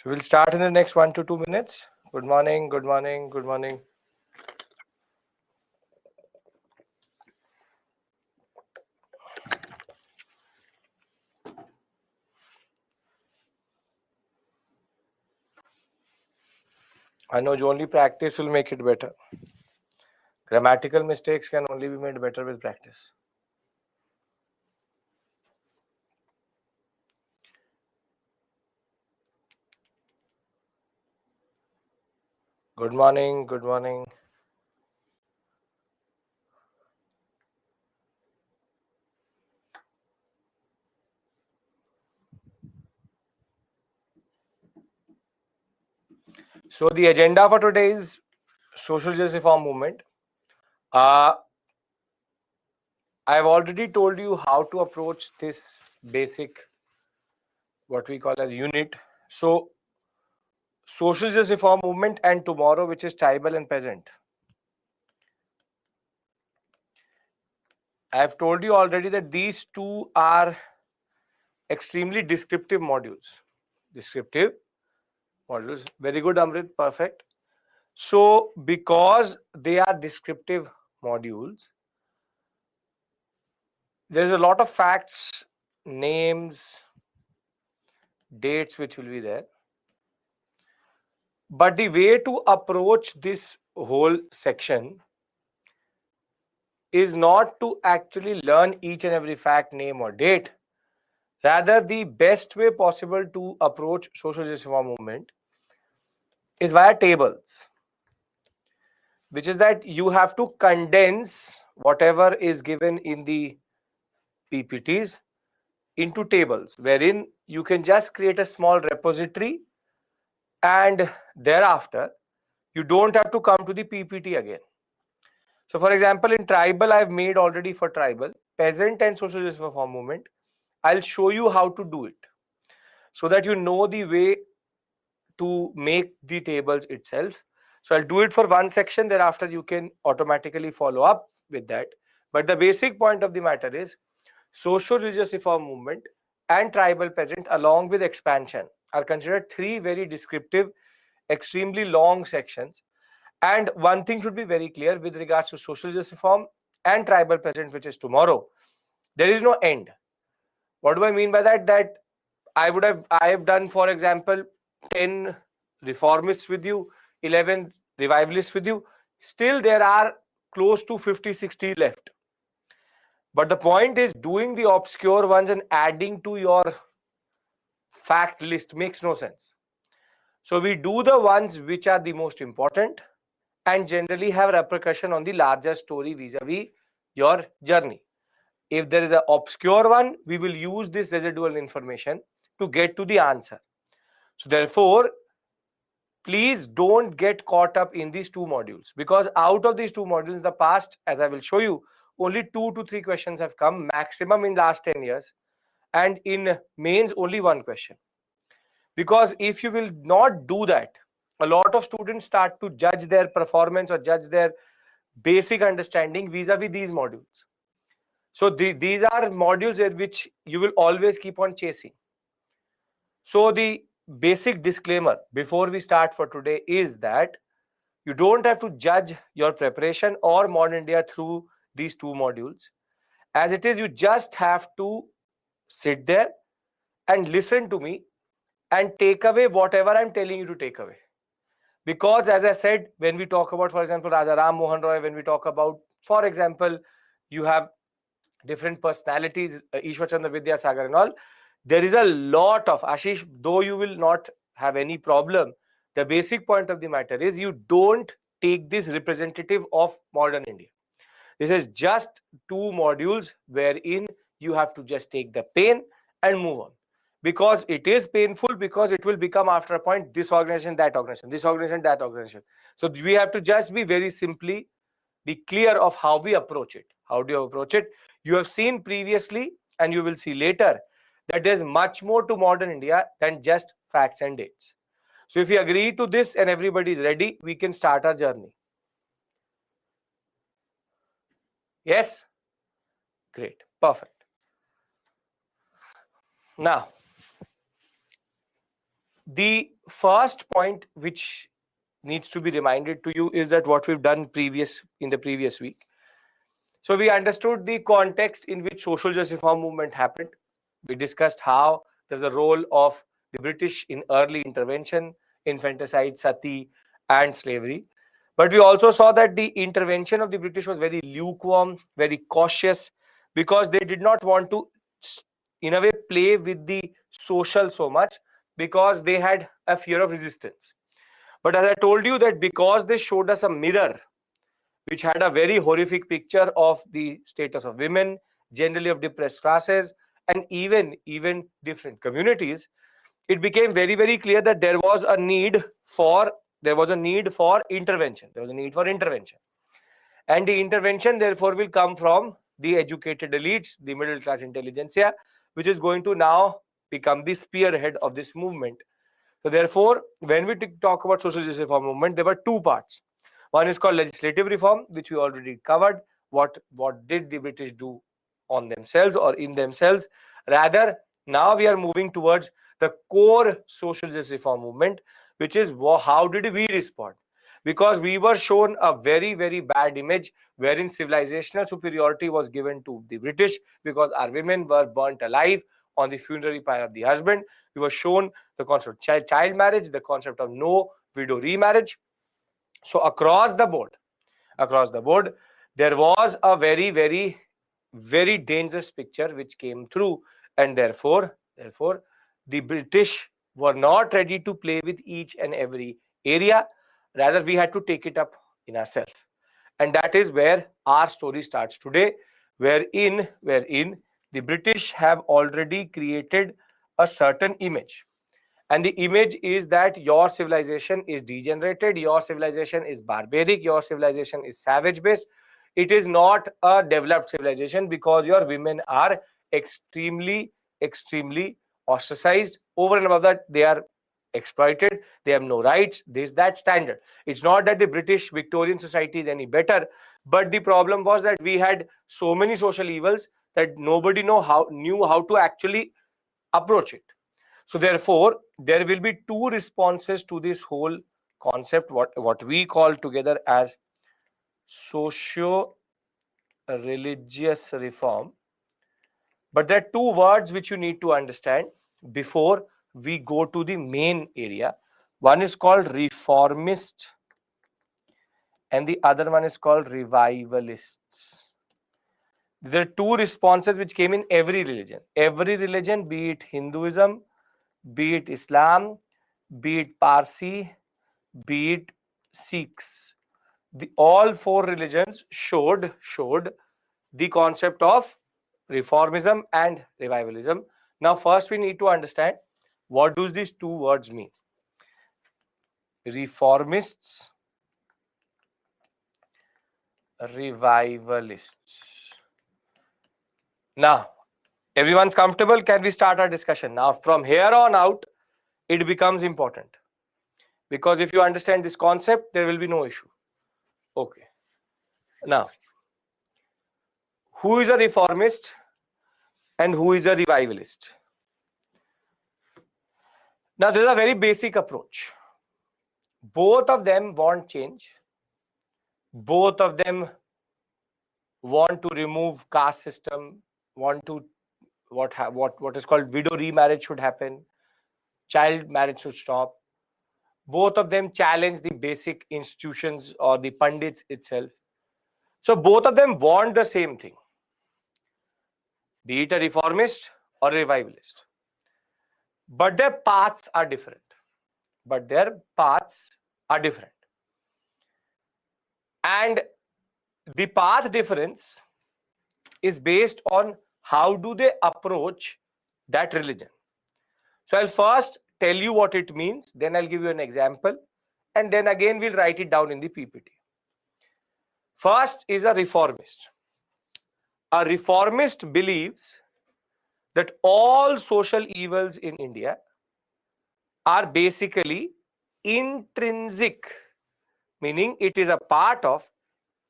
So we'll start in the next 1 to 2 minutes. Good morning, good morning, good morning. I know only practice will make it better. Grammatical mistakes can only be made better with practice. Good morning, good morning. So the agenda for today is social justice reform movement. I've already told you how to approach this basic, what we call as unit. So social justice reform movement and tomorrow, which is tribal and peasant. I've told you already that these two are extremely descriptive modules. Descriptive modules. Very good, Amrit. Perfect. So because they are descriptive modules, there's a lot of facts, names, dates which will be there. But the way to approach this whole section is not to actually learn each and every fact, name or date. Rather, the best way possible to approach social justice reform movement is via tables, which is that you have to condense whatever is given in the PPTs into tables, wherein you can just create a small repository and thereafter you don't have to come to the PPT again. So for example, in tribal, I've made already for tribal, peasant and social justice reform movement. I'll show you how to do it so that you know the way to make the tables itself. So I'll do it for one section, thereafter you can automatically follow up with that. But the basic point of the matter is social religious reform movement and tribal peasant along with expansion are considered three very descriptive, extremely long sections. And one thing should be very clear with regards to social justice reform and tribal peasant, which is tomorrow, there is no end. What do I mean by that? That I have done, for example, 10 reformists with you, 11 revivalists with you. Still, there are close to 50, 60 left. But the point is, doing the obscure ones and adding to your fact list makes no sense. So we do the ones which are the most important and generally have repercussion on the larger story vis-a-vis your journey. If there is an obscure one, we will use this residual information to get to the answer. So therefore, please don't get caught up in these two modules, because out of these two modules in the past, as I will show you, only 2 to 3 questions have come maximum in last 10 years, and in mains only one question. Because if you will not do that, a lot of students start to judge their performance or judge their basic understanding vis-a-vis these modules. So these are modules at which you will always keep on chasing. So the basic disclaimer before we start for today is that you don't have to judge your preparation or modern India through these two modules. As it is, you just have to sit there and listen to me and take away whatever I'm telling you to take away. Because as I said, when we talk about, for example, Raja Ram Mohan Roy, when we talk about, for example, you have different personalities, Ishwar Chandra Vidyasagar and all, there is a lot of, Ashish, though you will not have any problem, the basic point of the matter is you don't take this representative of modern India. This is just two modules wherein you have to just take the pain and move on. Because it is painful, because it will become after a point this organization, that organization, this organization, that organization. So we have to just be very simply be clear of how we approach it. How do you approach it? You have seen previously and you will see later that there's much more to modern India than just facts and dates. So if you agree to this and everybody is ready, we can start our journey. Yes? Great. Perfect. Now, the first point which needs to be reminded to you is that what we've done in the previous week. So we understood the context in which social justice reform movement happened. We discussed how there's a role of the British in early intervention, infanticide, sati, and slavery. But we also saw that the intervention of the British was very lukewarm, very cautious, because they did not want to, in a way, play with the social so much, because they had a fear of resistance. But as I told you, that because they showed us a mirror which had a very horrific picture of the status of women, generally of depressed classes, and even different communities, it became very clear that there was a need for intervention. There was a need for intervention, and the intervention therefore will come from the educated elites, the middle class intelligentsia, which is going to now become the spearhead of this movement. So therefore, when we talk about social justice reform movement, there were two parts. One is called legislative reform, which we already covered. What did the British do on themselves or in themselves? Rather, now we are moving towards the core social justice reform movement, which is how did we respond? Because we were shown a very bad image wherein civilizational superiority was given to the British, because our women were burnt alive on the funerary pyre of the husband. We were shown the concept of child marriage, the concept of no widow remarriage. So across the board, there was a very dangerous picture which came through, and therefore the British were not ready to play with each and every area. Rather, we had to take it up in ourselves, and that is where our story starts today, wherein the British have already created a certain image. And the image is that your civilization is degenerated, your civilization is barbaric, your civilization is savage based. It is not a developed civilization, because your women are extremely ostracized. Over and above that, they are exploited, they have no rights. This that standard. It's not that the British Victorian society is any better, but the problem was that we had so many social evils that nobody knew how to actually approach it. So therefore, there will be two responses to this whole concept, what we call together as socio-religious reform. But there are two words which you need to understand before we go to the main area. One is called reformist and the other one is called revivalists. There are two responses which came in every religion. Every religion, be it Hinduism, be it Islam, be it Parsi, be it Sikhs. All four religions showed the concept of reformism and revivalism. Now, first we need to understand what do these two words mean. Reformists, revivalists. Now, everyone's comfortable? Can we start our discussion? Now, from here on out, it becomes important. Because if you understand this concept, there will be no issue. Okay. Now, who is a reformist and who is a revivalist? Now, this is a very basic approach. Both of them want change. Both of them want to remove caste system, want to what is called widow remarriage should happen, child marriage should stop. Both of them challenge the basic institutions or the pundits itself. So both of them want the same thing, be it a reformist or a revivalist. But their paths are different. And the path difference is based on how do they approach that religion. So I'll first tell you what it means, then I'll give you an example, and then again we'll write it down in the PPT. First is a reformist. A reformist believes that all social evils in India are basically intrinsic, meaning it is a part of,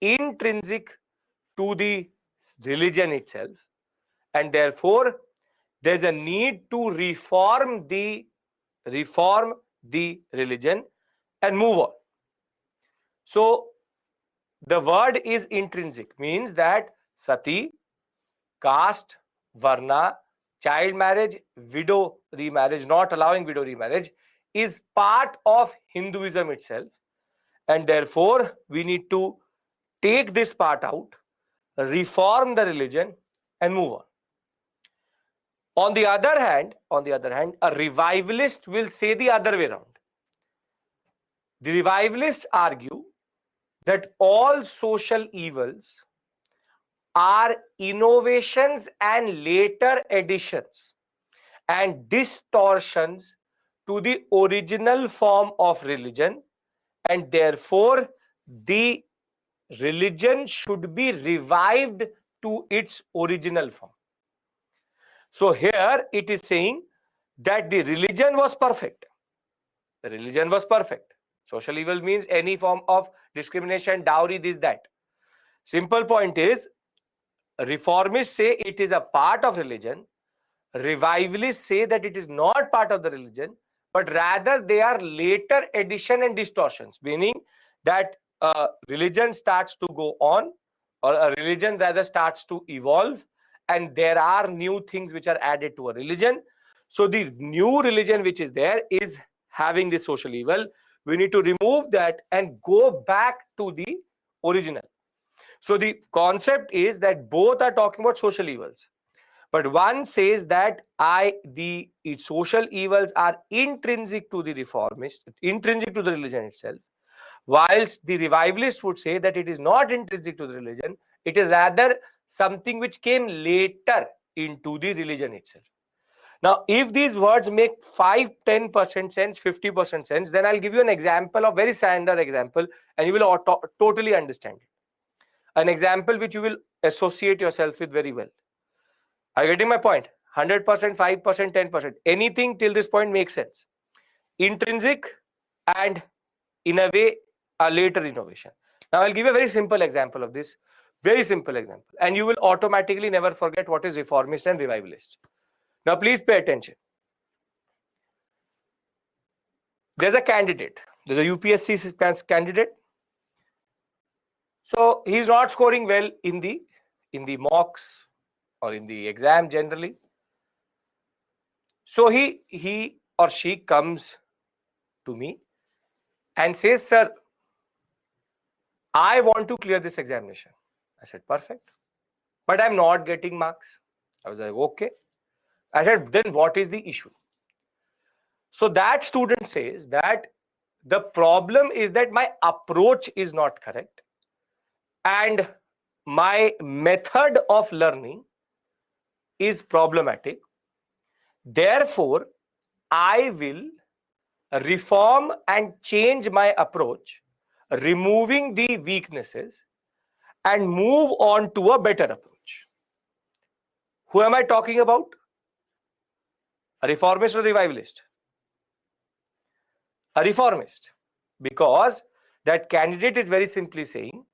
intrinsic to the religion itself, and therefore there's a need to reform the religion and move on. So the word is intrinsic, means that sati, caste, varna, child marriage, widow remarriage, not allowing widow remarriage, is part of Hinduism itself, and therefore we need to take this part out, reform the religion and move on. On the other hand, a revivalist will say the other way around. The revivalists argue that all social evils are innovations and later additions and distortions to the original form of religion, and therefore the religion should be revived to its original form. So here it is saying that the religion was perfect. The religion was perfect. Social evil means any form of discrimination, dowry, this, that. Simple point is, reformists say it is a part of religion. Revivalists say that it is not part of the religion, but rather they are later addition and distortions, meaning that religion starts to go on, or a religion rather starts to evolve, and there are new things which are added to a religion. So the new religion which is there is having this social evil. We need to remove that and go back to the original. So the concept is that both are talking about social evils. But one says that the social evils are intrinsic to the reformist, intrinsic to the religion itself, whilst the revivalist would say that it is not intrinsic to the religion, it is rather something which came later into the religion itself. Now, if these words make 5-10% sense, 50% sense, then I'll give you an example, of very standard example, and you will totally understand it. An example which you will associate yourself with very well. Are you getting my point? 100%, 5%, 10%. Anything till this point makes sense. Intrinsic and in a way a later innovation. Now I'll give you a very simple example of this. Very simple example. And you will automatically never forget what is reformist and revivalist. Now please pay attention. There's a candidate. There's a UPSC candidate. So he's not scoring well in the mocks or in the exam generally. So he or she comes to me and says, "Sir, I want to clear this examination." I said, "Perfect. But I'm not getting marks." I was like, "Okay." I said, "Then what is the issue?" So that student says that the problem is that my approach is not correct and my method of learning is problematic. Therefore, I will reform and change my approach, removing the weaknesses and move on to a better approach. Who am I talking about? A reformist or revivalist? A reformist. Because that candidate is very simply saying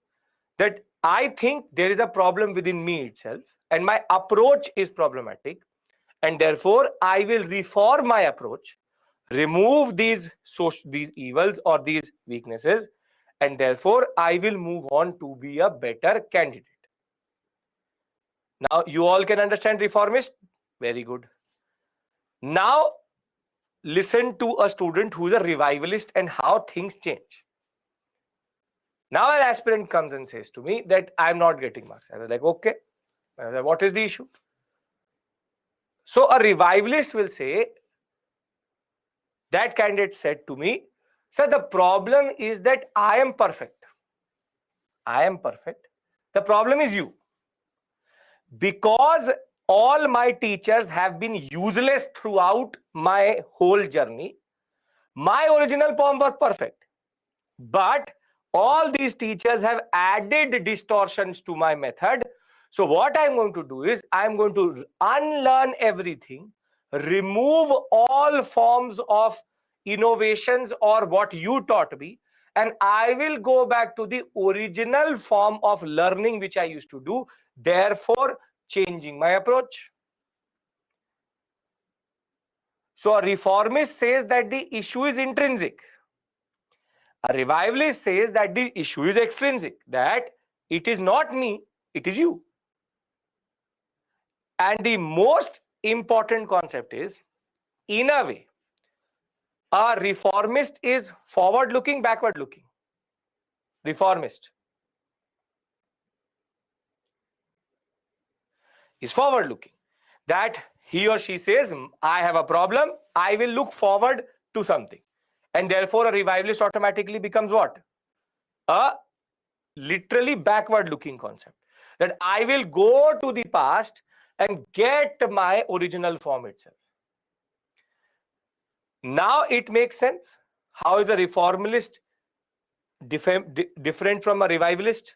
that I think there is a problem within me itself and my approach is problematic, and therefore I will reform my approach, remove these evils or these weaknesses, and therefore I will move on to be a better candidate. Now you all can understand reformist? Very good. Now listen to a student who is a revivalist and how things change. Now an aspirant comes and says to me that I'm not getting marks. I was like, okay. I was like, what is the issue? So a revivalist will say, that candidate said to me, "Sir, the problem is that I am perfect. I am perfect. The problem is you. Because all my teachers have been useless throughout my whole journey. My original poem was perfect. But all these teachers have added distortions to my method. So what I'm going to do is I'm going to unlearn everything, remove all forms of innovations or what you taught me, and I will go back to the original form of learning which I used to do, therefore changing my approach." So a reformist says that the issue is intrinsic. A revivalist says that the issue is extrinsic, that it is not me, it is you. And the most important concept is, in a way, a reformist is forward looking, backward looking. Reformist is forward looking. That he or she says, I have a problem, I will look forward to something. And therefore, a revivalist automatically becomes what? A literally backward looking concept. That I will go to the past and get my original form itself. Now it makes sense. How is a reformist different from a revivalist?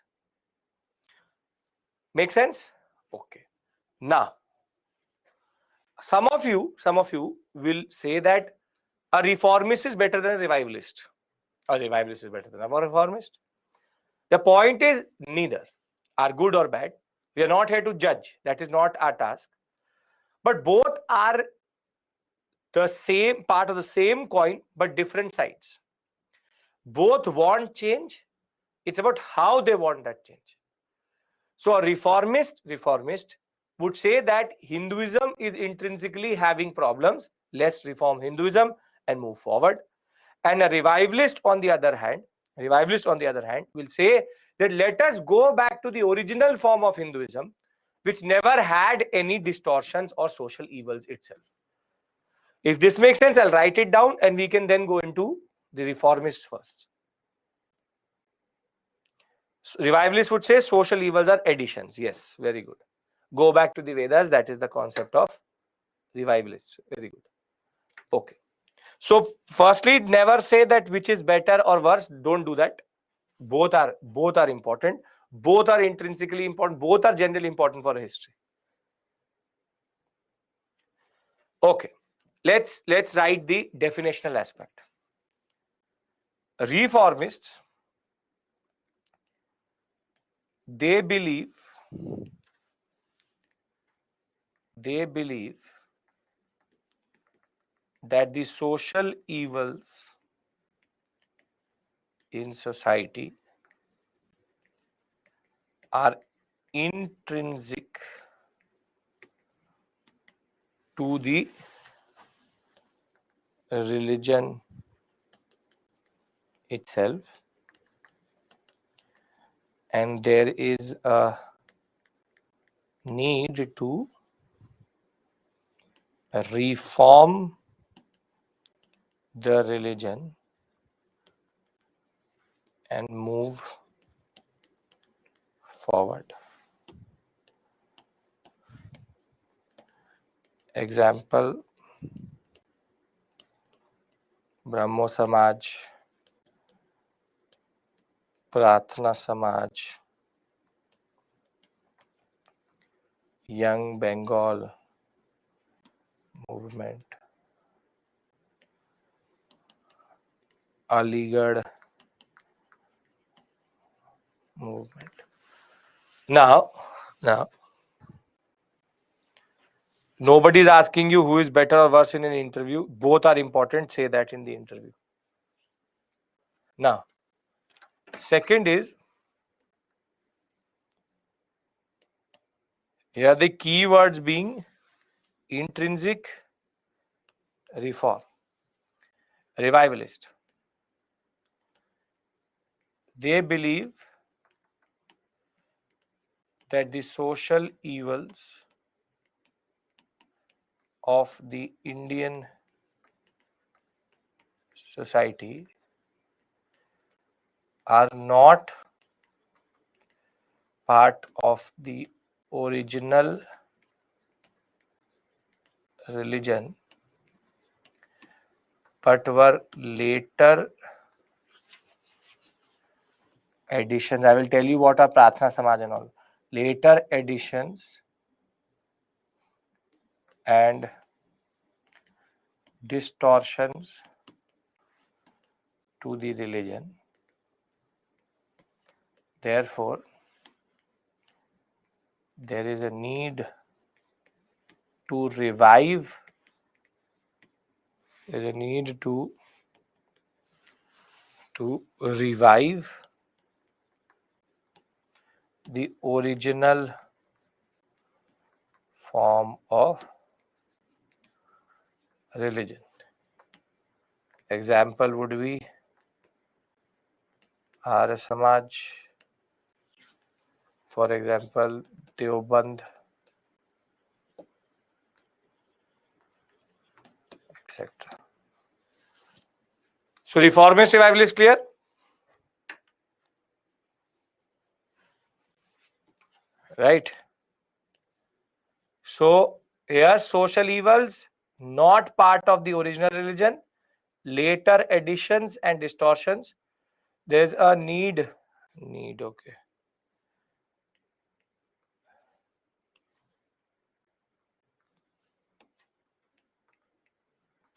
Make sense? Okay. Now, some of you will say that a reformist is better than a revivalist. A revivalist is better than a reformist. The point is, neither are good or bad. We are not here to judge. That is not our task. But both are the same part of the same coin, but different sides. Both want change. It's about how they want that change. So a reformist would say that Hinduism is intrinsically having problems. Let's reform Hinduism and move forward. And a revivalist, on the other hand, will say that let us go back to the original form of Hinduism, which never had any distortions or social evils itself. If this makes sense, I'll write it down and we can then go into the reformists first. Revivalists would say social evils are additions. Yes, very good. Go back to the Vedas. That is the concept of revivalists. Very good. Okay. So firstly, never say that which is better or worse. Don't do that. Both are important. Both are intrinsically important. Both are generally important for history. Okay. Let's write the definitional aspect. Reformists, they believe that the social evils in society are intrinsic to the religion itself, and there is a need to reform the religion and move forward. Example, Brahmo Samaj, Pratna Samaj, Young Bengal movement, Aligarh movement. Now, nobody is asking you who is better or worse in an interview. Both are important. Say that in the interview. Now, second is, here the keywords being intrinsic, reform, revivalist. They believe that the social evils of the Indian society are not part of the original religion but were later additions. I will tell you what are Pratna Samaj and all. Later additions and distortions to the religion. Therefore, there is a need to revive There's a need to revive the original form of religion. Example would be Arya Samaj, for example, Deoband, etc. So reformist revival is clear? Right. So here social evils not part of the original religion, later additions and distortions. There's a need, okay.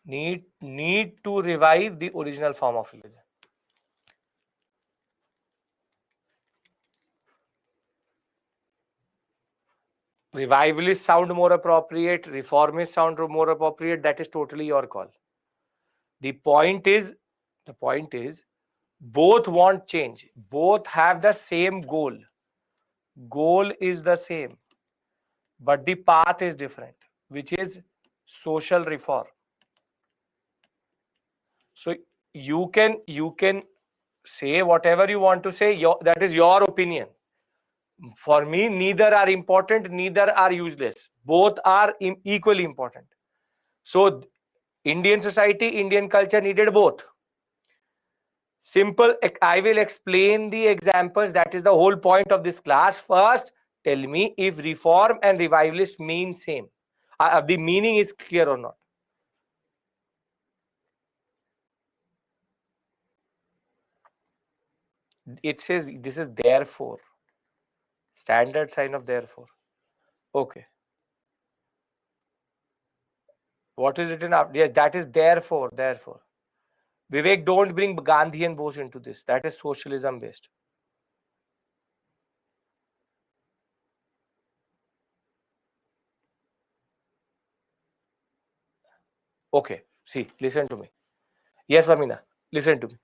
Need to revive the original form of religion. Revivalist sound more appropriate, reformist sound more appropriate. That is totally your call. The point is, both want change. Both have the same goal. Goal is the same, but the path is different, which is social reform. So you can say whatever you want to say. That is your opinion. For me, neither are important, neither are useless. Both are equally important. So Indian society, Indian culture needed both. Simple. I will explain the examples. That is the whole point of this class. First, tell me if reform and revivalist mean same. The meaning is clear or not. It says this is therefore. Standard sign of therefore. Okay. What is written up? Yes, that is therefore. Vivek, don't bring Gandhi and Bose into this. That is socialism based. Okay. See, listen to me. Yes, Vamina, listen to me.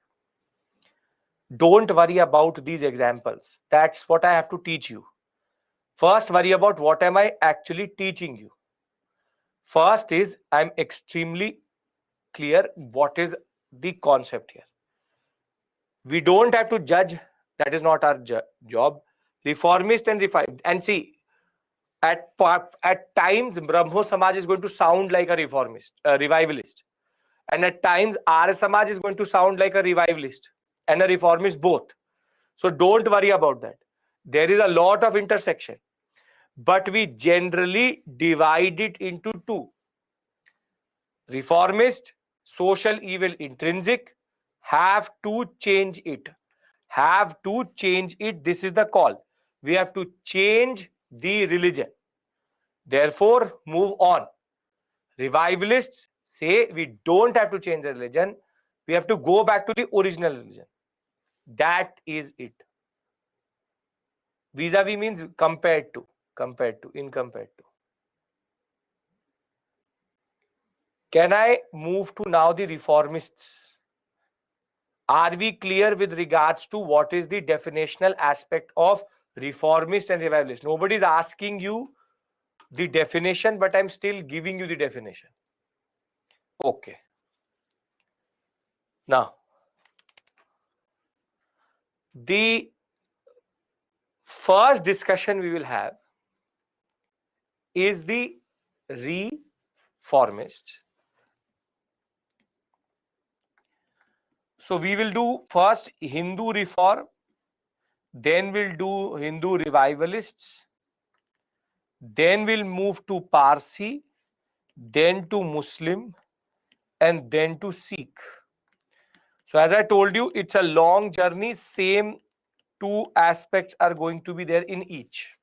Don't worry about these examples. That's what I have to teach you. First, worry about what am I actually teaching you. First is I'm extremely clear what is the concept here. We don't have to judge. That is not our job. Reformist and refined. And see, at times, Brahmo Samaj is going to sound like a reformist, a revivalist. And at times, Arya Samaj is going to sound like a revivalist and a reformist both. So don't worry about that. There is a lot of intersection. But we generally divide it into two. Reformist, social evil intrinsic, have to change it. Have to change it. This is the call. We have to change the religion. Therefore, move on. Revivalists say we don't have to change the religion. We have to go back to the original religion. That is it. Vis-a-vis means compared to, in compared to. Can I move to now the reformists? Are we clear with regards to what is the definitional aspect of reformist and revivalist? Nobody is asking you the definition, but I'm still giving you the definition. Okay. Now, the first discussion we will have is the reformists. So we will do first Hindu reform, then we'll do Hindu revivalists, then we'll move to Parsi, then to Muslim, and then to Sikh. So as I told you, it's a long journey. Same two aspects are going to be there in each.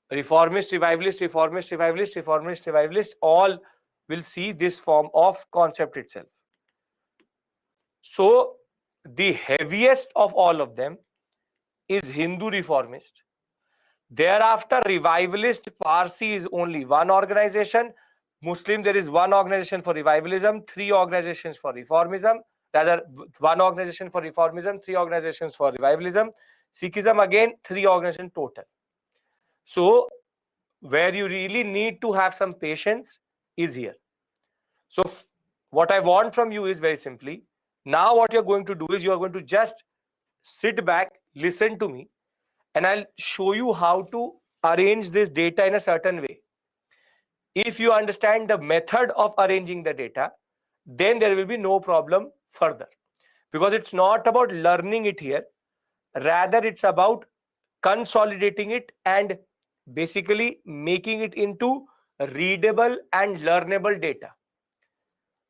Reformist, revivalist, reformist, revivalist, reformist, revivalist, all will see this form of concept itself. So the heaviest of all of them is Hindu reformist. Thereafter, revivalist Parsi is only one organization. Muslim, there is one organization for revivalism, 3 organizations for reformism, rather 1 organization for reformism, 3 organizations for revivalism. Sikhism, again 3 organizations total. So where you really need to have some patience is here. So what I want from you is very simply, now what you're going to do is you are going to just sit back, listen to me, and I'll show you how to arrange this data in a certain way. If you understand the method of arranging the data, then there will be no problem further. Because it's not about learning it here, rather it's about consolidating it and basically making it into readable and learnable data.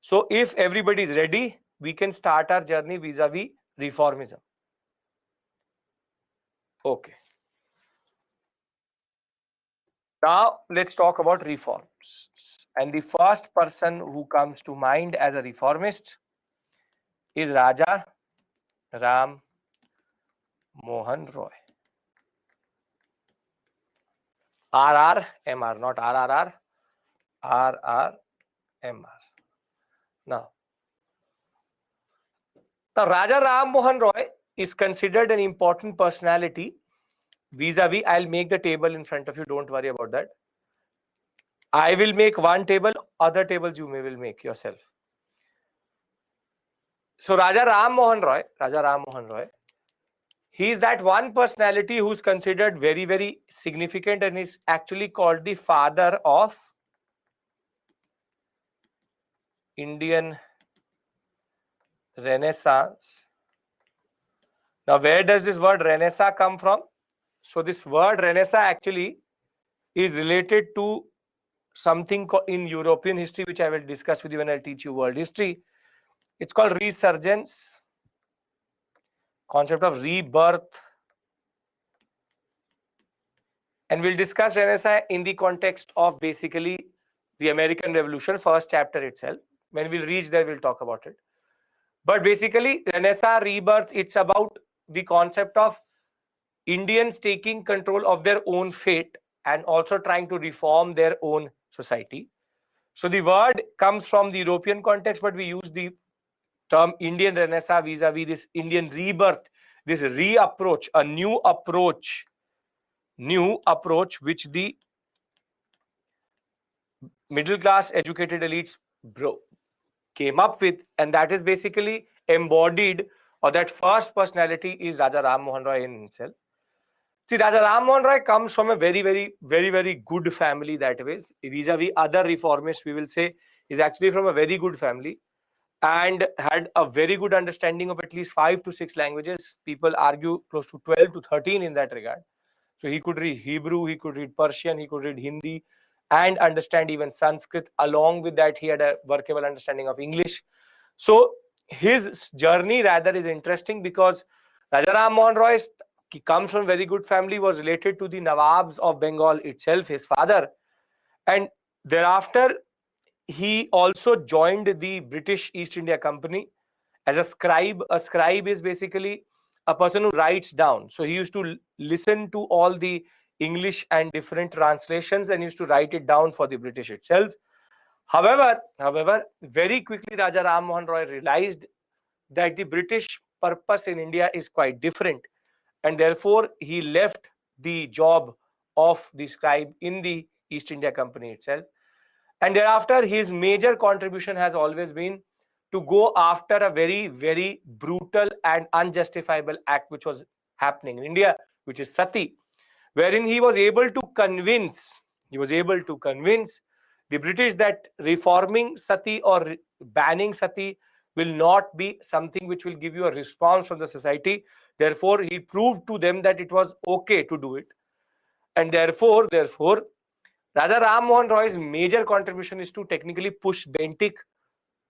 So if everybody is ready, we can start our journey vis-a-vis reformism. Okay. Now let's talk about reforms. And the first person who comes to mind as a reformist is Raja Ram Mohan Roy. RRMR, not RRR, RRMR. Now Raja Ram Mohan Roy is considered an important personality vis-a-vis. I'll make the table in front of you. Don't worry about that. I will make one table, other tables you will make yourself. So Raja Ram Mohan Roy, he is that one personality who's considered very, very significant and is actually called the father of Indian Renaissance. Now, where does this word Renaissance come from? So this word Renaissance actually is related to something in European history, which I will discuss with you when I teach you world history. It's called resurgence, concept of rebirth. And we'll discuss Renaissance in the context of basically the American Revolution, first chapter itself. When we'll reach there, we'll talk about it. But basically, Renaissance, rebirth, it's about the concept of Indians taking control of their own fate and also trying to reform their own society. So the word comes from the European context, but we use the term Indian Renaissance vis-a-vis this Indian rebirth, this reapproach, a new approach which the middle class educated elites came up with, and that is basically embodied, or that first personality is Raja Ram Mohan Roy in himself. See, Raja Ram Mohan Roy comes from a very good family, that is, vis-a-vis other reformists, we will say, is actually from a very good family and had a very good understanding of at least 5 to 6 languages. People argue close to 12 to 13 in that regard. So he could read Hebrew, he could read Persian, he could read Hindi, and understand even Sanskrit. Along with that, he had a workable understanding of English. So his journey rather is interesting because Raja Ram Mohan Roy comes from a very good family, was related to the Nawabs of Bengal itself, his father. And thereafter, he also joined the British East India Company as a scribe. A scribe is basically a person who writes down. So he used to listen to all the English and different translations and used to write it down for the British itself. However, very quickly Raja Ram Mohan Roy realized that the British purpose in India is quite different, and therefore he left the job of the scribe in the East India Company itself. And thereafter, his major contribution has always been to go after a very brutal and unjustifiable act which was happening in India, which is sati, wherein he was able to convince the British that reforming sati or banning sati will not be something which will give you a response from the society. Therefore, he proved to them that it was okay to do it. And therefore, Raja Ram Mohan Roy's major contribution is to technically push Bentinck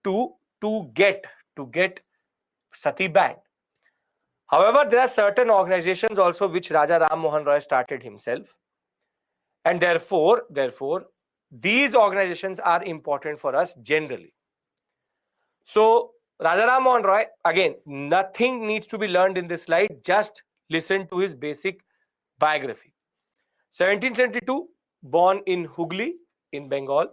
to get sati banned. However, there are certain organizations also which Raja Ram Mohan Roy started himself, and therefore these organizations are important for us generally. So Raja Ram Mohan Roy, again, nothing needs to be learned in this slide, just listen to his basic biography. 1772, born in Hooghly in Bengal.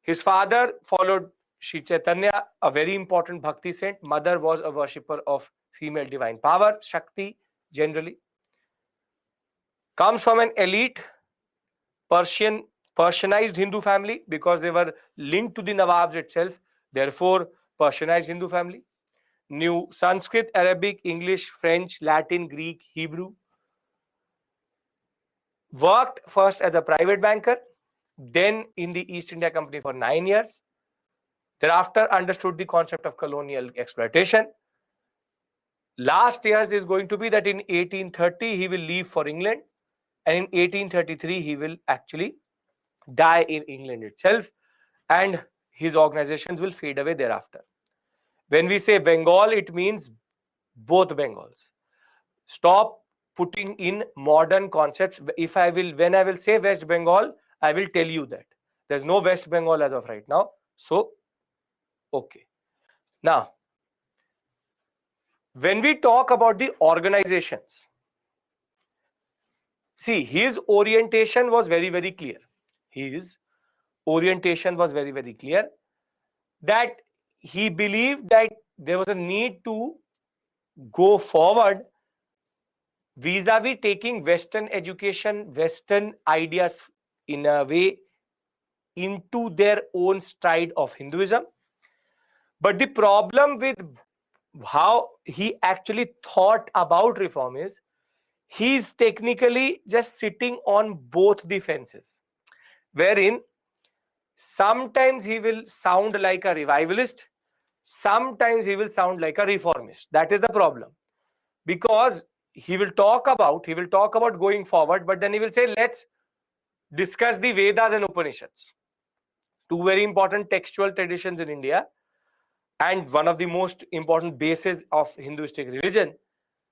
His father followed Sri Chaitanya, a very important bhakti saint. Mother was a worshipper of female divine power, Shakti generally. Comes from an elite Persianized Hindu family because they were linked to the Nawabs itself. Therefore, Persianized Hindu family. Knew Sanskrit, Arabic, English, French, Latin, Greek, Hebrew. Worked first as a private banker, then in the East India Company for 9 years. Thereafter, understood the concept of colonial exploitation. Last years is going to be that in 1830 he will leave for England, and in 1833 he will actually die in England itself, and his organizations will fade away thereafter. When we say Bengal, it means both Bengals. Stop putting in modern concepts. When I will say West Bengal, I will tell you that there's no West Bengal as of right now. So, okay. Now, when we talk about the organizations, see, his orientation was very, very clear. His orientation was very, very clear that he believed that there was a need to go forward vis-a-vis taking Western education, Western ideas in a way into their own stride of Hinduism. But the problem with how he actually thought about reform is he's technically just sitting on both the fences, wherein sometimes he will sound like a revivalist, sometimes he will sound like a reformist. That is the problem, because he will talk about going forward, but then he will say, let's discuss the Vedas and Upanishads, two very important textual traditions in India and one of the most important bases of Hinduistic religion.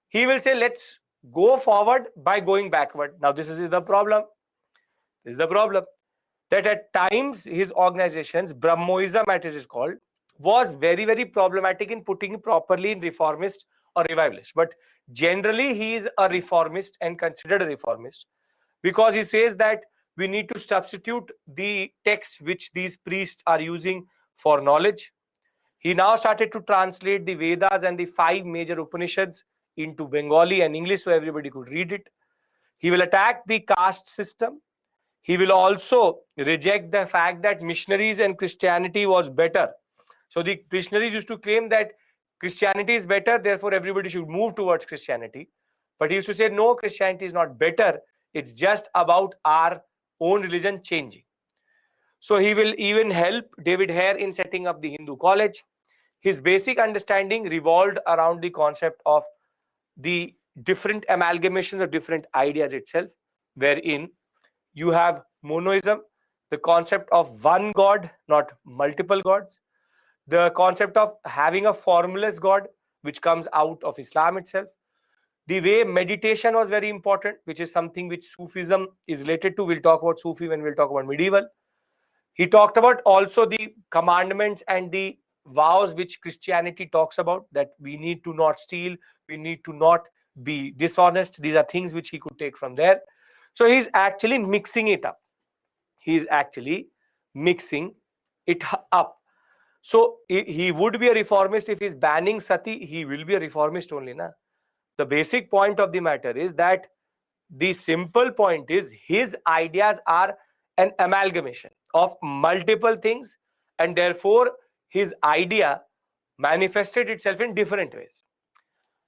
He will say, let's go forward by going backward. Now, this is the problem. This is the problem that at times his organizations, Brahmoism as it is called, was very, very problematic in putting it properly in reformist or revivalist. But generally, he is a reformist and considered a reformist because he says that we need to substitute the texts which these priests are using for knowledge. He now started to translate the Vedas and the 5 major Upanishads into Bengali and English so everybody could read it. He will attack the caste system. He will also reject the fact that missionaries and Christianity was better. So the missionaries used to claim that Christianity is better, therefore everybody should move towards Christianity. But he used to say, no, Christianity is not better. It's just about our own religion changing. So he will even help David Hare in setting up the Hindu college. His basic understanding revolved around the concept of the different amalgamations of different ideas itself, wherein you have monoism, the concept of one God, not multiple gods, the concept of having a formless God, which comes out of Islam itself. The way meditation was very important, which is something which Sufism is related to. We'll talk about Sufi when we'll talk about medieval. He talked about also the commandments and the vows which Christianity talks about, that we need to not steal, we need to not be dishonest. These are things which he could take from there. So he's actually mixing it up. He's actually mixing it up. So he would be a reformist if he's banning sati. He will be a reformist only, na? The basic point of the matter is that the simple point is his ideas are an amalgamation of multiple things, and therefore his idea manifested itself in different ways.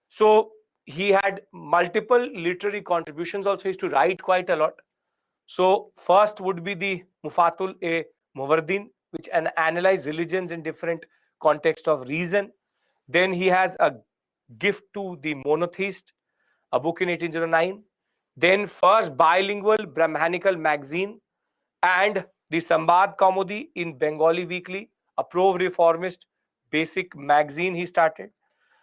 So he had multiple literary contributions also. He used to write quite a lot. So first would be the Mufatul Muwardin, which analyze religions in different context of reason. Then he has a gift to the monotheist, a book in 1809. Then first bilingual Brahmanical magazine and the Sambad Kaumudi in Bengali Weekly, a pro-reformist basic magazine he started.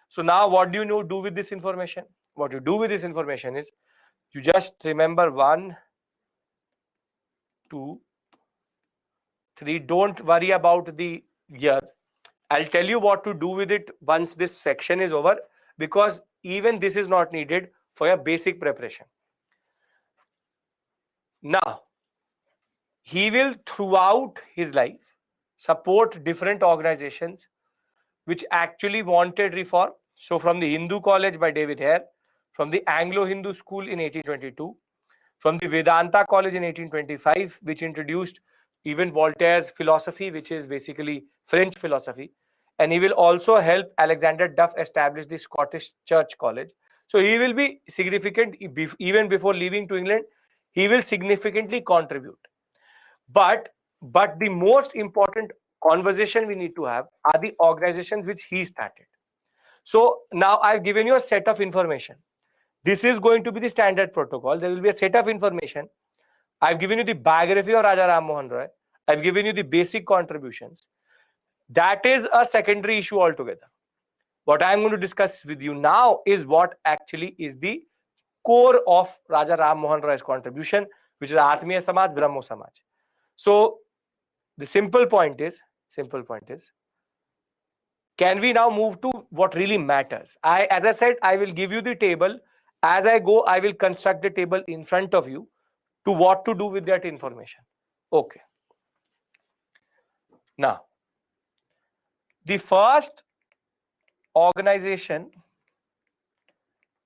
So now what do you do with this information? What you do with this information is you just remember 1, 2, 3. Don't worry about the year. I'll tell you what to do with it once this section is over, because even this is not needed for your basic preparation. Now, he will throughout his life support different organizations which actually wanted reform. So from the Hindu College by David Hare, from the Anglo-Hindu School in 1822, from the Vedanta College in 1825, which introduced even Voltaire's philosophy, which is basically French philosophy. And he will also help Alexander Duff establish the Scottish Church College. So he will be significant even before leaving to England. He will significantly contribute. But the most important conversation we need to have are the organizations which he started. So now I've given you a set of information. This is going to be the standard protocol. There will be a set of information. I've given you the biography of Raja Ram Mohan Roy. I've given you the basic contributions. That is a secondary issue altogether. What I'm going to discuss with you now is what actually is the core of Raja Ram Mohan Roy's contribution, which is Atmiya Samaj, Brahmo Samaj. So the simple point is, can we now move to what really matters? As I said, I will give you the table. As I go, I will construct the table in front of you to what to do with that information. Okay. Now, the first organization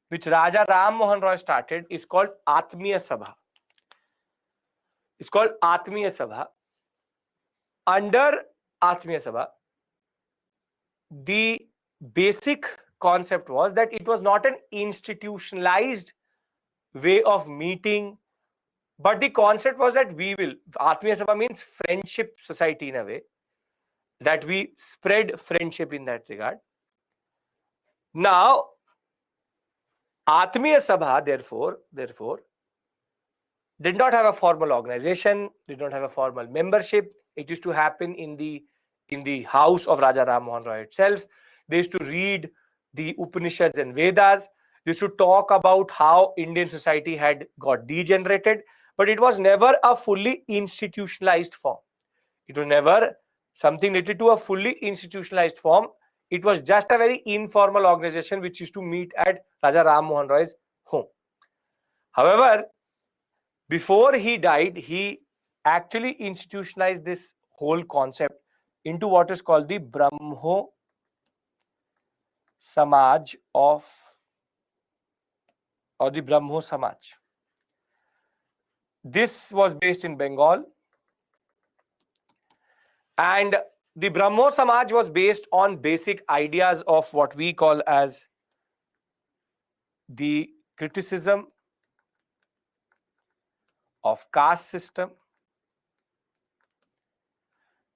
which Raja Ram Mohan Roy started is called Atmiya Sabha. It's called Atmiya Sabha. Under Atmiya Sabha, the basic concept was that it was not an institutionalized way of meeting, but the concept was that Atmiya Sabha means friendship society in a way, that we spread friendship in that regard. Now, Atmiya Sabha, therefore, did not have a formal organization, did not have a formal membership. It used to happen in the house of Raja Ram Mohan Roy itself. They used to read the Upanishads and Vedas. They used to talk about how Indian society had got degenerated, but it was never a fully institutionalized form. It was never something related to a fully institutionalized form. It was just a very informal organization which used to meet at Raja Ram Mohan Roy's home. However, before he died, he actually institutionalized this whole concept into what is called the Brahmo Samaj or the Brahmo Samaj. This was based in Bengal, and the Brahmo Samaj was based on basic ideas of what we call as the criticism of caste system,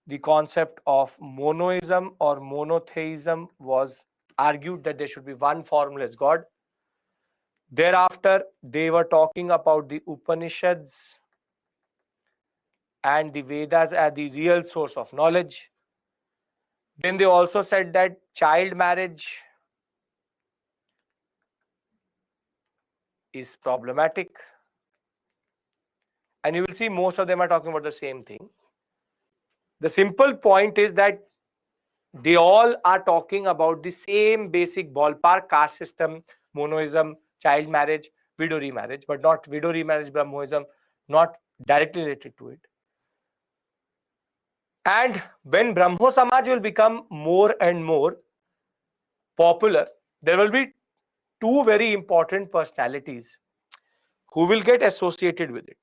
the concept of monoism or monotheism was argued that there should be one formless God. Thereafter, they were talking about the Upanishads and the Vedas as the real source of knowledge. Then they also said that child marriage is problematic. And you will see most of them are talking about the same thing. The simple point is that they all are talking about the same basic ballpark: caste system, monoism, child marriage, widow remarriage, but not widow remarriage, Brahmoism, not directly related to it. And when Brahmo Samaj will become more and more popular, there will be two very important personalities who will get associated with it.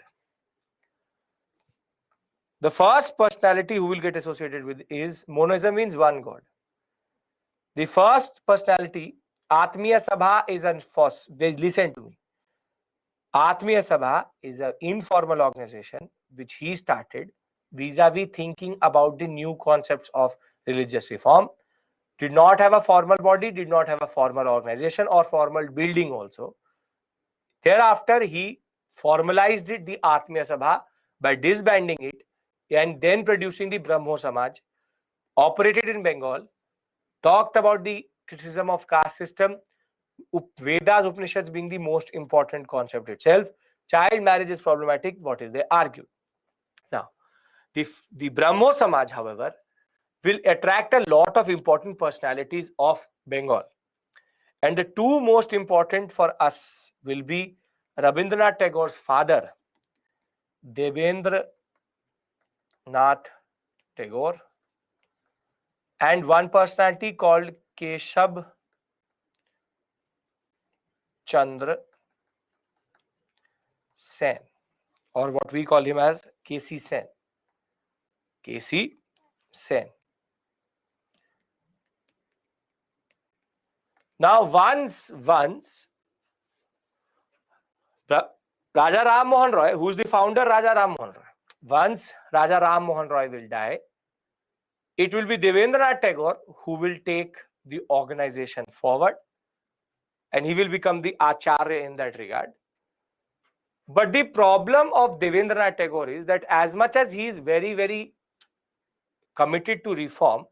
The first personality who will get associated with is monoism means one God. The first personality, Atmiya Sabha, is listen to me. Atmiya Sabha is an informal organization which he started vis-a-vis thinking about the new concepts of religious reform. Did not have a formal body, did not have a formal organization or formal building also. Thereafter, he formalized it, the Atmiya Sabha, by disbanding it and then producing the Brahmo Samaj, operated in Bengal, talked about the criticism of caste system, Vedas, Upanishads being the most important concept itself. Child marriage is problematic, what is they argued. Now, the Brahmo Samaj, however, will attract a lot of important personalities of Bengal. And the two most important for us will be Rabindranath Tagore's father, Devendra Nath Tagore, and one personality called Keshav Chandra Sen, or what we call him as KC Sen. KC Sen. Now, once Raja Ram Mohan Roy, who is the founder, Raja Ram Mohan Roy. Once Raja Ram Mohan Roy will die, it will be Devendranath Tagore who will take the organization forward, and he will become the Acharya in that regard. But the problem of Devendranath Tagore is that as much as he is very, very committed to reform,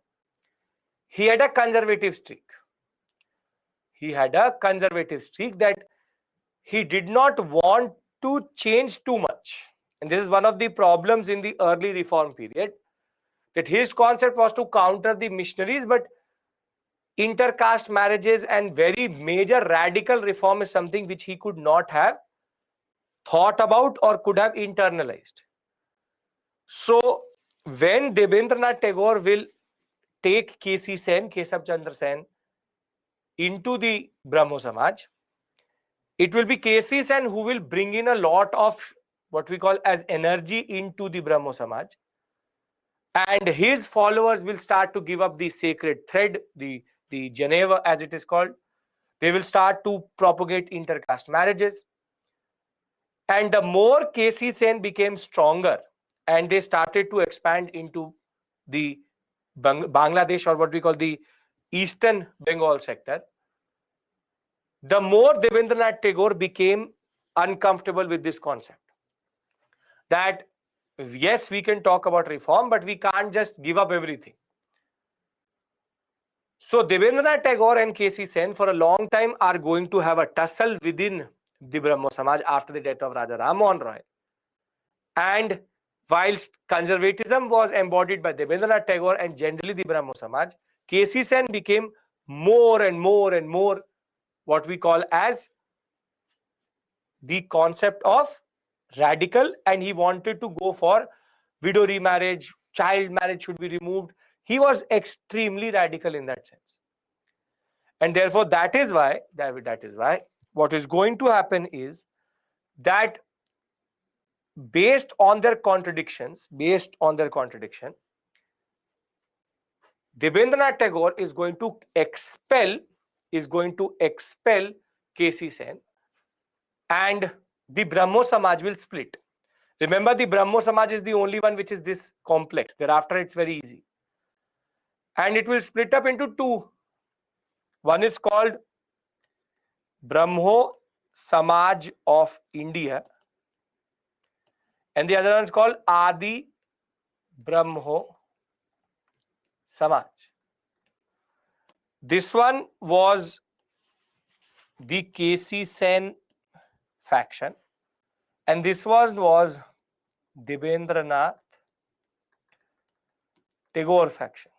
he had a conservative streak. He had a conservative streak that he did not want to change too much. And this is one of the problems in the early reform period, that his concept was to counter the missionaries, but intercaste marriages and very major radical reform is something which he could not have thought about or could have internalized. So when Debendranath Tagore will take KC Sen, Keshav Chandra Sen, into the Brahmo Samaj, it will be KC Sen who will bring in a lot of what we call as energy into the Brahmo Samaj, and his followers will start to give up the sacred thread, the Geneva as it is called. They will start to propagate intercaste marriages. And the more KC Sen became stronger and they started to expand into the Bangladesh, or what we call the Eastern Bengal sector, the more Debendranath Tagore became uncomfortable with this concept. That yes, we can talk about reform, but we can't just give up everything. So Debendranath Tagore and KC Sen for a long time are going to have a tussle within the Brahmo Samaj after the death of Raja Ram Mohan Roy. And whilst conservatism was embodied by Debendranath Tagore and generally the Brahmo Samaj, KC Sen became more and more and more what we call as the concept of radical, and he wanted to go for widow remarriage, child marriage should be removed. He was extremely radical in that sense. And therefore, that is why what is going to happen is that based on their contradiction, Debendranath Tagore is going to expel KC Sen, and the Brahmo Samaj will split. Remember, the Brahmo Samaj is the only one which is this complex. Thereafter, it's very easy. And it will split up into two. One is called Brahmo Samaj of India, and the other one is called Adi Brahmo Samaj. This one was the KC Sen faction, and this one was Debendranath Tagore faction.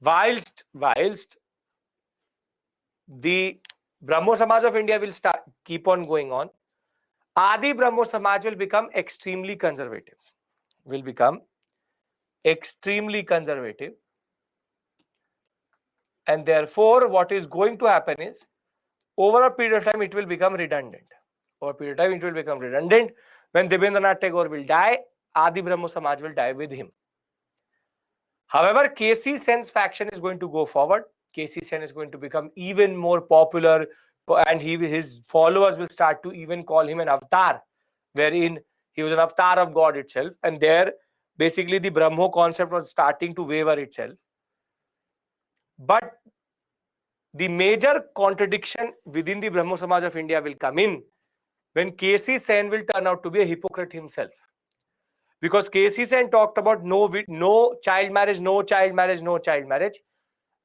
Whilst the Brahmo Samaj of India will keep on going on, Adi Brahmo Samaj will become extremely conservative. And therefore, what is going to happen is, over a period of time, it will become redundant. When Debendranath Tagore will die, Adi Brahmo Samaj will die with him. However, KC Sen's faction is going to go forward. KC Sen is going to become even more popular, and his followers will start to even call him an avatar, wherein he was an avatar of God itself. And there, basically, the Brahmo concept was starting to waver itself. But the major contradiction within the Brahmo Samaj of India will come in when KC Sen will turn out to be a hypocrite himself. Because KC Sen talked about no child marriage,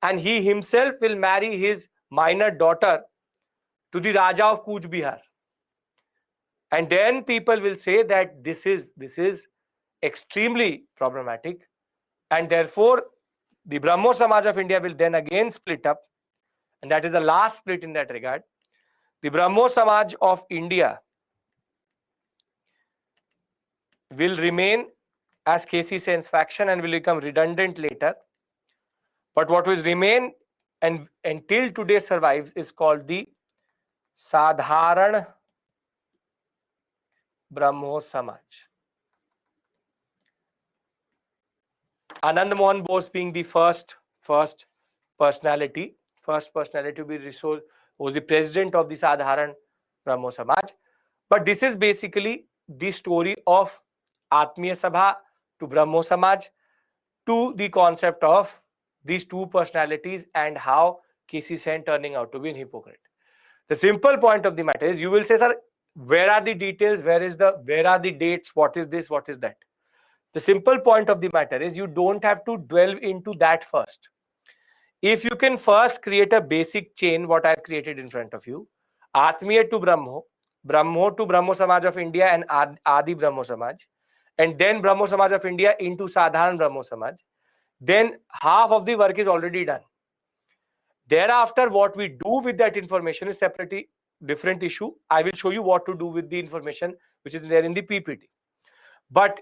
and he himself will marry his minor daughter to the Raja of Cooch Behar. And then people will say that this is extremely problematic, and therefore the Brahmo Samaj of India will then again split up, and that is the last split in that regard. The Brahmo Samaj of India will remain as KC Sen's faction and will become redundant later. But what will remain and until today survives is called the Sadharan Brahmo Samaj. Anand Mohan Bose being the first personality to be resourced, was the president of the Sadharan Brahmo Samaj. But this is basically the story of Atmiya Sabha to Brahmo Samaj to the concept of these two personalities and how KC Sen turning out to be a hypocrite. The simple point of the matter is, you will say, sir, where are the details? Where are the dates? What is this? What is that? The simple point of the matter is, you don't have to delve into that first. If you can first create a basic chain, what I've created in front of you, Atmiya to Brahmo, Brahmo to Brahmo Samaj of India and Adi Brahmo Samaj, and then Brahmo Samaj of India into Sadharan Brahmo Samaj, then half of the work is already done. Thereafter, what we do with that information is separately different issue. I will show you what to do with the information which is there in the PPT. But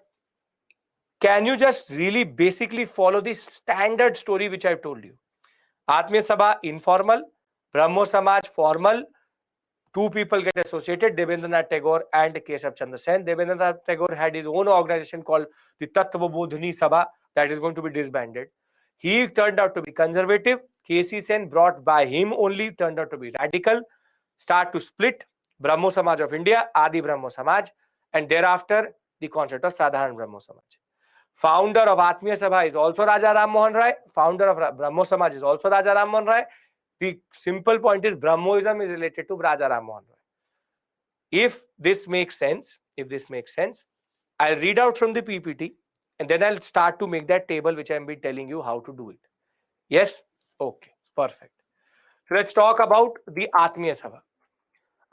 can you just really basically follow the standard story which I've told you? Atmiya Sabha, informal. Brahmo Samaj, formal. Two people get associated, Debendranath Tagore and Keshav Chandra Sen. Debendranath Tagore had his own organization called the Tattva Bodhini Sabha that is going to be disbanded. He turned out to be conservative. KC Sen, brought by him only, turned out to be radical. Start to split. Brahmo Samaj of India, Adi Brahmo Samaj, and thereafter the concept of Sadharan Brahmo Samaj. Founder of Atmiya Sabha is also Raja Ram Mohan Rai. Founder of Brahmo Samaj is also Raja Ram Mohan Rai. The simple point is, Brahmoism is related to Raja Ram Mohan Rai. If this makes sense, I'll read out from the PPT and then I'll start to make that table which I've been telling you how to do it. Yes? Okay, perfect. So let's talk about the Atmiya Sabha.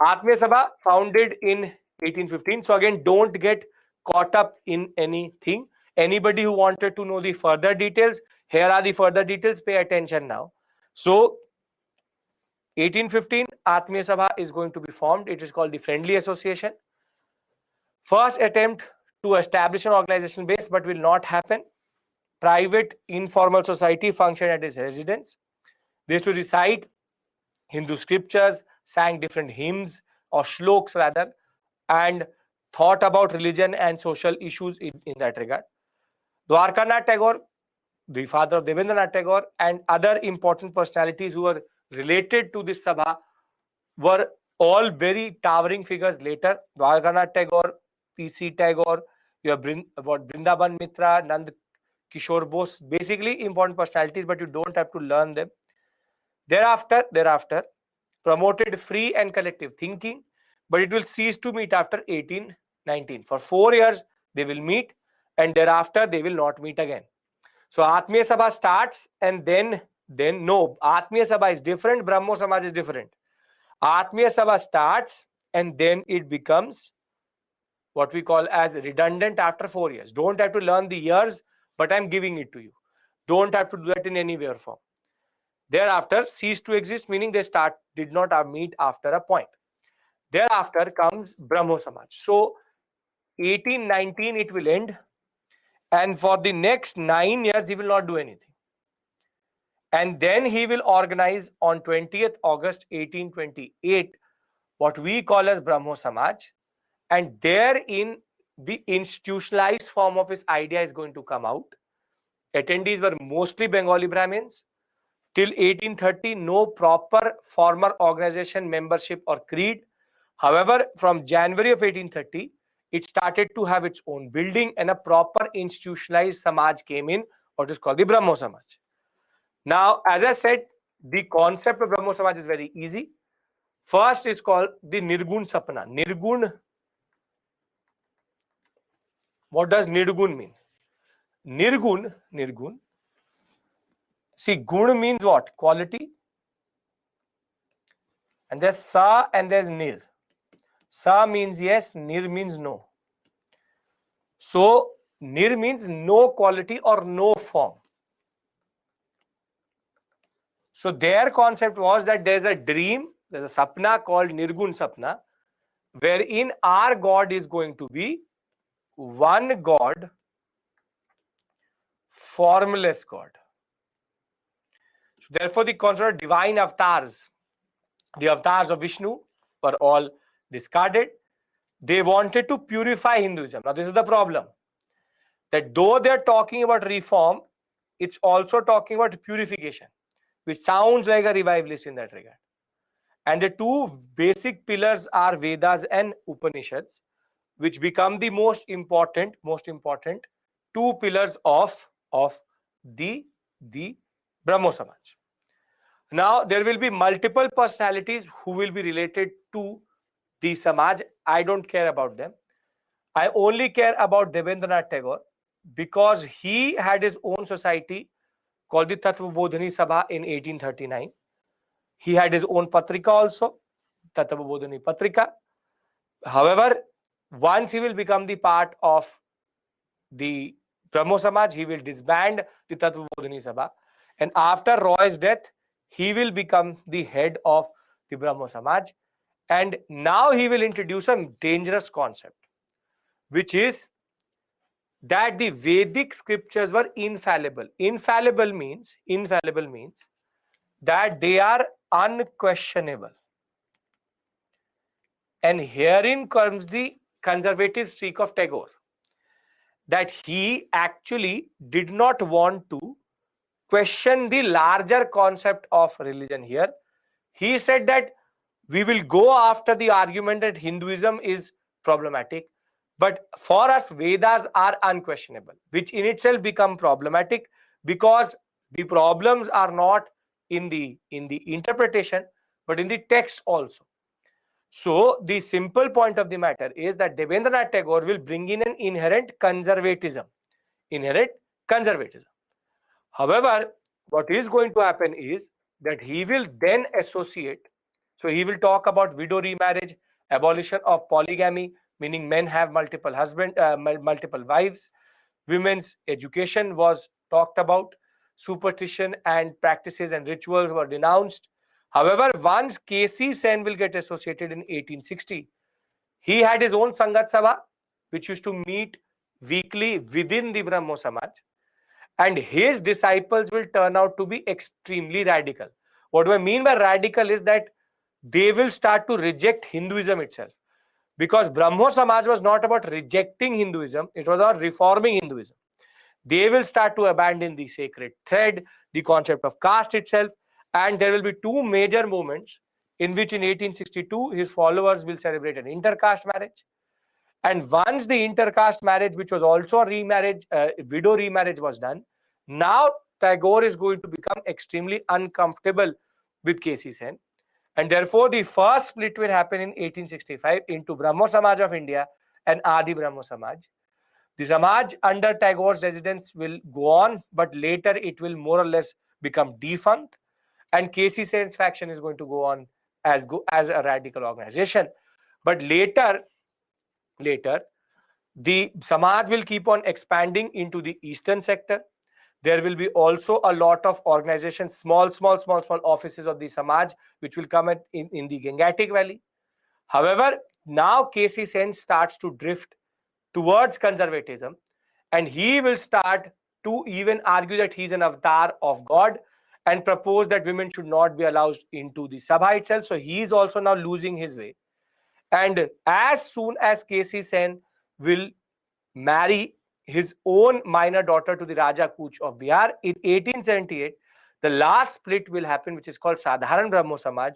Atmiya Sabha founded in 1815. So again, don't get caught up in anything. Anybody who wanted to know the further details, here are the further details. Pay attention now. So 1815, Atmiya Sabha is going to be formed. It is called the Friendly Association. First attempt to establish an organization base, but will not happen. Private informal society functioned at his residence. They used to recite Hindu scriptures, sang different hymns or shloks rather, and thought about religion and social issues in that regard. Dwarkanath Tagore, the father of Debendranath Tagore, and other important personalities who were related to this Sabha were all very towering figures later. Dwarkanath Tagore, P.C. Tagore, you have Vrindavan Mitra, Nand Kishore Bose, basically important personalities, but you don't have to learn them. Thereafter, promoted free and collective thinking, but it will cease to meet after 1819. For 4 years, they will meet, and thereafter, they will not meet again. So, Atmiya Sabha starts, and then no, Atmiya Sabha is different, Brahmo Samaj is different. Atmiya Sabha starts, and then it becomes what we call as redundant after 4 years. Don't have to learn the years, but I'm giving it to you. Don't have to do that in any way or form. Thereafter, cease to exist, meaning they did not meet after a point. Thereafter comes Brahmo Samaj. So 1819 it will end, and for the next 9 years he will not do anything. And then he will organize on 20th August 1828 what we call as Brahmo Samaj, and therein the institutionalized form of his idea is going to come out. Attendees were mostly Bengali Brahmins. Till 1830, no proper formal organization membership or creed. However, from January of 1830, it started to have its own building and a proper institutionalized Samaj came in, what is called the Brahmo Samaj. Now, as I said, the concept of Brahmo Samaj is very easy. First is called the Nirgun Sapna. Nirgun, what does Nirgun mean? Nirgun. See, Gun means what? Quality. And there's Sa and there's Nir. Sa means yes, Nir means no. So, Nir means no quality or no form. So, their concept was that there's a dream, there's a sapna called Nirgun Sapna, wherein our God is going to be one God, formless God. So therefore, the concept of divine avatars, the avatars of Vishnu, were all discarded. They wanted to purify Hinduism. Now, this is the problem, that though they're talking about reform, it's also talking about purification, which sounds like a revivalist in that regard. And the two basic pillars are Vedas and Upanishads, which become the most important two pillars of the Brahmo Samaj. Now, there will be multiple personalities who will be related to the Samaj. I don't care about them. I only care about Debendranath Tagore, because he had his own society called the Tattvabodhini Sabha in 1839. He had his own Patrika also, Tattvabodhini Patrika. However, once he will become the part of the Brahmo Samaj, he will disband the Tattvabodhini Sabha. And after Roy's death, he will become the head of the Brahmo Samaj. And now he will introduce a dangerous concept, which is that the Vedic scriptures were infallible. Infallible means that they are unquestionable. And herein comes the conservative streak of Tagore, that he actually did not want to question the larger concept of religion here. He said that we will go after the argument that Hinduism is problematic, but for us Vedas are unquestionable, which in itself become problematic, because the problems are not in the interpretation but in the text also. So the simple point of the matter is that Debendranath Tagore will bring in an inherent conservatism. However, what is going to happen is that he will then associate, so he will talk about widow remarriage, abolition of polygamy, meaning men have multiple multiple wives, women's education was talked about, superstition and practices and rituals were denounced. However, once K.C. Sen will get associated in 1860, he had his own Sangat Sabha, which used to meet weekly within the Brahmo Samaj, and his disciples will turn out to be extremely radical. What do I mean by radical is that they will start to reject Hinduism itself, because Brahmo Samaj was not about rejecting Hinduism, it was about reforming Hinduism. They will start to abandon the sacred thread, the concept of caste itself, and there will be two major movements in which in 1862 his followers will celebrate an intercaste marriage. And once the intercaste marriage, which was also a remarriage, widow remarriage was done, now Tagore is going to become extremely uncomfortable with K.C. Sen. And therefore, the first split will happen in 1865 into Brahmo Samaj of India and Adi Brahmo Samaj. The Samaj under Tagore's residence will go on, but later it will more or less become defunct. And K.C. Sen's faction is going to go on as a radical organization. But later, the Samaj will keep on expanding into the eastern sector. There will be also a lot of organizations, small offices of the Samaj, which will come in the Gangetic Valley. However, now K.C. Sen starts to drift towards conservatism, and he will start to even argue that he is an avatar of God and propose that women should not be allowed into the Sabha itself. So he is also now losing his way. And as soon as K.C. Sen will marry his own minor daughter to the Raja Kuch of Bihar in 1878, the last split will happen, which is called Sadharan Brahmo Samaj,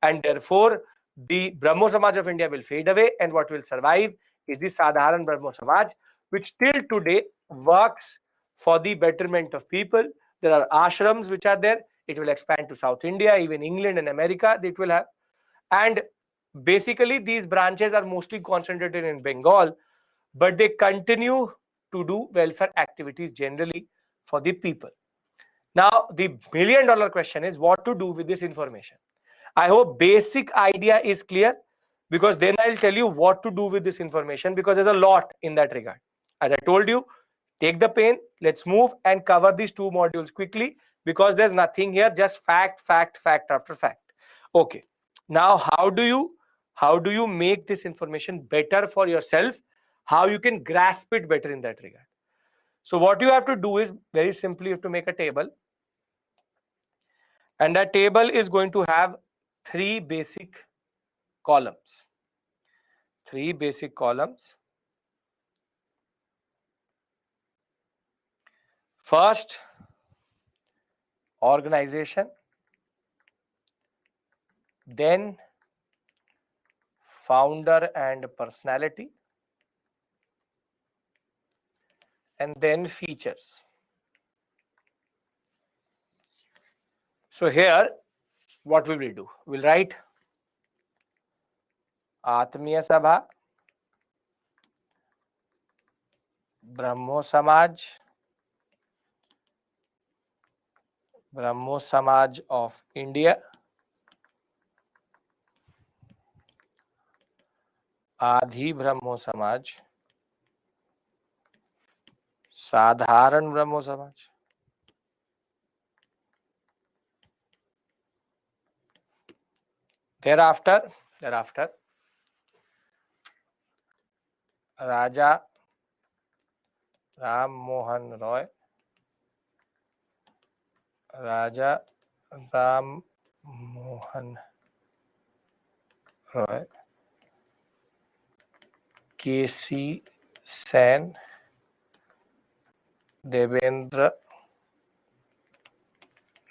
and therefore the Brahmo Samaj of India will fade away, and what will survive is the Sadharan Brahmo Samaj, which till today works for the betterment of people. There are ashrams which are there. It will expand to South India, even England and America it will have. And basically these branches are mostly concentrated in Bengal, but they continue to do welfare activities generally for the people. Now, the million-dollar question is what to do with this information. I hope basic idea is clear, because then I'll tell you what to do with this information, because there's a lot in that regard. As I told you, take the pen, let's move and cover these two modules quickly, because there's nothing here, just fact after fact. Okay. Now, how do you make this information better for yourself? How you can grasp it better in that regard? So what you have to do is very simply, you have to make a table. And that table is going to have three basic columns. Three basic columns. First, organization, then founder and personality, and then features. So here, what will we do? We'll write Atmiya Sabha, Brahmo Samaj of India, आधी ब्रह्मो समाज, साधारण ब्रह्मो समाज, thereafter Raja Ram Mohan Roy, Raja Ram Mohan Roy, KC Sen, Devendra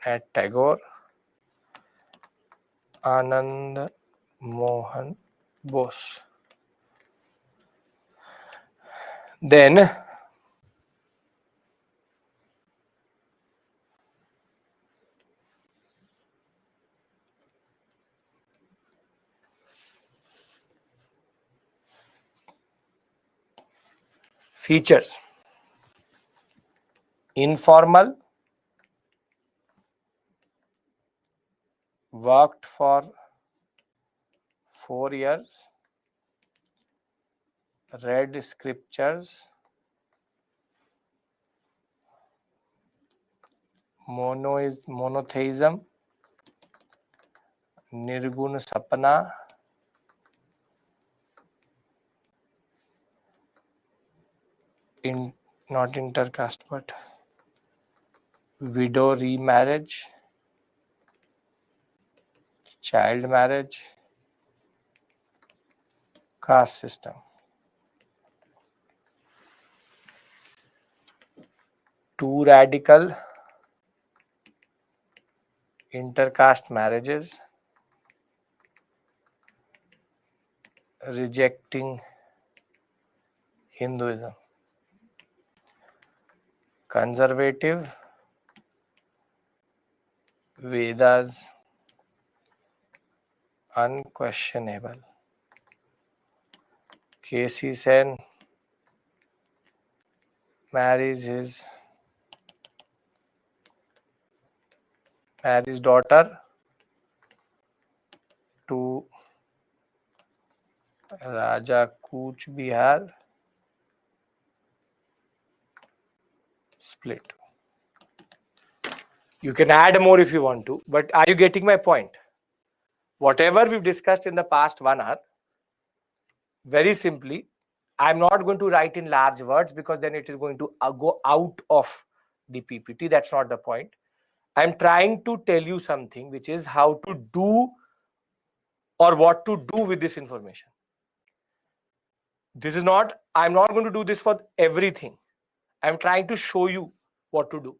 Tagore, Anand Mohan Bose. Then features. Informal, worked for 4 years, read scriptures, monotheism, nirgun sapna, not intercaste but widow remarriage, child marriage, caste system. Too radical, intercaste marriages, rejecting Hinduism. Conservative, Vedas unquestionable. K.C. Sen marries his daughter to Raja Kuch Bihar. Split. You can add more if you want to, but are you getting my point? Whatever we've discussed in the past 1 hour, very simply, I'm not going to write in large words because then it is going to go out of the PPT. That's not the point. I'm trying to tell you something, which is how to do or what to do with this information. This is not, I'm not going to do this for everything. I'm trying to show you what to do.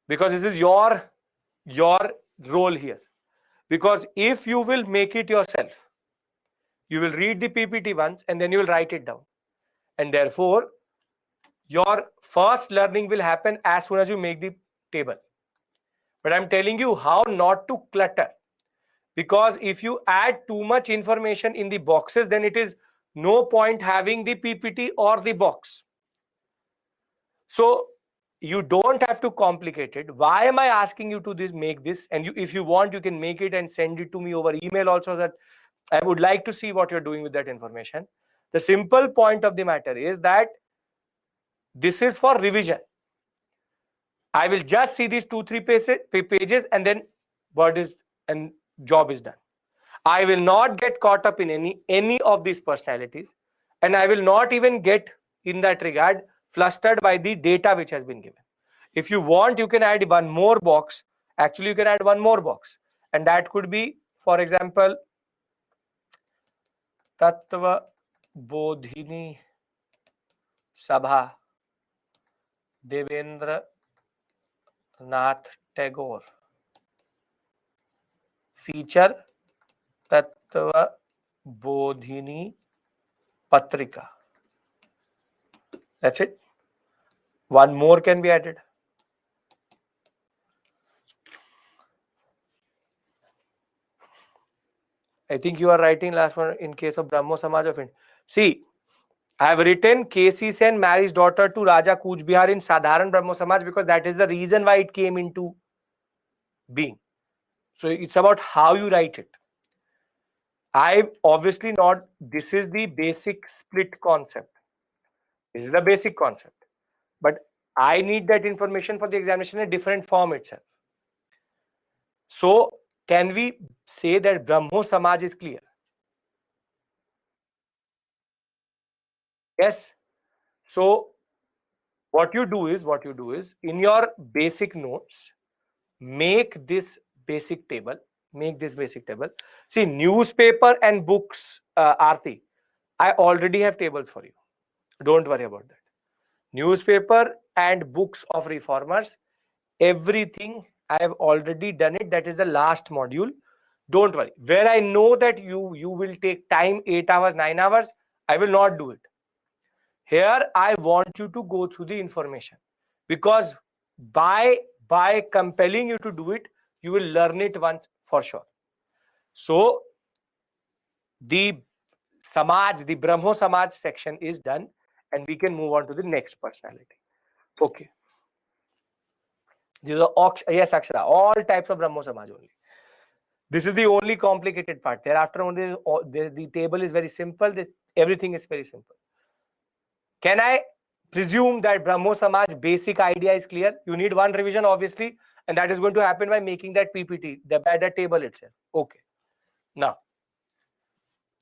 Because this is your role here. Because if you will make it yourself, you will read the PPT once and then you will write it down. And therefore, your first learning will happen as soon as you make the table. But I'm telling you how not to clutter. Because if you add too much information in the boxes, then it is no point having the PPT or the box. So you don't have to complicate it. Why am I asking you to make this? And if you want, you can make it and send it to me over email also, that I would like to see what you're doing with that information. The simple point of the matter is that this is for revision. I will just see these 2-3 pages and then word is and job is done. I will not get caught up in any of these personalities, and I will not even get, in that regard, flustered by the data which has been given. If you want, you can add one more box Actually, you can add one more box, and that could be, for example, Tattva Bodhini Sabha, Devendra Nath Tagore. Feature Tattva Bodhini Patrika. That's it. One more can be added. I think you are writing last one in case of Brahmo Samaj of India. See, I have written KC Sen marries daughter to Raja Kuch Bihar in Sadharan Brahmo Samaj because that is the reason why it came into being. So it's about how you write it. I obviously not, this is the basic split concept. This is the basic concept. But I need that information for the examination in a different form itself. So can we say that Brahmo Samaj is clear? Yes. So what you do is in your basic notes, make this basic table. See, newspaper and books, Aarti, I already have tables for you. Don't worry about that. Newspaper and books of reformers, everything I have already done it. That is the last module. Don't worry. Where I know that you will take time, 8 hours, 9 hours, I will not do it. Here I want you to go through the information, because by compelling you to do it, you will learn it once for sure. So the Samaj, the Brahmo Samaj section is done, and we can move on to the next personality. Okay. These are, yes, Akshara, all types of Brahmo Samaj only. This is the only complicated part. Thereafter, only the table is very simple. Everything is very simple. Can I presume that Brahmo Samaj basic idea is clear? You need one revision, obviously, and that is going to happen by making that PPT, the table itself. Okay. Now,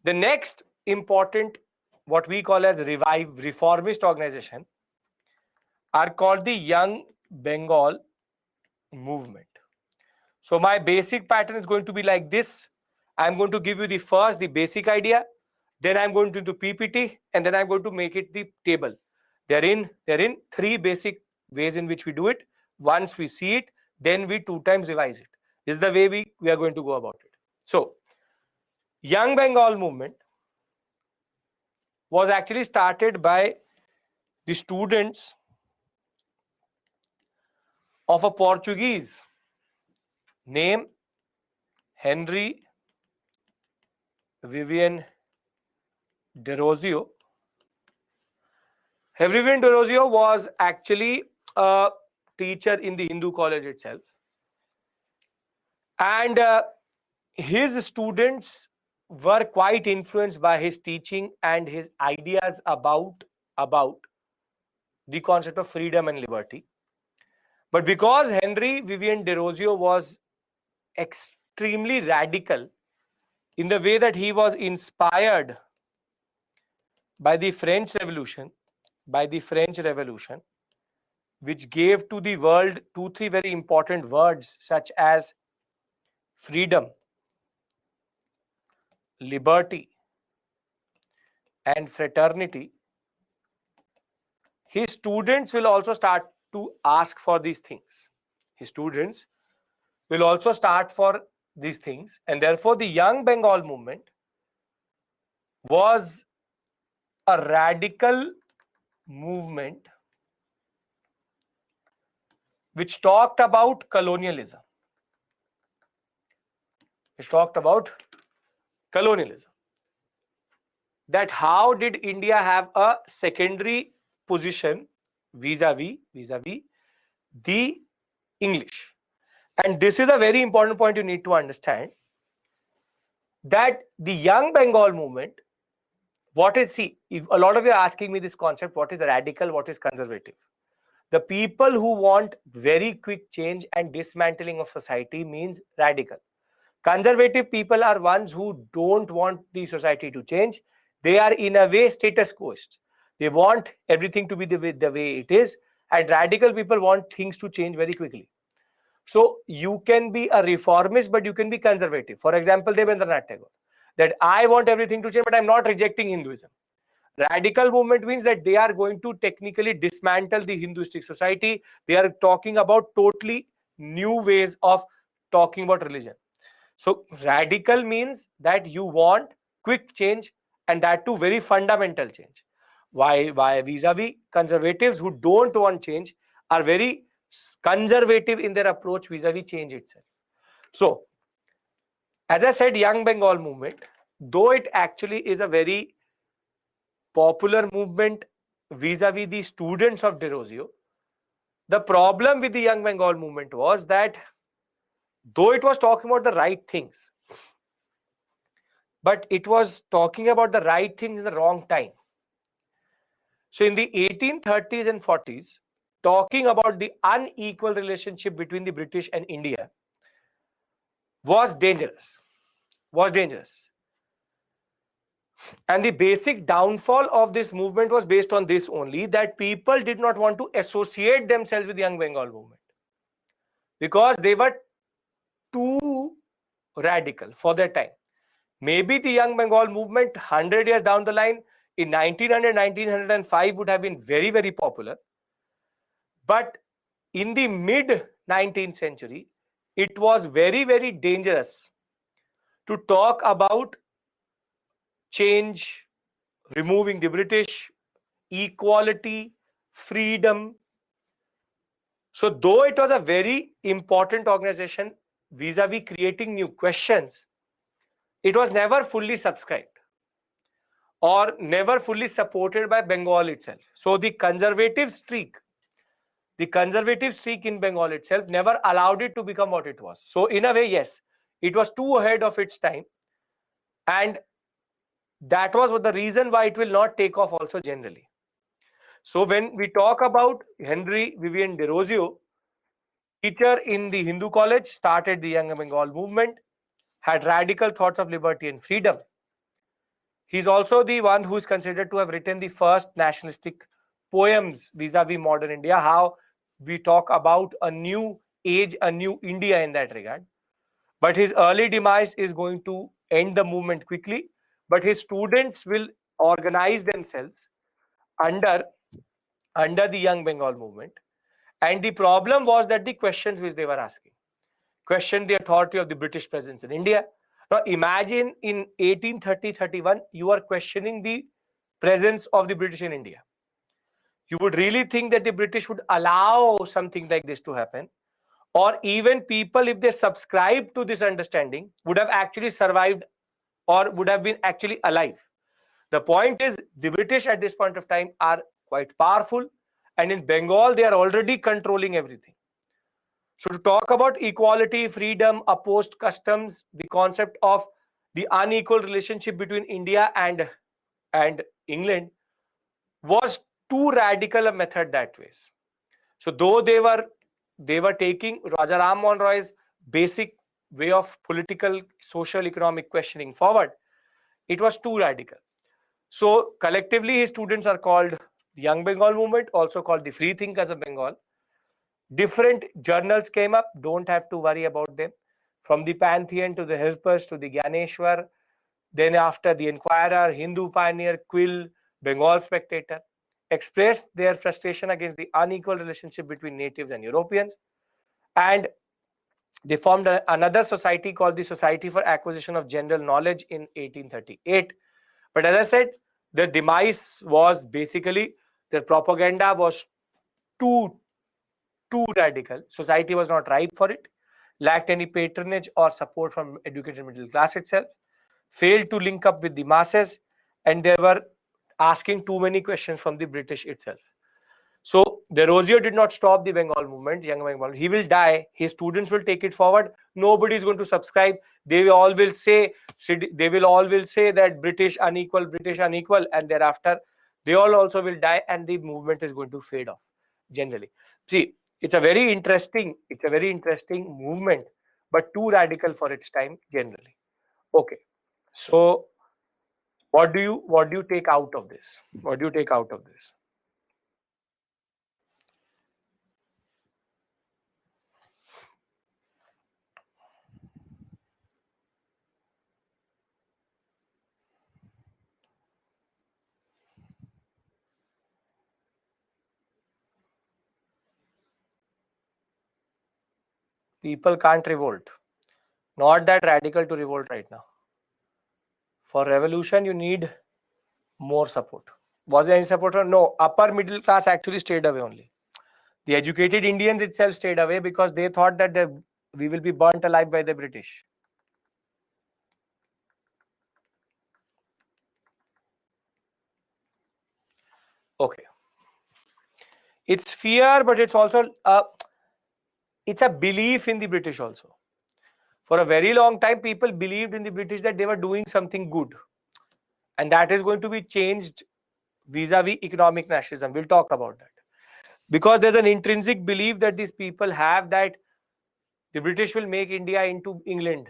the next important, what we call as reformist organization, are called the Young Bengal Movement. So my basic pattern is going to be like this. I'm going to give you the basic idea, then I'm going to do PPT, and then I'm going to make it the table. They're in 3 basic ways in which we do it. Once we see it, then we 2 times revise it. This is the way we are going to go about it. So, Young Bengal Movement was actually started by the students of a Portuguese named Henry Vivian de Rosio. Henry Vivian de Rosio was actually a teacher in the Hindu college itself, and his students were quite influenced by his teaching and his ideas about the concept of freedom and liberty. But because Henry Vivian de Rosio was extremely radical in the way that he was inspired by the French Revolution, which gave to the world 2-3 very important words such as freedom, liberty, and fraternity, his students will also start to ask for these things. And therefore the Young Bengal Movement was a radical movement which talked about colonialism. That how did India have a secondary position vis-a-vis the English? And this is a very important point you need to understand, that the Young Bengal Movement, if a lot of you are asking me this concept, what is radical, what is conservative? The people who want very quick change and dismantling of society means radical. Conservative people are ones who don't want the society to change. They are in a way status quoists. They want everything to be the way it is, and radical people want things to change very quickly. So you can be a reformist, but you can be conservative. For example, Devendranath Tagore, that I want everything to change, but I'm not rejecting Hinduism. Radical movement means that they are going to technically dismantle the Hinduistic society. They are talking about totally new ways of talking about religion. So radical means that you want quick change, and that too very fundamental change. Why vis-a-vis conservatives who don't want change are very conservative in their approach vis-a-vis change itself. So as I said, Young Bengal movement, though it actually is a very popular movement vis-a-vis the students of Derozio, the problem with the Young Bengal movement was that though it was talking about the right things, but it was talking about the right things in the wrong time. So in the 1830s and 40s, talking about the unequal relationship between the British and India was dangerous. And the basic downfall of this movement was based on this only, that people did not want to associate themselves with the Young Bengal movement because they were too radical for their time. Maybe the Young Bengal movement 100 years down the line in 1900, 1905 would have been very, very popular. But in the mid 19th century, it was very, very dangerous to talk about change, removing the British, equality, freedom. So though it was a very important organization vis-a-vis creating new questions, it was never fully subscribed or never fully supported by Bengal itself. So the conservative streak in Bengal itself never allowed it to become what it was. So in a way, yes, it was too ahead of its time, and that was the reason why it will not take off also generally. So when we talk about Henry Vivian Derozio, teacher in the Hindu college, started the Young Bengal movement, had radical thoughts of liberty and freedom. He's also the one who is considered to have written the first nationalistic poems vis-a-vis modern India, how we talk about a new age, a new India in that regard. But his early demise is going to end the movement quickly. But his students will organize themselves under the Young Bengal movement. And the problem was that the questions which they were asking questioned the authority of the British presence in India. Now imagine in 1830-31, you are questioning the presence of the British in India. You would really think that the British would allow something like this to happen, or even people, if they subscribe to this understanding, would have actually survived or would have been actually alive. The point is, the British at this point of time are quite powerful, and in Bengal, they are already controlling everything. So to talk about equality, freedom, opposed customs, the concept of the unequal relationship between India and England was too radical a method that ways. So though they were taking Raja Ram Mohan Roy's basic way of political, social, economic questioning forward, it was too radical. So collectively, his students are called the Young Bengal Movement, also called the Free Thinkers of Bengal. Different journals came up, don't have to worry about them. From the Pantheon to the Helpers to the Gyaneshwar, then after the Enquirer, Hindu Pioneer, Quill, Bengal Spectator, expressed their frustration against the unequal relationship between natives and Europeans. And they formed another society called the Society for Acquisition of General Knowledge in 1838. But as I said, their demise was basically, their propaganda was too radical. Society was not ripe for it, lacked any patronage or support from educated middle class itself, failed to link up with the masses, and they were asking too many questions from the British itself. So Derozio did not stop the Bengal movement, Young Bengal. He will die. His students will take it forward. Nobody is going to subscribe. They will all will say that British unequal, and thereafter they all also will die, and the movement is going to fade off generally. See, it's a very interesting movement, but too radical for its time generally. Okay, so what do you take out of this? What do you take out of this? People can't revolt. Not that radical to revolt right now. For revolution, you need more support. Was there any support? No. Upper middle class actually stayed away only. The educated Indians itself stayed away because they thought that we will be burnt alive by the British. Okay. It's fear, but it's also it's a belief in the British also. For a very long time, people believed in the British that they were doing something good. And that is going to be changed vis-a-vis economic nationalism. We'll talk about that. Because there's an intrinsic belief that these people have that the British will make India into England.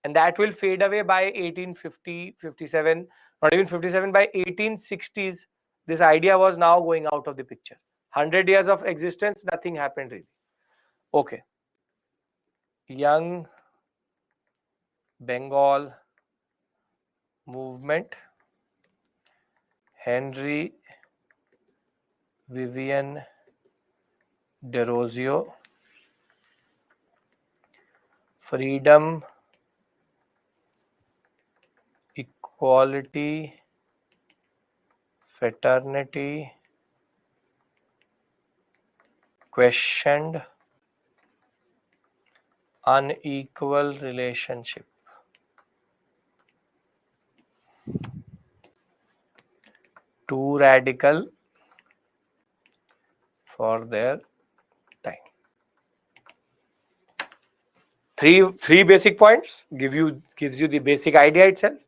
And that will fade away by 1850, 57, not even 57, by 1860s. This idea was now going out of the picture. 100 years of existence, nothing happened really. Okay. Young Bengal movement, Henry Vivian Derozio, freedom, equality, fraternity, questioned, unequal relationship. Too radical for their time. Three basic points gives you the basic idea itself.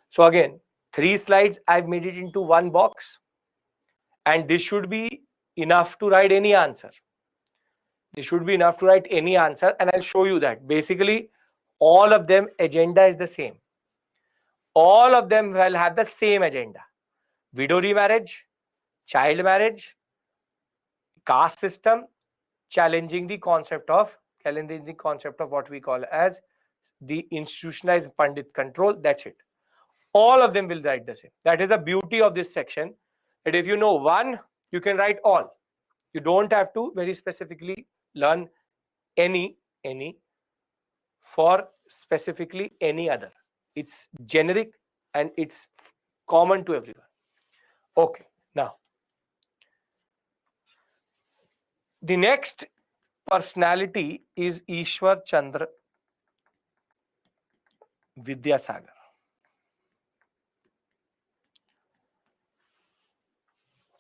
So again, 3 slides I've made it into one box, and this should be enough to write any answer. This should be enough to write any answer, and I'll show you that. Basically, all of them agenda is the same. All of them will have the same agenda: widow remarriage, child marriage, caste system, challenging the concept of what we call as the institutionalized Pandit control. That's it. All of them will write the same. That is the beauty of this section, that if you know one, you can write all. You don't have to very specifically learn any for specifically any other. It's generic and it's common to everyone. Okay, now the next personality is Ishwar Chandra Vidyasagar.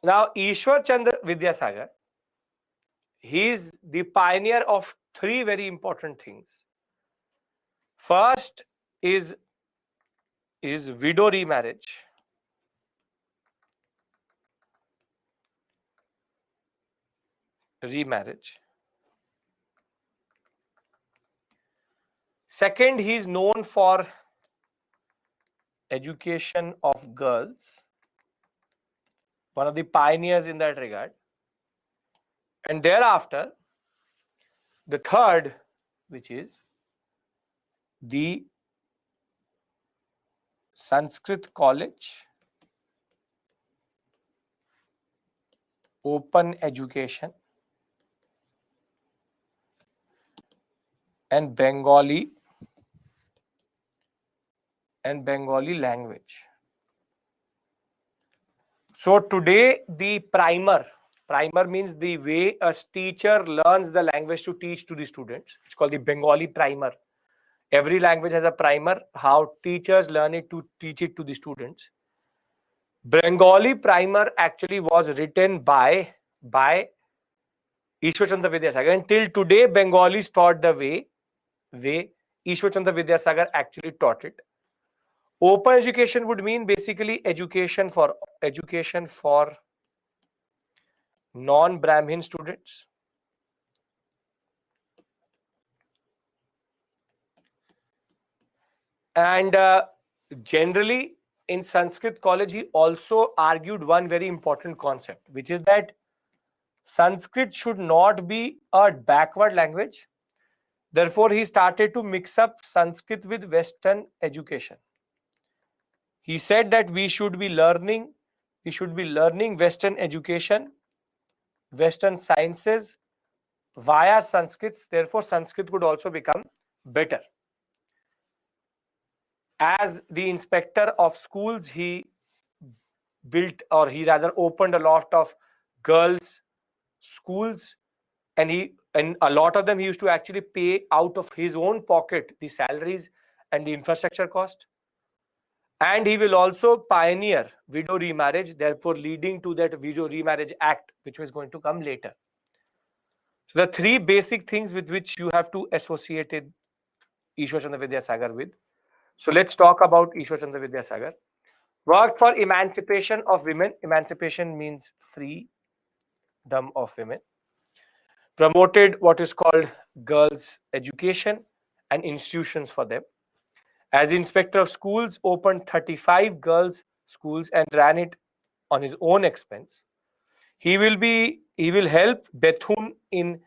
Now, Ishwar Chandra Vidyasagar, he is the pioneer of 3 very important things. First is widow remarriage. Second, he is known for education of girls. One of the pioneers in that regard. And thereafter, the third, which is the Sanskrit College, open education, and Bengali language. So today the primer means the way a teacher learns the language to teach to the students. It's called the Bengali primer. Every language has a primer, how teachers learn it to teach it to the students. Bengali primer actually was written by Ishwar Chandra Vidyasagar. Until today, Bengali is taught the way Ishwar Chandra Vidyasagar actually taught it. Open education would mean basically education for non-Brahmin students. And generally in Sanskrit college, he also argued one very important concept, which is that Sanskrit should not be a backward language. Therefore, he started to mix up Sanskrit with Western education. He said that we should be learning Western education, Western sciences, via Sanskrit. Therefore, Sanskrit could also become better. As the inspector of schools, he built, or he rather opened, a lot of girls' schools, and a lot of them he used to actually pay out of his own pocket the salaries and the infrastructure cost. And he will also pioneer widow remarriage, therefore leading to that Widow Remarriage Act, which was going to come later. So the three basic things with which you have to associate Ishwar Chandra Vidyasagar with. So let's talk about Ishwar Chandra Vidyasagar. Worked for emancipation of women. Emancipation means freedom of women. Promoted what is called girls' education and institutions for them. As inspector of schools, opened 35 girls' schools and ran it on his own expense. He will help Bethune in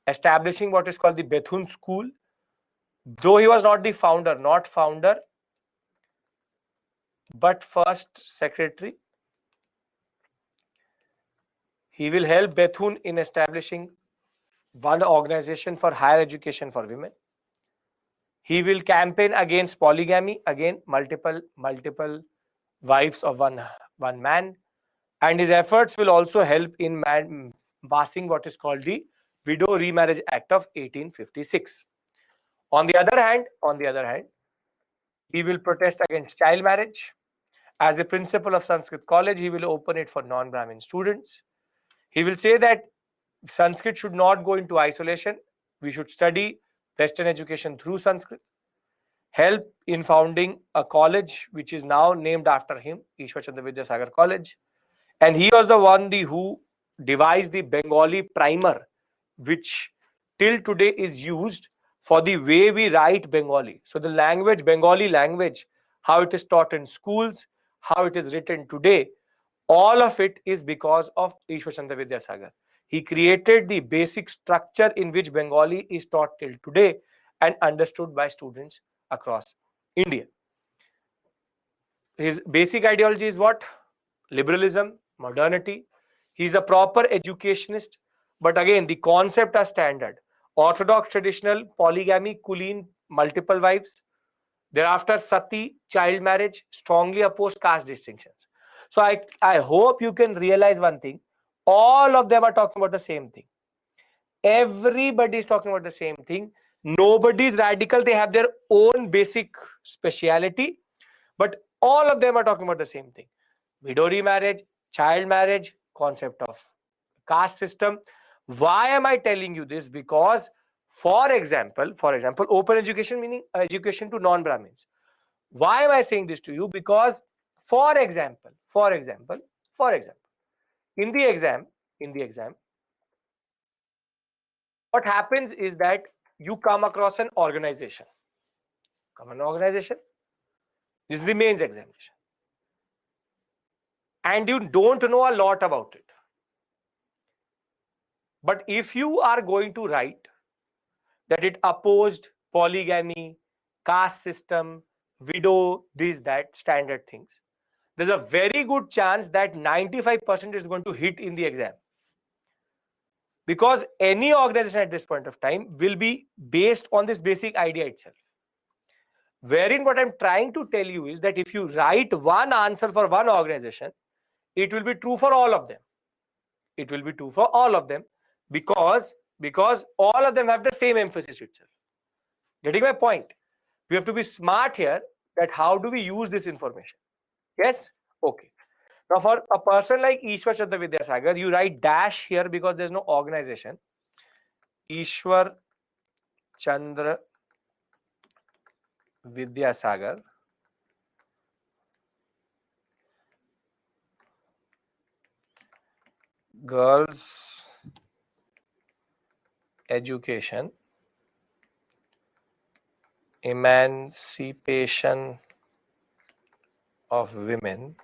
establishing what is called the Bethune School. Though he was not the founder, but first secretary. He will help Bethune in establishing one organization for higher education for women. He will campaign against polygamy, again multiple wives of one man, and his efforts will also help in passing what is called the Widow Remarriage Act of 1856. On the other hand, he will protest against child marriage. As a principal of Sanskrit college, he will open it for non-Brahmin students. He will say that Sanskrit should not go into isolation. We should study Western education through Sanskrit. Help in founding a college which is now named after him, Ishwar Chandra Vidyasagar College. And he was the one who devised the Bengali primer, which till today is used for the way we write Bengali. So the language, Bengali language, how it is taught in schools, how it is written today, all of it is because of Ishwar Chandra Vidyasagar. He created the basic structure in which Bengali is taught till today and understood by students across India. His basic ideology is what? Liberalism, modernity. He's a proper educationist, but again, the concept are standard. Orthodox, traditional, polygamy, kuleen, multiple wives. Thereafter, sati, child marriage, strongly opposed caste distinctions. So I hope you can realize one thing. All of them are talking about the same thing. Everybody is talking about the same thing. Nobody is radical. They have their own basic speciality, but all of them are talking about the same thing. Widow remarriage, child marriage, concept of caste system. Why am I telling you this? Because, for example, open education meaning education to non-Brahmins. Why am I saying this to you? Because, for example, in the exam, what happens is that you come across an organization. This is the mains examination. And you don't know a lot about it. But if you are going to write that it opposed polygamy, caste system, widow, that standard things, there's a very good chance that 95% is going to hit in the exam. Because any organization at this point of time will be based on this basic idea itself. Wherein what I'm trying to tell you is that if you write one answer for one organization, it will be true for all of them. Because all of them have the same emphasis itself. Getting my point? We have to be smart here that how do we use this information? Yes? Okay. Now for a person like Ishwar Chandra Vidyasagar, you write dash here because there's no organization. Ishwar Chandra Vidyasagar, girls' education, emancipation of women,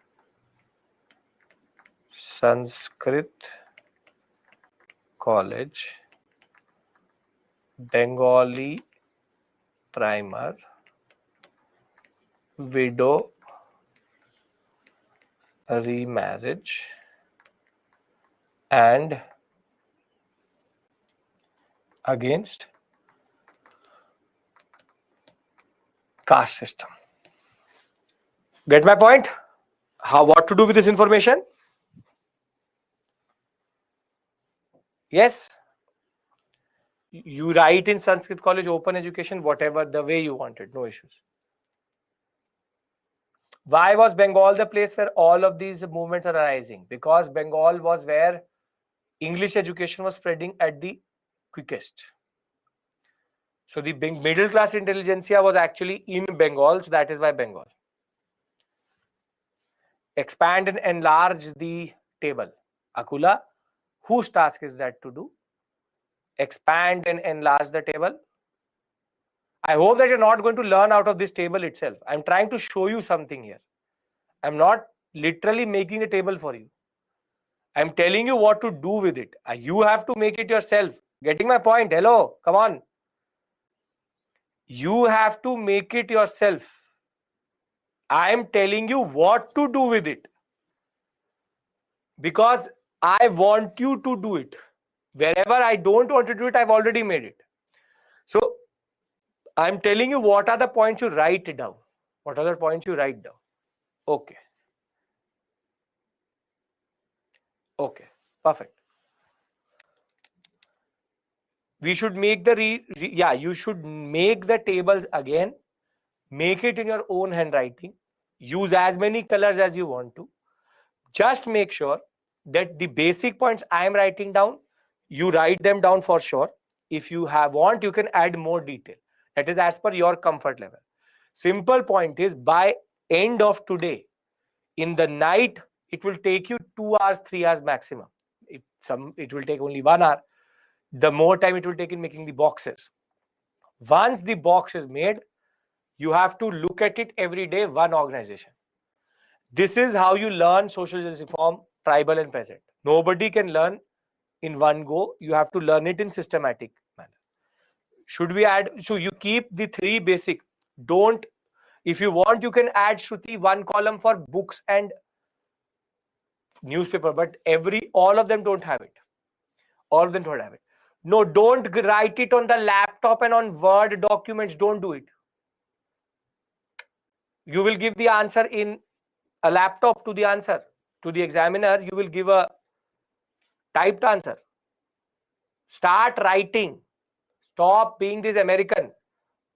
Sanskrit college, Bengali primer, widow remarriage, and against caste system. Get my point? What to do with this information? Yes. You write in Sanskrit college, open education, whatever, the way you wanted, no issues. Why was Bengal the place where all of these movements are arising? Because Bengal was where English education was spreading at the quickest. So the middle class intelligentsia was actually in Bengal, so that is why Bengal. Expand and enlarge the table. Akula, whose task is that to do? Expand and enlarge the table. I hope that you're not going to learn out of this table itself. I'm trying to show you something here. I'm not literally making a table for you. I'm telling you what to do with it. You have to make it yourself. Getting my point? Hello, come on. You have to make it yourself. I'm telling you what to do with it. Because I want you to do it. Wherever I don't want to do it, I've already made it. So I'm telling you what are the points you write down. What are the points you write down? Okay. Okay. Perfect. We should make the you should make the tables again. Make it in your own handwriting. Use as many colors as you want to. Just make sure that the basic points I am writing down, you write them down for sure. If you want, you can add more detail. That is as per your comfort level. Simple point is, by end of today, in the night, it will take you 2 hours, 3 hours maximum. It will take only 1 hour. The more time it will take in making the boxes. Once the box is made, you have to look at it every day, one organization. This is how you learn social justice reform, tribal and peasant. Nobody can learn in one go. You have to learn it in systematic manner. Should we add? So you keep the three basic. Don't, if you want, you can add, Shruti, one column for books and newspaper, but all of them don't have it. All of them don't have it. No, don't write it on the laptop and on Word documents. Don't do it. You will give the answer in a laptop to the answer. To the examiner, you will give a typed answer. Start writing. Stop being this American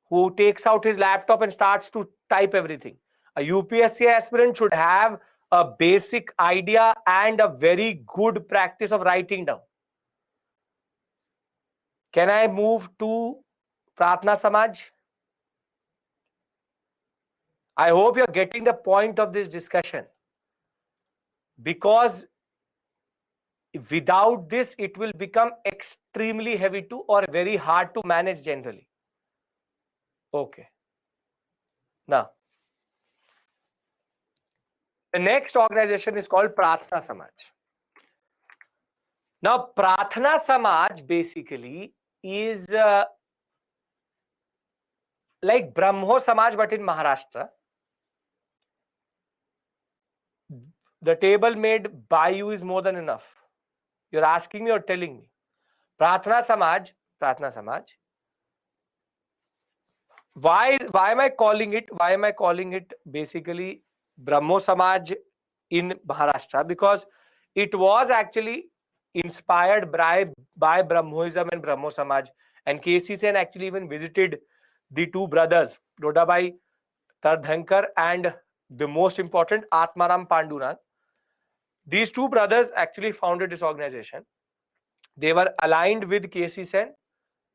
who takes out his laptop and starts to type everything. A UPSC aspirant should have a basic idea and a very good practice of writing down. Can I move to Pratna Samaj? I hope you're getting the point of this discussion, because without this, it will become extremely heavy to or very hard to manage generally. Okay. Now, the next organization is called Pratna Samaj. Now, Pratna Samaj basically is like Brahmo Samaj, but in Maharashtra. The table made by you is more than enough. You're asking me or telling me. Pratna Samaj. Why am I calling it? Why am I calling it basically Brahmo Samaj in Maharashtra? Because it was actually inspired by Brahmoism and Brahmo Samaj. And KC Sen actually even visited the two brothers, Dodabai Tardhankar and the most important, Atmaram Pandurang. These two brothers actually founded this organization. They were aligned with KC Sen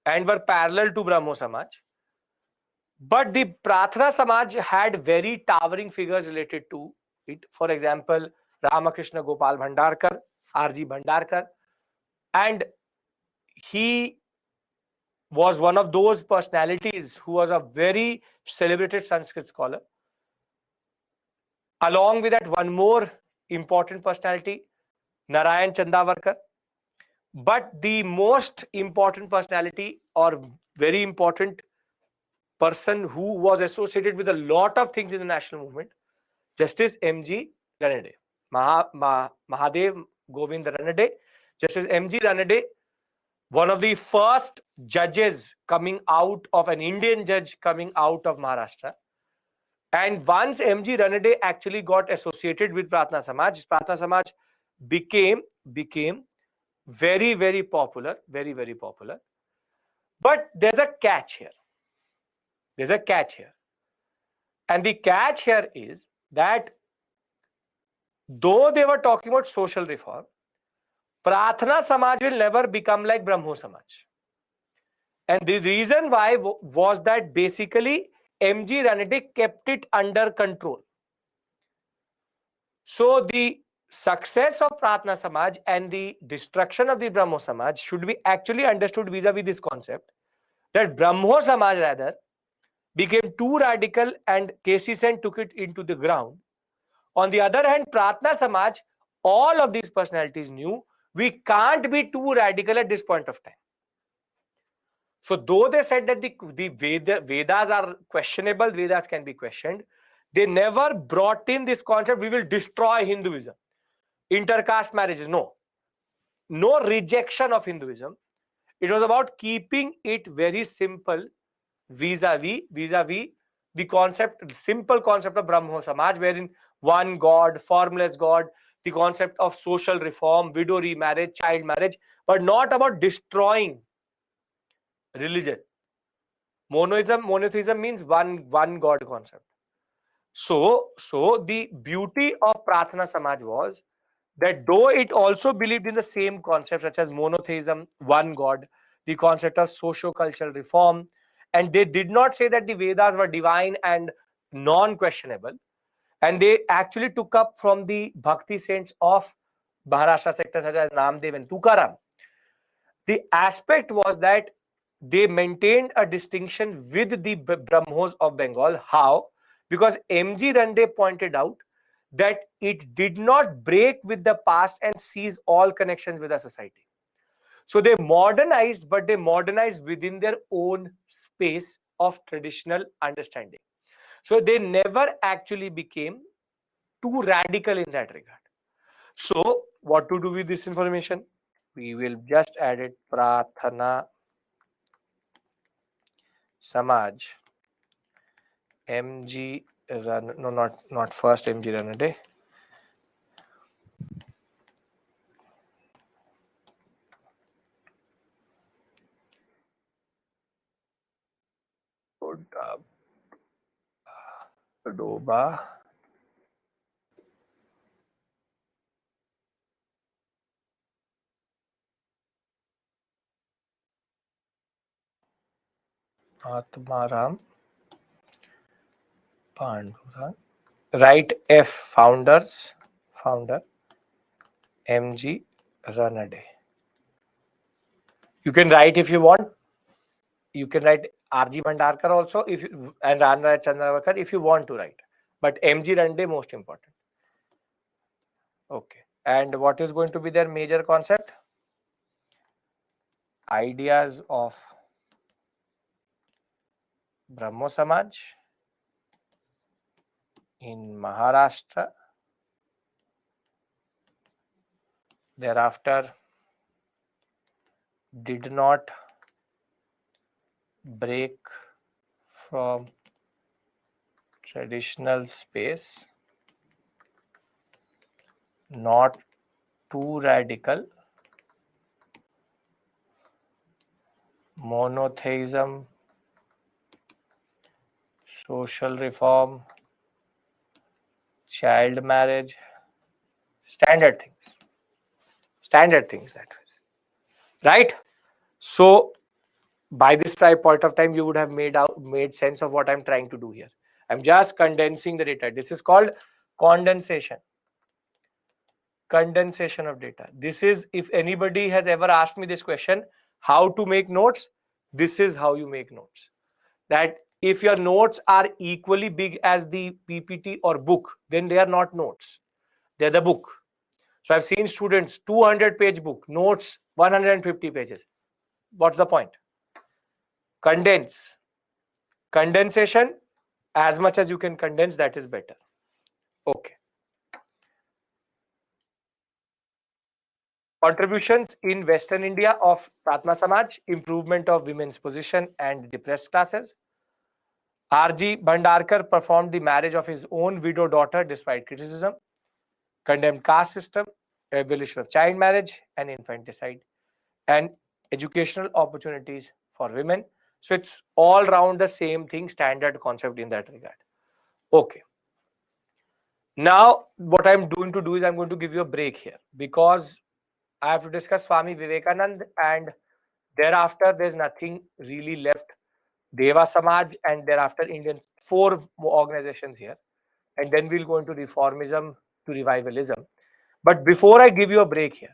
and were parallel to Brahmo Samaj. But the Pratna Samaj had very towering figures related to it. For example, Ramakrishna Gopal Bhandarkar, R.G. Bhandarkar. And he was one of those personalities who was a very celebrated Sanskrit scholar. Along with that, one more important personality, Narayan Chandavarkar. But the most important personality or very important person who was associated with a lot of things in the national movement, Justice M.G. Ranade. Mahadev Govind Ranade. Justice M.G. Ranade one of the first judges coming out of an Indian judge coming out of Maharashtra. And once MG Ranade actually got associated with Pratna Samaj became very, very popular, very, very popular. But there's a catch here. There's a catch here. And the catch here is that though they were talking about social reform, Pratna Samaj will never become like Brahmo Samaj. And the reason why was that basically MG Ranade kept it under control. So the success of Pratna Samaj and the destruction of the Brahmo Samaj should be actually understood vis-a-vis this concept that Brahmo Samaj rather became too radical and KC Sen took it into the ground. On the other hand, Pratna Samaj, all of these personalities knew we can't be too radical at this point of time. So though they said that the Vedas are questionable, Vedas can be questioned, they never brought in this concept, we will destroy Hinduism. Intercaste marriages, no. No rejection of Hinduism. It was about keeping it very simple vis-a-vis the concept, simple concept of Brahmo Samaj, wherein one God, formless God, the concept of social reform, widow remarriage, child marriage, but not about destroying religion. Monotheism means one God concept. So the beauty of Pratna Samaj was that though it also believed in the same concepts such as monotheism, one God, the concept of socio-cultural reform, and they did not say that the Vedas were divine and non-questionable, and they actually took up from the Bhakti saints of Maharashtra sector such as Namdev and Tukaram. The aspect was that they maintained a distinction with the Brahmos of Bengal. How? Because MG Rande pointed out that it did not break with the past and cease all connections with the society. So they modernized, but they modernized within their own space of traditional understanding. So they never actually became too radical in that regard. So what to do with this information? We will just add it Prathana Samaj MG Ran, no, not first MG Ranade. Doba Atmaram Pandura. Write F founder MG Ranade. You can write if you want. You can write RG Bhandarkar also if you, and Ranraj Chandravakar if you want to write. But MG Ranade most important. Okay. And what is going to be their major concept? Ideas of Brahmo Samaj in Maharashtra. Thereafter, did not break from traditional space, not too radical, monotheism, social reform, child marriage, standard things that was, right? So by this point of time, you would have made sense of what I'm trying to do here. I'm just condensing the data. This is called condensation of data. This is, if anybody has ever asked me this question, how to make notes, this is how you make notes. That if your notes are equally big as the PPT or book, then they are not notes, they're the book. So I've seen students 200-page book, notes 150 pages. What's the point? Condensation, as much as you can condense, that is better. Okay. Contributions in Western India of Tatma Samaj, improvement of women's position and depressed classes. R.G. Bhandarkar performed the marriage of his own widow daughter despite criticism. Condemned caste system, abolition of child marriage and infanticide, and educational opportunities for women. So it's all round the same thing, standard concept in that regard. Okay. Now, what I'm going to do is I'm going to give you a break here because I have to discuss Swami Vivekanand, and thereafter there's nothing really left. Deva Samaj, and thereafter Indian, four organizations here, and then we'll go into reformism to revivalism. But before I give you a break here,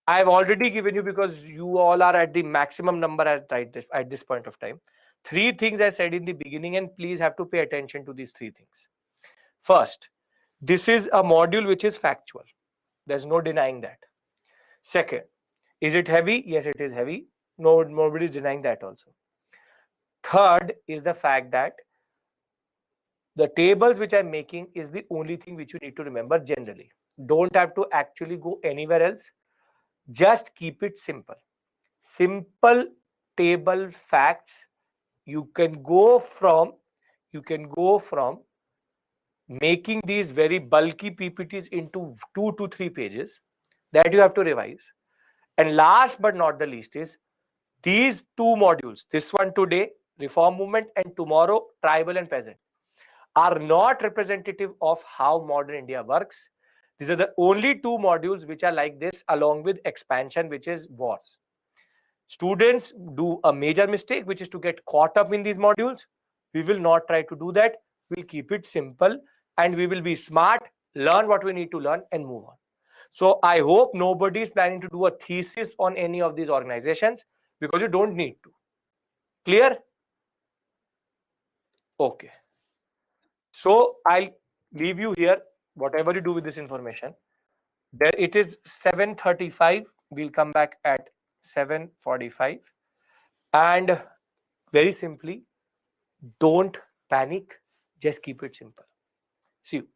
I've already given you, because you all are at the maximum number at this point of time, three things I said in the beginning, and please have to pay attention to these three things. First, this is a module which is factual. There's no denying that. Second, is it heavy? Yes, it is heavy. No, nobody is denying that also. Third is the fact that the tables which I'm making is the only thing which you need to remember generally. Don't have to actually go anywhere else. Just keep it simple. Simple table facts. You can go from making these very bulky PPTs into 2 to 3 pages that you have to revise. And last but not the least is these two modules, this one today, reform movement, and tomorrow, tribal and peasant, are not representative of how modern India works. These are the only two modules which are like this, along with expansion, which is wars. Students do a major mistake, which is to get caught up in these modules. We will not try to do that. We'll keep it simple and we will be smart, learn what we need to learn and move on. So I hope nobody is planning to do a thesis on any of these organizations, because you don't need to. Clear? Okay. So I'll leave you here, whatever you do with this information. There it is 7:35. We'll come back at 7:45. And very simply, don't panic. Just keep it simple. See you.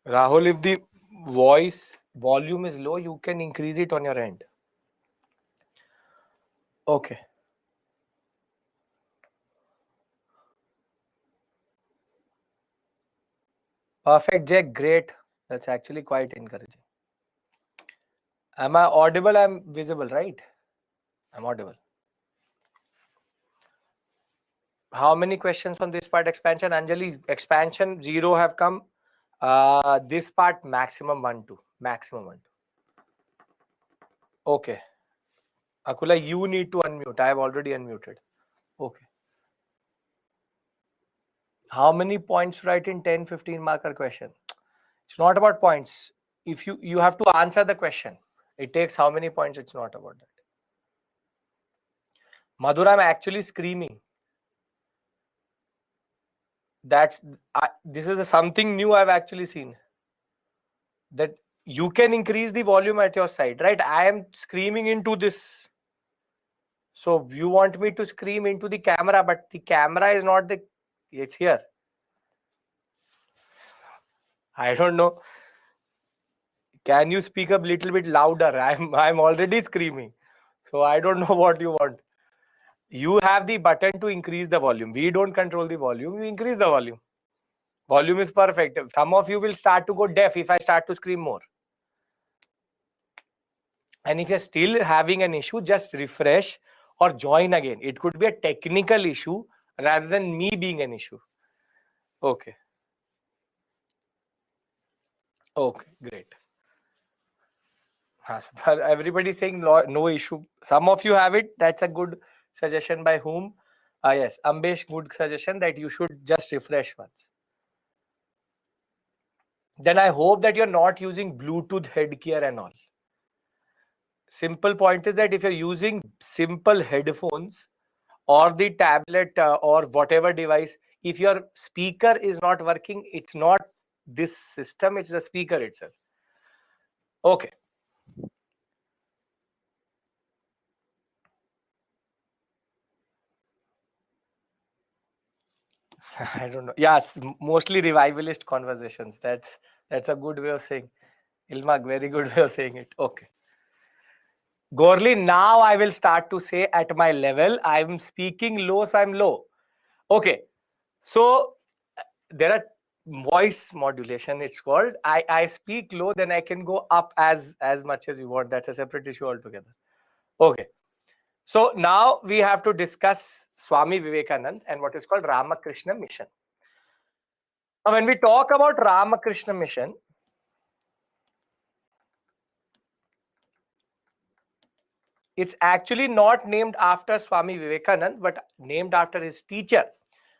Rahul, if the voice volume is low, you can increase it on your end. Okay. Perfect, Jack. Great. That's actually quite encouraging. Am I audible? I'm visible, right? I'm audible. How many questions from this part expansion? Anjali, expansion 0 have come. This part maximum 1 2. Maximum 1 2. Okay. Akula, you need to unmute. I have already unmuted. Okay. How many points to write in 10, 15 marker question? It's not about points. If you have to answer the question. It takes how many points? It's not about that. Madhur, I'm actually screaming. This is something new I've actually seen. That you can increase the volume at your side, right? I am screaming into this. So you want me to scream into the camera, but the camera is not the. It's here. I don't know. Can you speak up a little bit louder? I'm already screaming. So I don't know what you want. You have the button to increase the volume. We don't control the volume. You increase the volume. Volume is perfect. Some of you will start to go deaf if I start to scream more. And if you're still having an issue, just refresh or join again. It could be a technical issue rather than me being an issue. Okay. Okay, great. Everybody saying no issue. Some of you have it. That's a good suggestion by whom? Yes, Ambesh, good suggestion that you should just refresh once. Then I hope that you're not using Bluetooth headgear and all. Simple point is that if you're using simple headphones or the tablet or whatever device, if your speaker is not working, it's not this system, it's the speaker itself. Okay. I don't know. Yes, mostly revivalist conversations. That's a good way of saying. Ilmak, very good way of saying it. Okay. Gorli, now I will start to say at my level, I'm speaking low, so I'm low. Okay. So there are voice modulation, it's called. I speak low, then I can go up as much as you want. That's a separate issue altogether. Okay. So now we have to discuss Swami Vivekanand and what is called Ramakrishna Mission. Now, when we talk about Ramakrishna Mission, it's actually not named after Swami Vivekanand, but named after his teacher,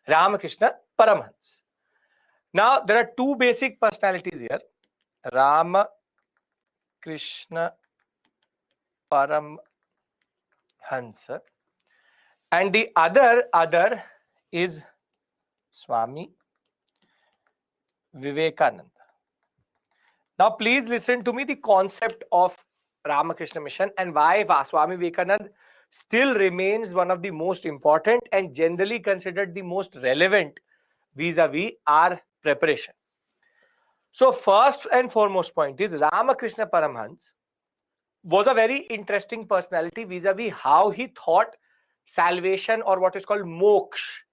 Ramakrishna Paramhans. Now, there are two basic personalities here. Ramakrishna Paramhans, and the other is Swami Vivekananda. Now, please listen to me, the concept of Ramakrishna Mission and why Swami Vivekananda still remains one of the most important and generally considered the most relevant vis-a-vis our preparation. So, first and foremost point is Ramakrishna Paramhans was a very interesting personality vis-a-vis how he thought salvation or what is called moksha,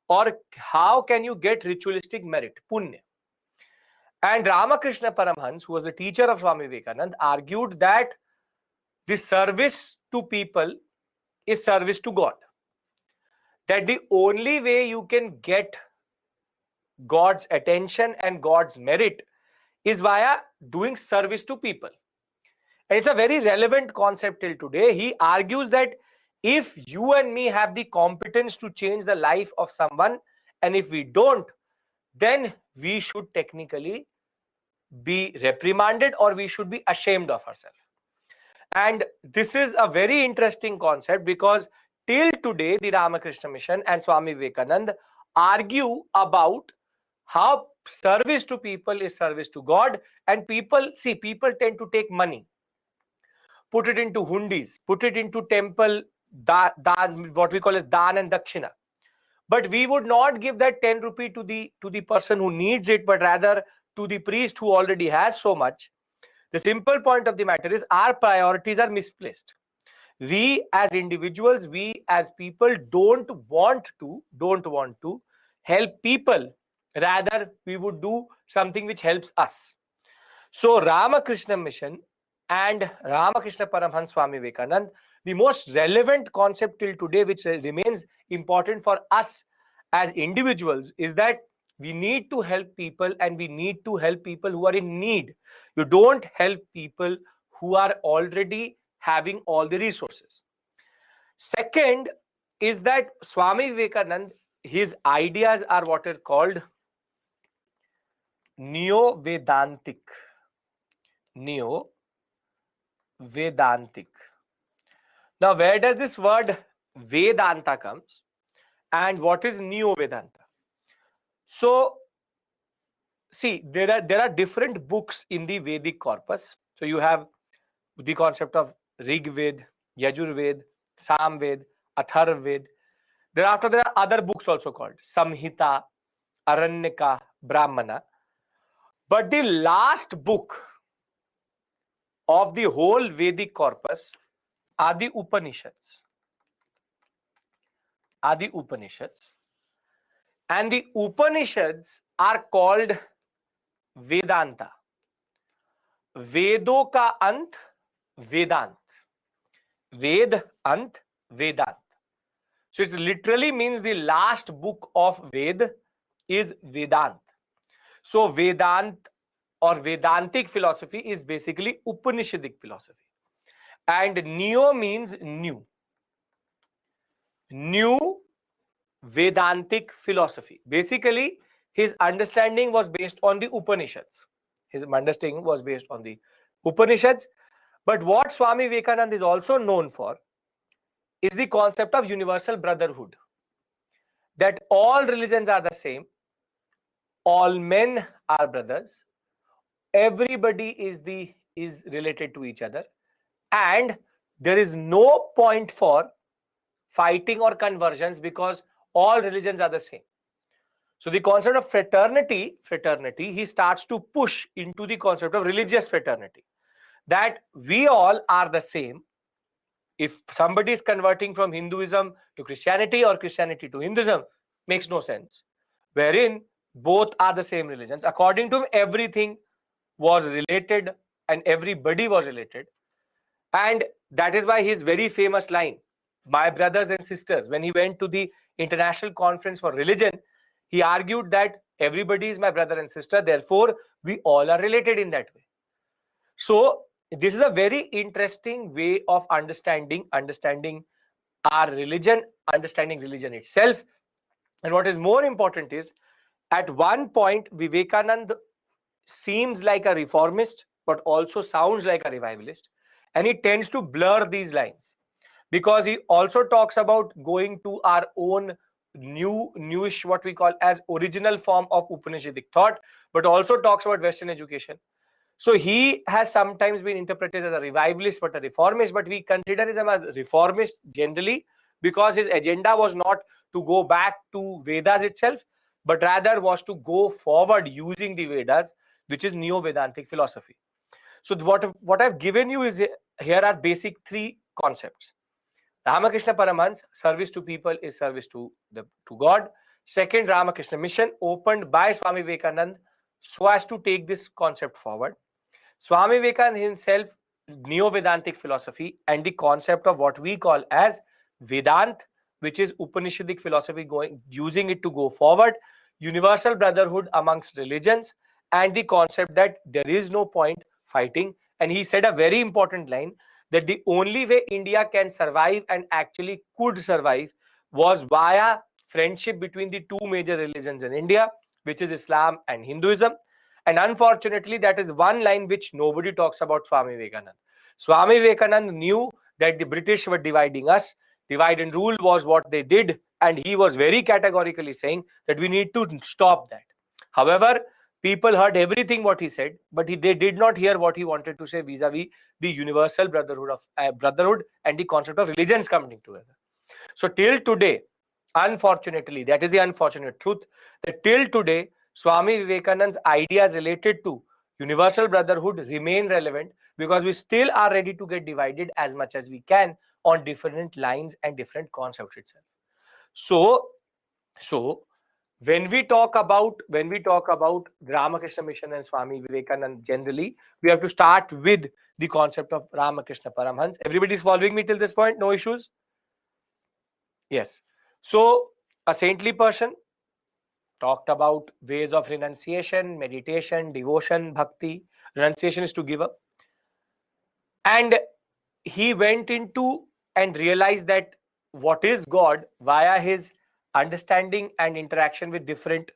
or how can you get ritualistic merit, punya. And Ramakrishna Paramhans, who was the teacher of Swami Vivekananda, argued that the service to people is service to God. That the only way you can get God's attention and God's merit is via doing service to people. And it's a very relevant concept till today. He argues that if you and me have the competence to change the life of someone, and if we don't, then we should technically be reprimanded or we should be ashamed of ourselves. And this is a very interesting concept because till today, the Ramakrishna Mission and Swami Vivekananda argue about how service to people is service to God. And people tend to take money, put it into hundis, put it into temple, what we call as dan and dakshina. But we would not give that 10 rupee to the person who needs it, but rather to the priest who already has so much. The simple point of the matter is our priorities are misplaced. We as individuals, we as people don't want to help people. Rather, we would do something which helps us. So Ramakrishna Mission and Ramakrishna Paramhans Swami Vivekanand, the most relevant concept till today, which remains important for us as individuals, is that we need to help people, and we need to help people who are in need. You don't help people who are already having all the resources. Second is that Swami Vivekanand, his ideas are what are called Neo-Vedantic. Neo-Vedantic. Now, where does this word Vedanta comes, and what is Neo-Vedanta? So, see, there are different books in the Vedic corpus. So you have the concept of Rig Ved, Yajur Ved, Sam Ved, Atharv Ved. Thereafter, there are other books also called Samhita, Aranyaka, Brahmana. But the last book of the whole Vedic corpus are the Upanishads. And the Upanishads are called Vedanta. Vedo ka ant, Vedant. Ved, ant, Vedant. So it literally means the last book of Ved is Vedant. So Vedant or Vedantic philosophy is basically Upanishadic philosophy. And Neo means new. New Vedantic philosophy. Basically, his understanding was based on the Upanishads. But what Swami Vivekananda is also known for is the concept of universal brotherhood. That all religions are the same. All men are brothers. Everybody is related to each other. And there is no point for fighting or conversions because all religions are the same. So the concept of fraternity, he starts to push into the concept of religious fraternity. That we all are the same. If somebody is converting from Hinduism to Christianity or Christianity to Hinduism, makes no sense. Wherein both are the same religions. According to him, everything was related and everybody was related. And that is why his very famous line, my brothers and sisters, when he went to the International Conference for Religion, he argued that everybody is my brother and sister, therefore we all are related in that way. So this is a very interesting way of understanding our religion, understanding religion itself. And what is more important is, at one point, Vivekananda seems like a reformist, but also sounds like a revivalist. And he tends to blur these lines because he also talks about going to our own newish, what we call as original form of Upanishadic thought, but also talks about Western education. So he has sometimes been interpreted as a revivalist, but a reformist, but we consider him as reformist generally because his agenda was not to go back to Vedas itself, but rather was to go forward using the Vedas, which is Neo-Vedantic philosophy. So what I've given you is, here are basic three concepts. Ramakrishna Paramhans, service to people is service to God. Second, Ramakrishna Mission, opened by Swami Vivekananda so as to take this concept forward. Swami Vivekananda himself, Neo-Vedantic philosophy and the concept of what we call as Vedant, which is Upanishadic philosophy, using it to go forward, universal brotherhood amongst religions, and the concept that there is no point fighting. And he said a very important line, that the only way India can survive and actually could survive was via friendship between the two major religions in India, which is Islam and Hinduism. And unfortunately, that is one line which nobody talks about Swami Vivekananda. Swami Vivekananda knew that the British were dividing us. Divide and rule was what they did. And he was very categorically saying that we need to stop that. However, people heard everything what he said, but they did not hear what he wanted to say vis-a-vis the universal brotherhood and the concept of religions coming together. So till today, unfortunately, that is the unfortunate truth, that till today, Swami Vivekananda's ideas related to universal brotherhood remain relevant because we still are ready to get divided as much as we can on different lines and different concepts itself. So when we talk about Ramakrishna Mission and Swami Vivekananda generally, we have to start with the concept of Ramakrishna Paramhans. Everybody is following me till this point? No issues? Yes. So a saintly person, talked about ways of renunciation, meditation, devotion, bhakti. Renunciation is to give up. And he went into and realized that what is God via his understanding and interaction with different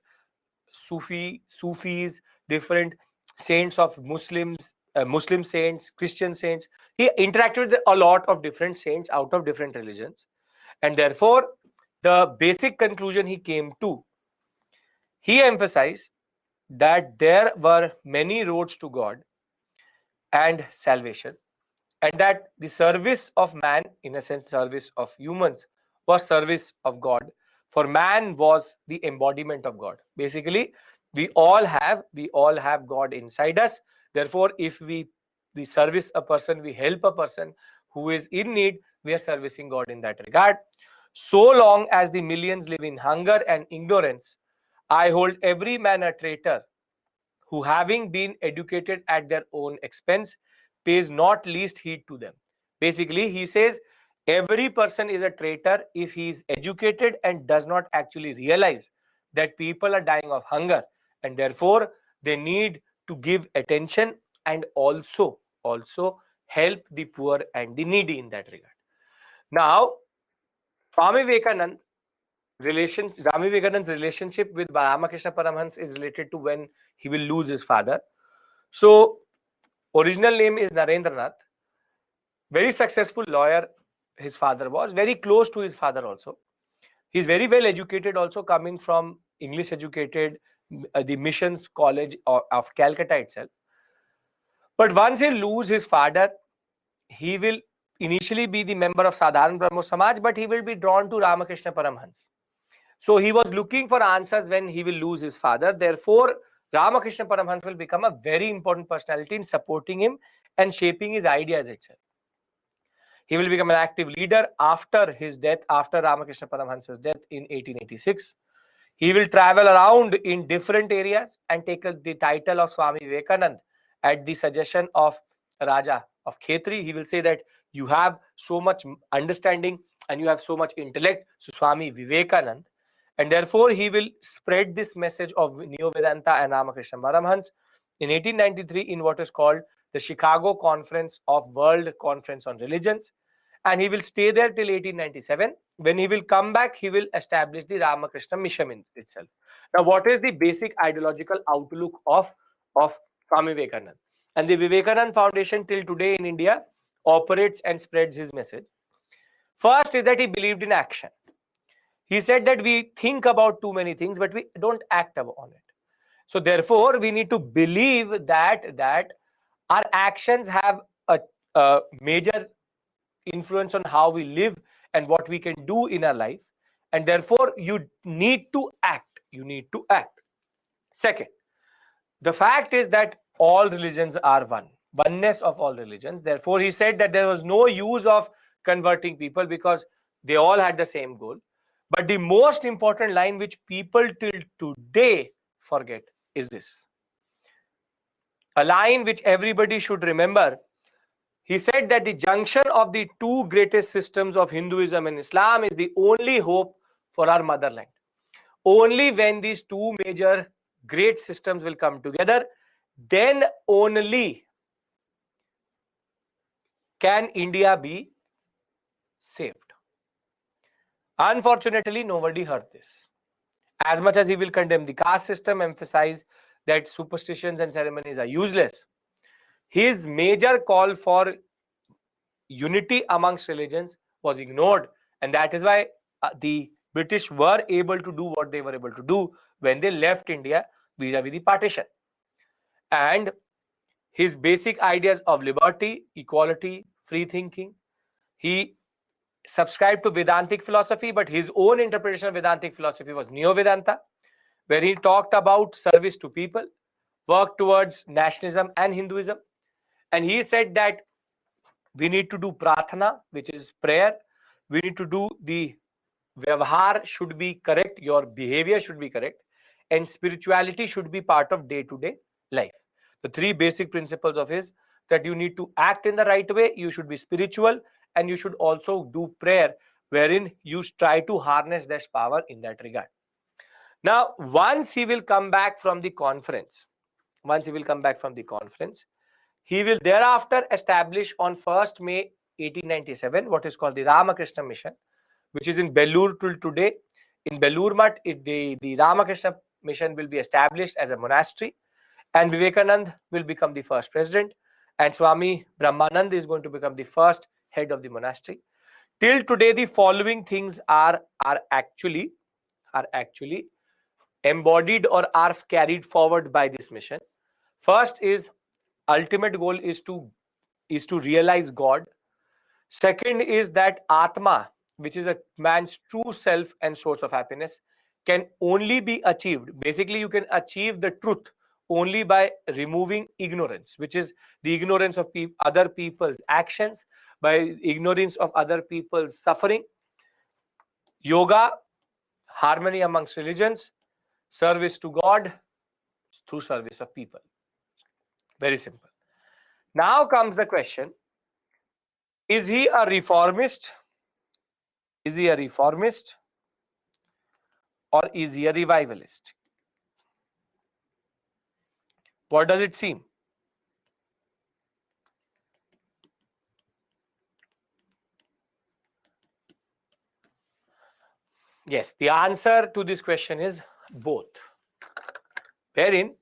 Sufis, different saints of Muslims, Muslim saints, Christian saints. He interacted with a lot of different saints out of different religions. And therefore, the basic conclusion he came to, he emphasized that there were many roads to God and salvation, and that the service of man, in a sense, service of humans, was service of God. For man was the embodiment of God. Basically, we all have God inside us. Therefore, if we service a person, we help a person who is in need, we are servicing God in that regard. So long as the millions live in hunger and ignorance, I hold every man a traitor who, having been educated at their own expense, pays not least heed to them. Basically, he says every person is a traitor if he is educated and does not actually realize that people are dying of hunger, and therefore they need to give attention and also help the poor and the needy in that regard. Now, Swami Vivekananda Rami Vivekananda's relationship with Ramakrishna Paramhans is related to when he will lose his father. So, original name is Narendranath. Very successful lawyer his father was. Very close to his father also. He's very well educated also, coming from English educated, the Missions College of Calcutta itself. But once he lose his father, he will initially be the member of Sadharan Brahmo Samaj, but he will be drawn to Ramakrishna Paramhans. So he was looking for answers when he will lose his father. Therefore, Ramakrishna Paramhans will become a very important personality in supporting him and shaping his ideas itself. He will become an active leader after his death, after Ramakrishna Paramhansa's death in 1886. He will travel around in different areas and take the title of Swami Vivekanand at the suggestion of Raja of Khetri. He will say that you have so much understanding and you have so much intellect, so Swami Vivekanand. And therefore, he will spread this message of Neo-Vedanta and Ramakrishna Paramhans in 1893 in what is called the Chicago Conference of World Conference on Religions. And he will stay there till 1897. When he will come back, he will establish the Ramakrishna Mission itself. Now, what is the basic ideological outlook of Swami Vivekananda? And the Vivekananda Foundation till today in India operates and spreads his message. First is that he believed in action. He said that we think about too many things, but we don't act on it. So therefore, we need to believe that our actions have a major influence on how we live and what we can do in our life, and therefore you need to act. Second, the fact is that all religions are oneness of all religions. Therefore, he said that there was no use of converting people because they all had the same goal. But the most important line which people till today forget is this, a line which everybody should remember. He said that the junction of the two greatest systems of Hinduism and Islam is the only hope for our motherland. Only when these two major great systems will come together, then only can India be saved. Unfortunately, nobody heard this. As much as he will condemn the caste system, emphasize that superstitions and ceremonies are useless, his major call for unity amongst religions was ignored, and that is why the British were able to do what they were able to do when they left India vis-a-vis the partition. And his basic ideas of liberty, equality, free thinking, he subscribed to Vedantic philosophy, but his own interpretation of Vedantic philosophy was Neo-Vedanta. where he talked about service to people, work towards nationalism and Hinduism. And he said that we need to do pratana, which is prayer. We need to do the vyavhar should be correct, your behavior should be correct, and spirituality should be part of day-to-day life. The three basic principles of his, that you need to act in the right way, you should be spiritual, and you should also do prayer, wherein you try to harness that power in that regard. Now, once he will come back from the conference, he will thereafter establish on 1st May 1897 what is called the Ramakrishna Mission, which is in Belur till today. In Belur Mutt, the Ramakrishna Mission will be established as a monastery, and Vivekanand will become the first president, and Swami Brahmanand is going to become the first head of the monastery. Till today, the following things are actually embodied or are carried forward by this mission. First is ultimate goal is to realize God. Second is that Atma, which is a man's true self and source of happiness, can only be achieved. Basically, you can achieve the truth only by removing ignorance, which is the ignorance of other people's actions, by ignorance of other people's suffering. Yoga, harmony amongst religions, service to God through service of people. Very simple. Now comes the question, is he a reformist? Is he a reformist or is he a revivalist? What does it seem? Yes, the answer to this question is both. Wherein,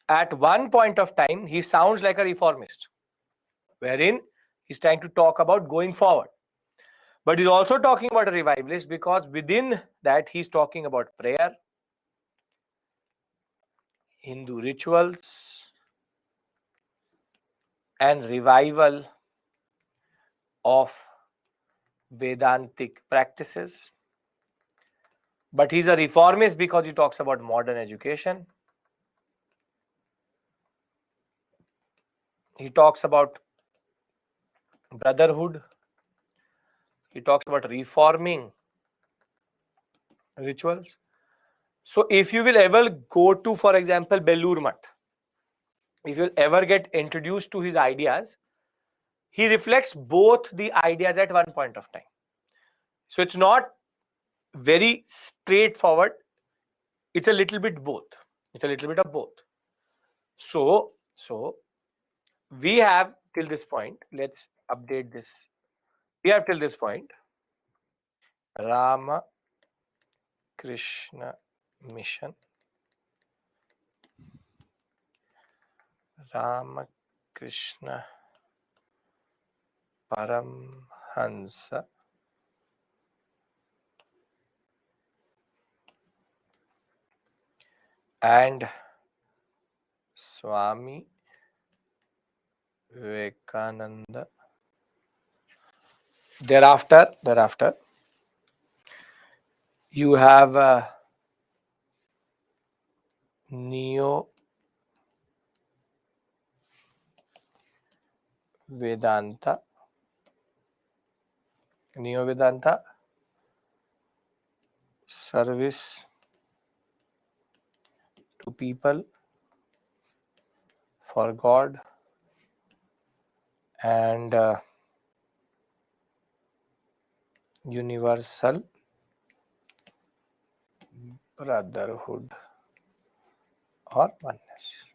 at one point of time, he sounds like a reformist, wherein he's trying to talk about going forward. But he's also talking about a revivalist, because within that, he's talking about prayer, Hindu rituals, and revival of Vedantic practices. But he's a reformist because he talks about modern education. He talks about brotherhood. He talks about reforming rituals. So if you will ever go to, for example, Belur Mutt, if you'll ever get introduced to his ideas, he reflects both the ideas at one point of time. So it's not very straightforward. It's a little bit both. It's a little bit of both. So we have till this point, let's update this. We have till this point Rama Krishna Mission, Ramakrishna Paramhansa, and Swami Vivekananda. Thereafter, you have Neo Vedanta, service to people for God, and universal brotherhood or oneness.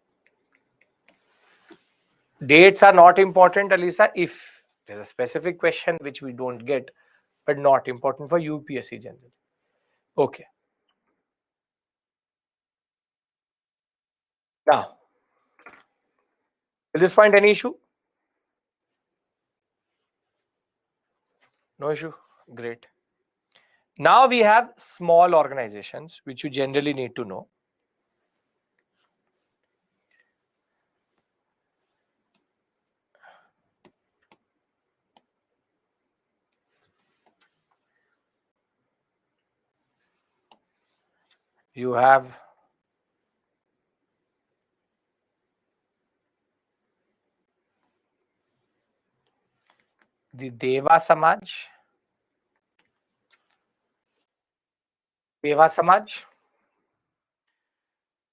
Dates are not important, Alisa, if there's a specific question which we don't get, but not important for UPSC generally. Okay. Now, will this point any issue? No issue. Great. Now we have small organizations which you generally need to know. You have the Deva Samaj. Deva Samaj.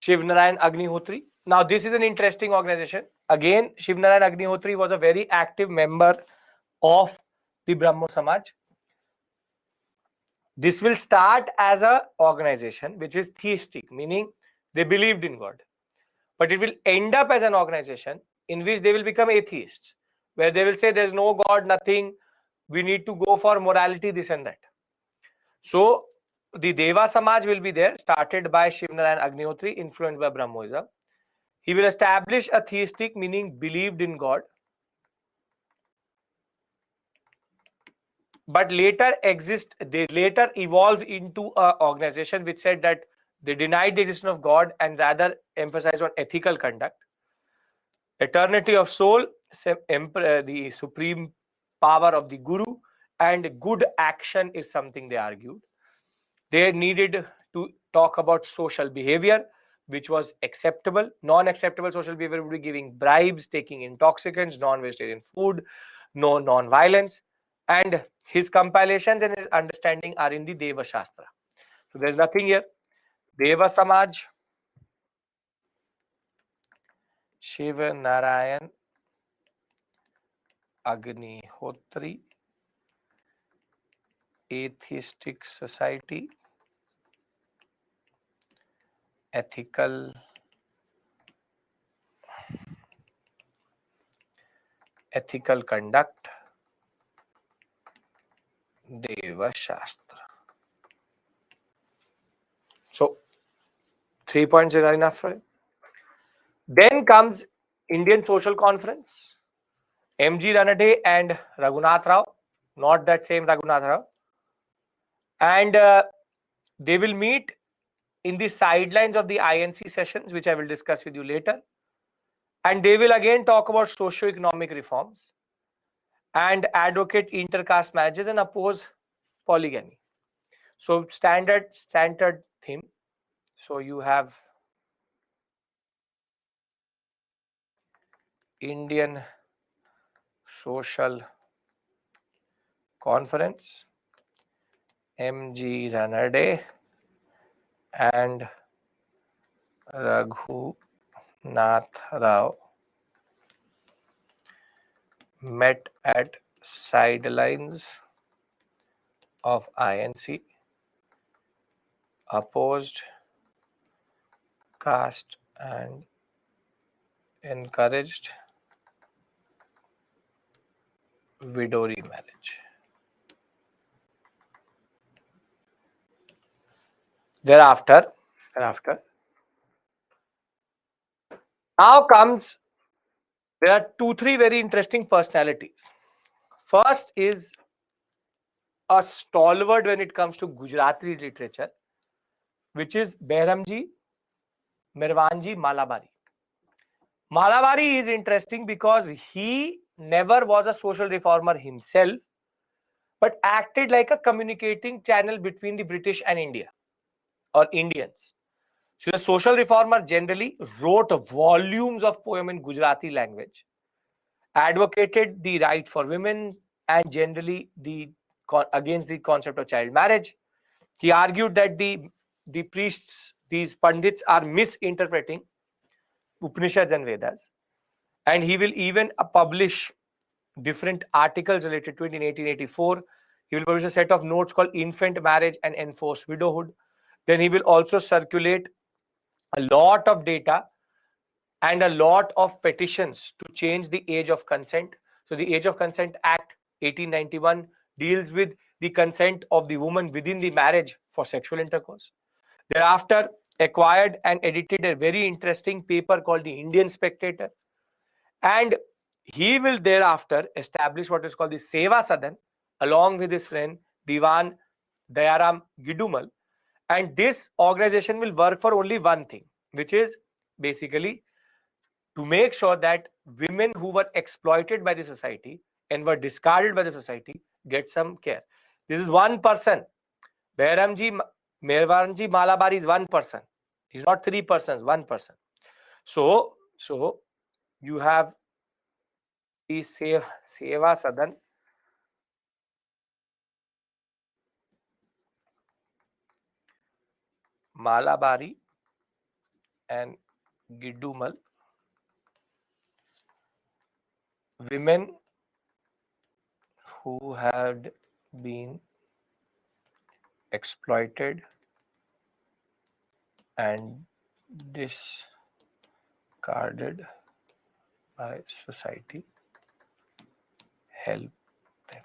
Shiv Narayan Agnihotri. Now, this is an interesting organization. Again, Shiv Narayan Agnihotri was a very active member of the Brahmo Samaj. This will start as a organization which is theistic, meaning they believed in God. But it will end up as an organization in which they will become atheists, where they will say there's no God, nothing, we need to go for morality, this and that. So, the Deva Samaj will be there, started by Shiv Narayan Agnihotri, influenced by Brahmoism. He will establish a theistic, meaning believed in God, but they later evolve into an organization which said that they denied the existence of God and rather emphasized on ethical conduct, eternity of soul, the supreme power of the Guru, and good action is something they argued. They needed to talk about social behavior, which was acceptable. Non-acceptable social behavior would be giving bribes, taking intoxicants, non-vegetarian food, no non-violence. And his compilations and his understanding are in the Deva Shastra. So there's nothing here. Deva Samaj, Shiv Narayan Agnihotri, Atheistic Society, Ethical Conduct, Deva Shastra. So 3 points are enough for it. Then comes Indian Social Conference, M.G. Ranade and Raghunath Rao, not that same Raghunath Rao. And they will meet in the sidelines of the INC sessions, which I will discuss with you later. And they will again talk about socio-economic reforms and advocate intercaste marriages and oppose polygamy. So standard theme. So you have Indian Social Conference, M.G. Ranade and Raghunath Rao met at sidelines of INC, opposed caste and encouraged widow remarriage. Thereafter, now comes, there are 2-3 very interesting personalities. First is a stalwart when it comes to Gujarati literature, which is Behramji Mirwanji Malabari. Malabari is interesting because he never was a social reformer himself, but acted like a communicating channel between the British and India or Indians. So the social reformer generally wrote volumes of poem in Gujarati language, advocated the right for women and generally against the concept of child marriage. He argued that the priests, these pandits, are misinterpreting Upanishads and Vedas, and he will even publish different articles related to it. In 1884, he will publish a set of notes called Infant Marriage and Enforced Widowhood. Then he will also circulate a lot of data and a lot of petitions to change the age of consent. So the Age of Consent Act 1891 deals with the consent of the woman within the marriage for sexual intercourse. Thereafter, acquired and edited a very interesting paper called the Indian Spectator. And he will thereafter establish what is called the Seva Sadan along with his friend Diwan Dayaram Gidumal. And this organization will work for only one thing, which is basically to make sure that women who were exploited by the society and were discarded by the society get some care. This is one person, Behramji Mervanji Malabari is one person. He's not three persons, one person. So you have the Seva Sadan, Malabari and Giddumal, women who had been exploited and discarded by society, help them.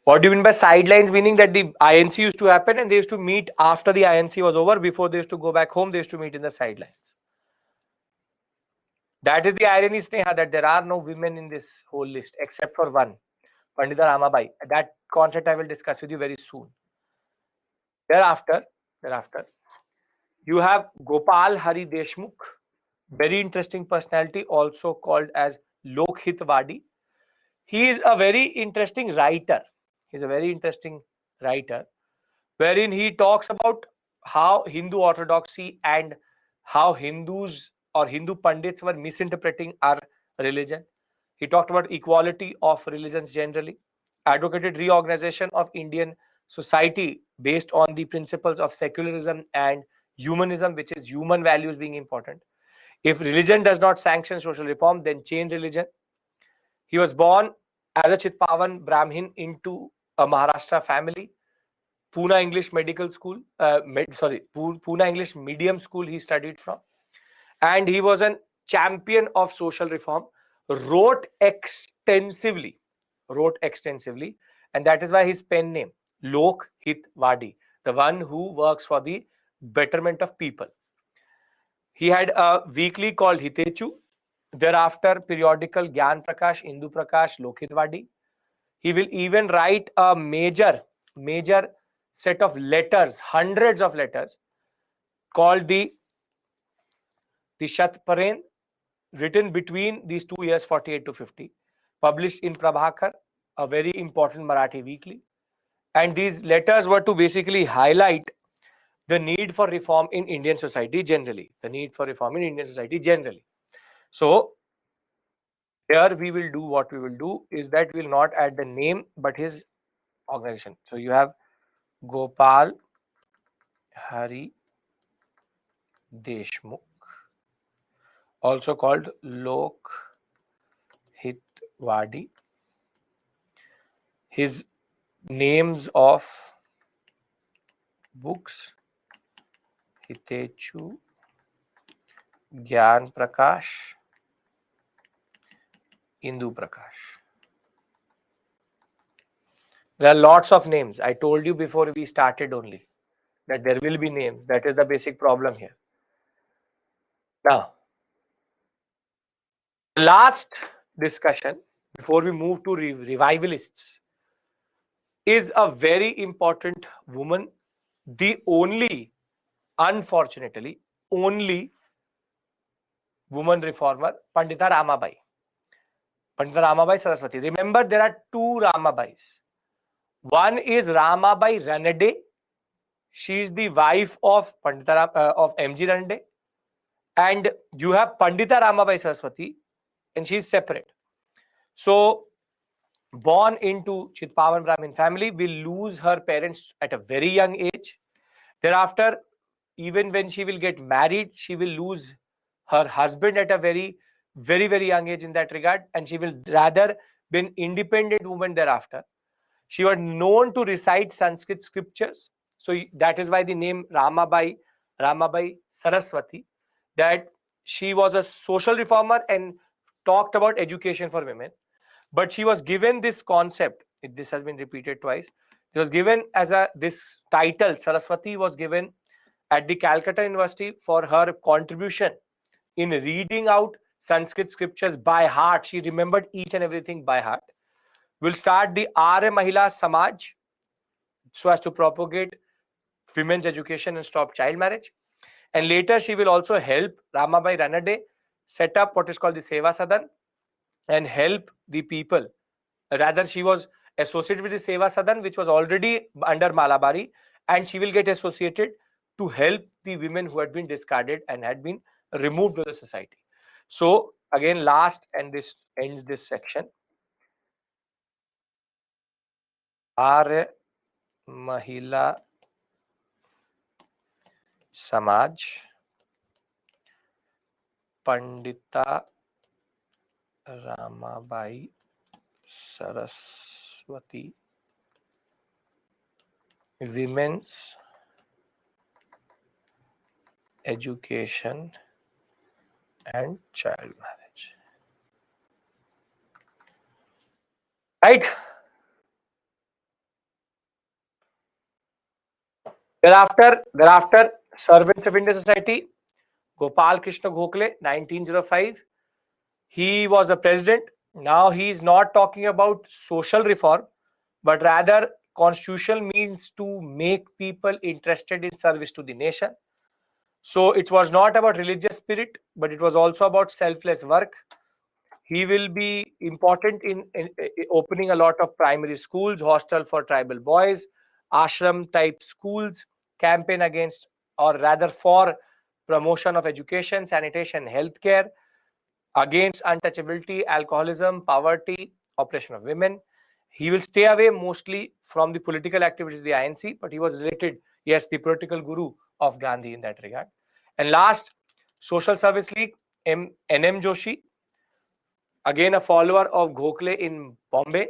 What do you mean by sidelines? Meaning that the INC used to happen and they used to meet after the INC was over. Before they used to go back home, they used to meet in the sidelines. That is the irony, Sneha, that there are no women in this whole list except for one, Pandita Ramabai. That concept I will discuss with you very soon. Thereafter, you have Gopal Hari Deshmukh, very interesting personality, also called as Lokhitwadi. He is a very interesting writer. He's a very interesting writer, wherein he talks about how Hindu orthodoxy and how Hindus or Hindu Pandits were misinterpreting our religion. He talked about equality of religions generally, advocated reorganization of Indian society based on the principles of secularism and humanism, which is human values being important. If religion does not sanction social reform, then change religion. He was born as a Chitpavan Brahmin into a Maharashtra family. Pune English Medical School, Pune English Medium School he studied from. And he was a champion of social reform, wrote extensively. And that is why his pen name, Lok Hit Wadi, the one who works for the betterment of people. He had a weekly called Hitechu, thereafter periodical Gyan Prakash, Indu Prakash, Lokhitwadi. He will even write a major set of letters, hundreds of letters, called the Shatparen, written between these 2 years, 48 to 50, published in Prabhakar, a very important Marathi weekly. And these letters were to basically highlight the need for reform in Indian society generally. So here we will do what we will do is that we will not add the name but his organization. So you have Gopal Hari Deshmukh, also called Lok Hitwadi. His names of books: Hitechu, Gyan Prakash, Indu Prakash. There are lots of names. I told you before we started only that there will be names. That is the basic problem here. Now, last discussion before we move to revivalists is a very important woman, the only, unfortunately, only woman reformer, Pandita Ramabai Saraswati. Remember, there are two Ramabais. One is Ramabai Ranade. She is the wife of of M.G. Ranade. And you have Pandita Ramabai Saraswati, and she is separate. So, born into Chitpavan Brahmin family, will lose her parents at a very young age. Thereafter, even when she will get married, she will lose her husband at a very young age in that regard, and she will rather be an independent woman thereafter. She was known to recite Sanskrit scriptures, so that is why the name Ramabai Saraswati, that she was a social reformer and talked about education for women. But she was given this concept, this has been repeated twice. It was given as this title, Saraswati was given at the Calcutta University for her contribution in reading out Sanskrit scriptures by heart. She remembered each and everything by heart. Will start the Arya Mahila Samaj so as to propagate women's education and stop child marriage. And later she will also help Ramabai Ranade set up what is called the Seva Sadan and help the people. Rather, she was associated with the Seva Sadan, which was already under Malabari, and she will get associated to help the women who had been discarded and had been removed to the society. So again, last, and this ends this section. Arya Mahila Samaj, Pandita Ramabai Saraswati, Women's Education and Child Marriage. Right? Thereafter, Servants of Indian Society, Gopal Krishna Gokhale, 1905. He was the president. Now he is not talking about social reform, but rather constitutional means to make people interested in service to the nation. So it was not about religious spirit, but it was also about selfless work. He will be important in opening a lot of primary schools, hostel for tribal boys, ashram type schools, campaign against, or rather for promotion of education, sanitation, healthcare, against untouchability, alcoholism, poverty, oppression of women. He will stay away mostly from the political activities of the INC, but he was related, yes, the political guru of Gandhi in that regard. And last, Social Service League, N.M. Joshi, again a follower of Gokhale in Bombay.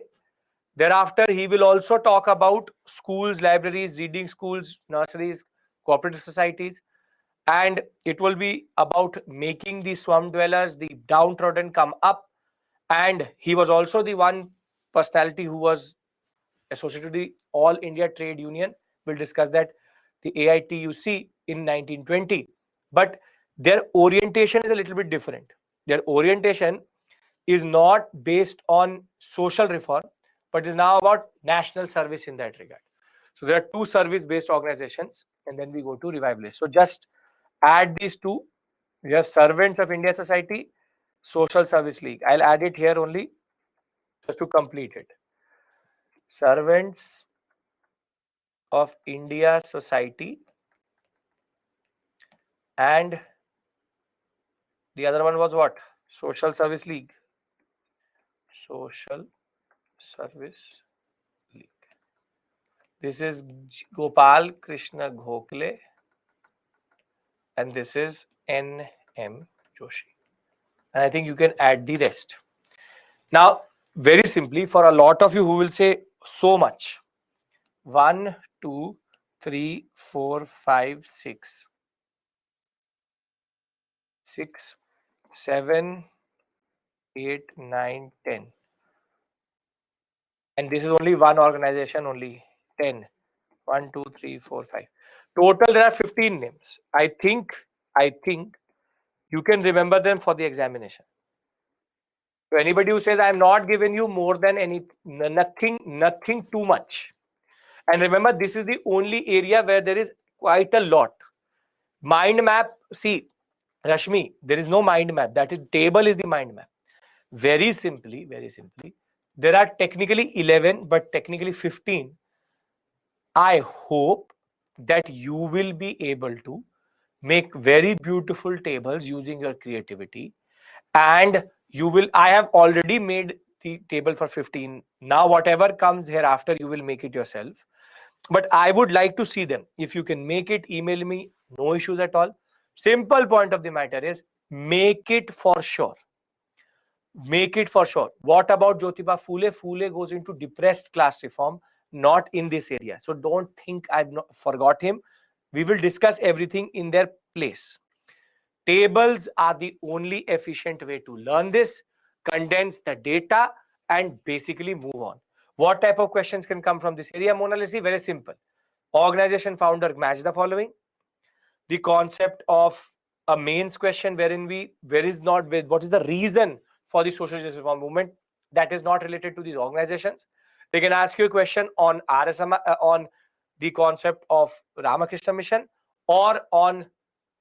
Thereafter, he will also talk about schools, libraries, reading schools, nurseries, cooperative societies, and it will be about making the slum dwellers, the downtrodden, come up. And he was also the one personality who was associated with the All India Trade Union. We'll discuss that, the AITUC in 1920. But their orientation is a little bit different. Their orientation is not based on social reform, but is now about national service in that regard. So there are two service-based organizations, and then we go to revivalists. So just add these two. We have Servants of India Society, Social Service League. I'll add it here only just to complete it. Servants of India Society, and the other one was what? Social Service League. Social Service League. This is Gopal Krishna Gokhale, and this is N.M. Joshi. And I think you can add the rest. Now, very simply, for a lot of you who will say so much, 1, 2, 3, 4, 5, 6, 6, 7, 8, 9, 10. And this is only one organization, only 10. 1, 2, 3, 4, 5. Total, there are 15 names. I think you can remember them for the examination. So anybody who says I am not giving you more than nothing too much. And remember, this is the only area where there is quite a lot. Mind map, see, Rashmi, there is no mind map. That is, table is the mind map. Very simply, there are technically 11, but technically 15. I hope that you will be able to make very beautiful tables using your creativity, and I have already made the table for 15. Now whatever comes hereafter, you will make it yourself, but I would like to see them. If you can make it, email me, no issues at all. Simple point of the matter is, make it for sure. Make it for sure. What about Jyotiba Phule? Phule goes into depressed class reform, not in this area. So don't think I've not forgot him. We will discuss everything in their place. Tables are the only efficient way to learn this, condense the data, and basically move on. What type of questions can come from this area, Mona Lisa? Very simple. Organization founder, match the following. The concept of a mains question wherein what is the reason for the social justice reform movement that is not related to these organizations. They can ask you a question on RSM, on the concept of Ramakrishna Mission, or on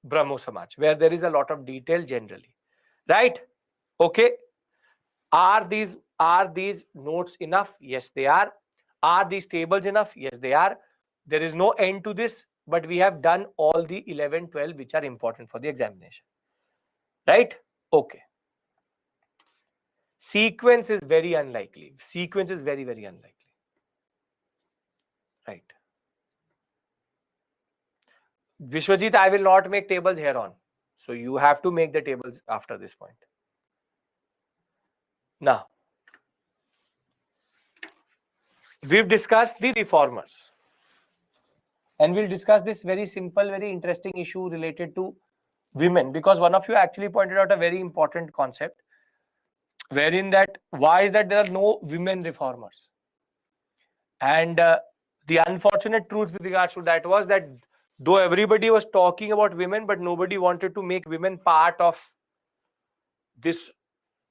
Brahmo Samaj, where there is a lot of detail generally. Right? Okay. Are these notes enough? Yes, they are. Are these tables enough? Yes, they are. There is no end to this, but we have done all the 11, 12 which are important for the examination. Right? Okay. Sequence is very unlikely. Sequence is very, very unlikely. Right. Vishwajit, I will not make tables here on. So you have to make the tables after this point. Now, we've discussed the reformers. And we'll discuss this very simple, very interesting issue related to women, because one of you actually pointed out a very important concept, wherein that why is that there are no women reformers? And the unfortunate truth with regards to that was that though everybody was talking about women, but nobody wanted to make women part of this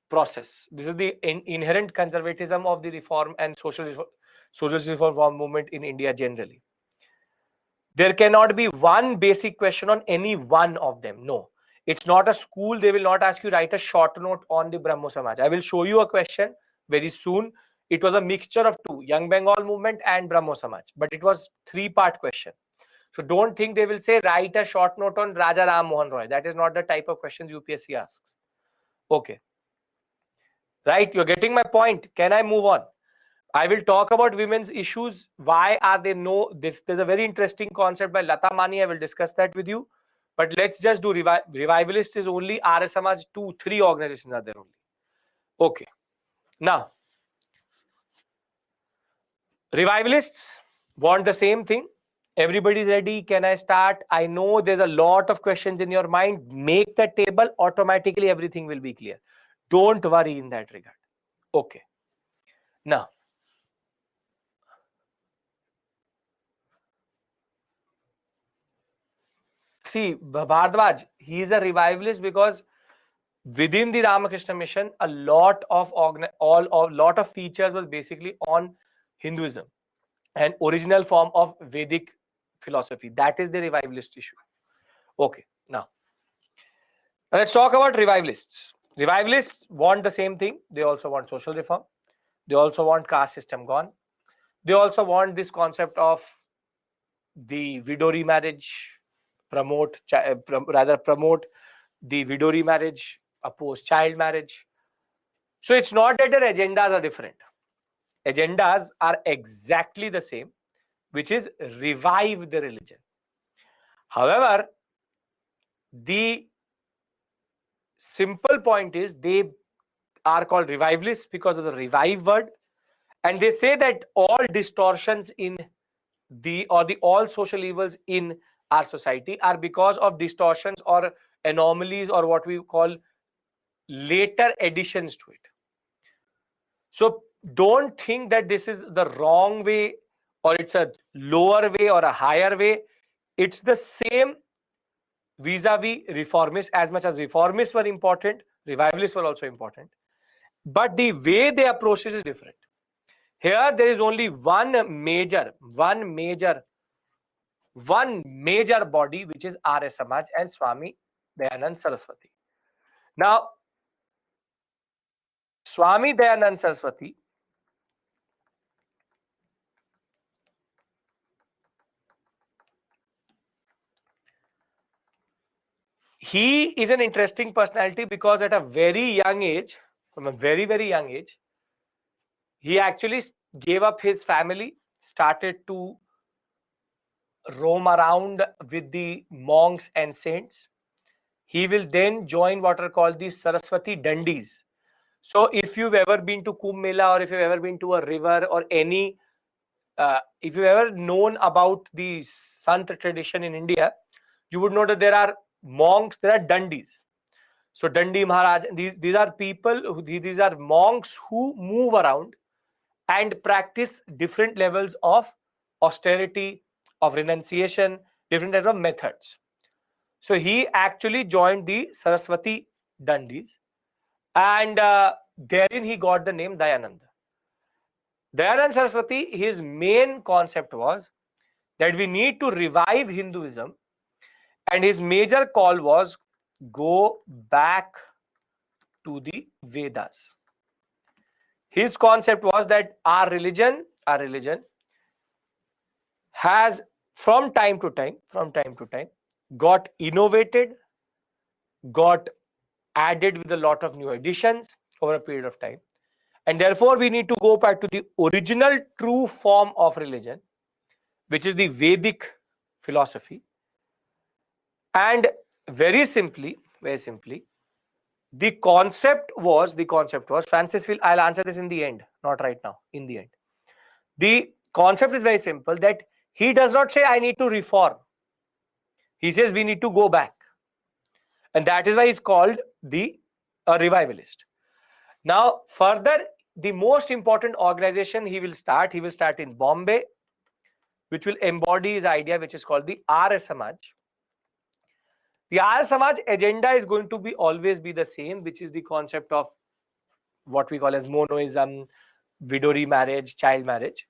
process. This is the inherent conservatism of the reform and social reform movement in India generally. There cannot be one basic question on any one of them. No, it's not a school. They will not ask you write a short note on the Brahmo Samaj. I will show you a question very soon. It was a mixture of two, Young Bengal movement and Brahmo Samaj, but it was 3-part question. So don't think they will say write a short note on Raja Ram Mohan Roy. That is not the type of questions UPSC asks. Okay. Right, you're getting my point. Can I move on? I will talk about women's issues. Why are they no? There's a very interesting concept by Lata Mani. I will discuss that with you. But let's just do revivalist is only RS Samaj, 2-3 organizations are there only. Okay. Now, revivalists want the same thing. Everybody's ready. Can I start? I know there's a lot of questions in your mind. Make the table. Automatically, everything will be clear. Don't worry in that regard. Okay. Now, see, Bhardwaj, he is a revivalist because within the Ramakrishna mission, a lot of features was basically on Hinduism, an original form of Vedic philosophy. That is the revivalist issue. Okay, now let's talk about revivalists. Revivalists want the same thing. They also want social reform. They also want caste system gone. They also want this concept of the widow remarriage, promote the widow remarriage, oppose child marriage. So it's not that their agendas are different. Agendas are exactly the same, which is revive the religion. However, the simple point is they are called revivalists because of the revive word, and they say that all distortions in all social evils in our society are because of distortions or anomalies or what we call later additions to it. So don't think that this is the wrong way or it's a lower way or a higher way. It's the same vis-a-vis reformists. As much as reformists were important, revivalists were also important. But the way they approach this is different. Here there is only one major body, which is Arya Samaj and Swami Dayanand Saraswati. Now, Swami Dayanand Saraswati, he is an interesting personality because at a very young age, from a very, very young age, he actually gave up his family, started to roam around with the monks and saints. He will then join what are called the Saraswati Dandis. So if you've ever been to Kumbh Mela or if you've ever been to a river or any, if you've ever known about the Sant tradition in India, you would know that there are monks, there are Dandis. So Dandi Maharaj, these are people, these are monks who move around and practice different levels of austerity, of renunciation, different types of methods. So he actually joined the Saraswati Dandis, and therein he got the name Dayananda. Dayanand Saraswati, his main concept was that we need to revive Hinduism, and his major call was go back to the Vedas. His concept was that our religion has from time to time got innovated, got added with a lot of new additions over a period of time. And therefore, we need to go back to the original true form of religion, which is the Vedic philosophy. And very simply, the concept was, Francis will, I'll answer this in the end, not right now, in the end. The concept is very simple, that he does not say, I need to reform. He says, we need to go back. And that is why he's called the revivalist. Now, further, the most important organization he will start in Bombay, which will embody his idea, which is called the Arya Samaj. The Arya Samaj agenda is going to be always be the same, which is the concept of what we call as monoism, widow remarriage, child marriage.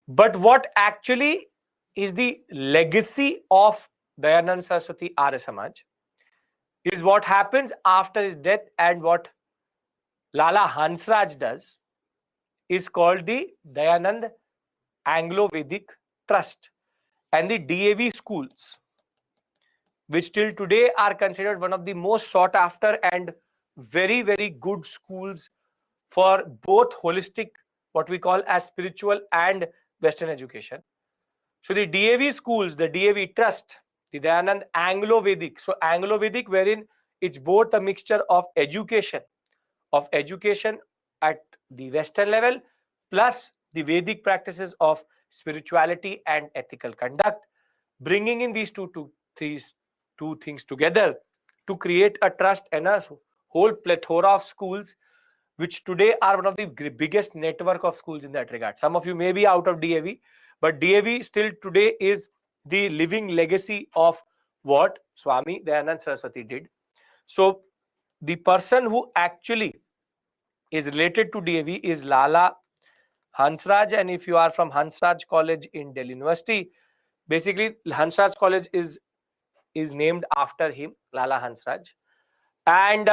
But what actually is the legacy of Dayanand Saraswati Arya Samaj is what happens after his death, and what Lala Hansraj does is called the Dayanand Anglo-Vedic Trust and the DAV schools, which till today are considered one of the most sought after and very, very good schools for both holistic, what we call as spiritual and Western education. So the DAV schools, the DAV Trust, the Dayanand Anglo-Vedic. So Anglo-Vedic, wherein it's both a mixture of education at the Western level, plus the Vedic practices of spirituality and ethical conduct, bringing in these two things together to create a trust and a whole plethora of schools, which today are one of the biggest network of schools in that regard. Some of you may be out of DAV, but DAV still today is the living legacy of what Swami Dayanand Saraswati did. So the person who actually is related to DAV is Lala Hansraj, and if you are from Hansraj College in Delhi University, basically Hansraj College is named after him, Lala Hansraj. And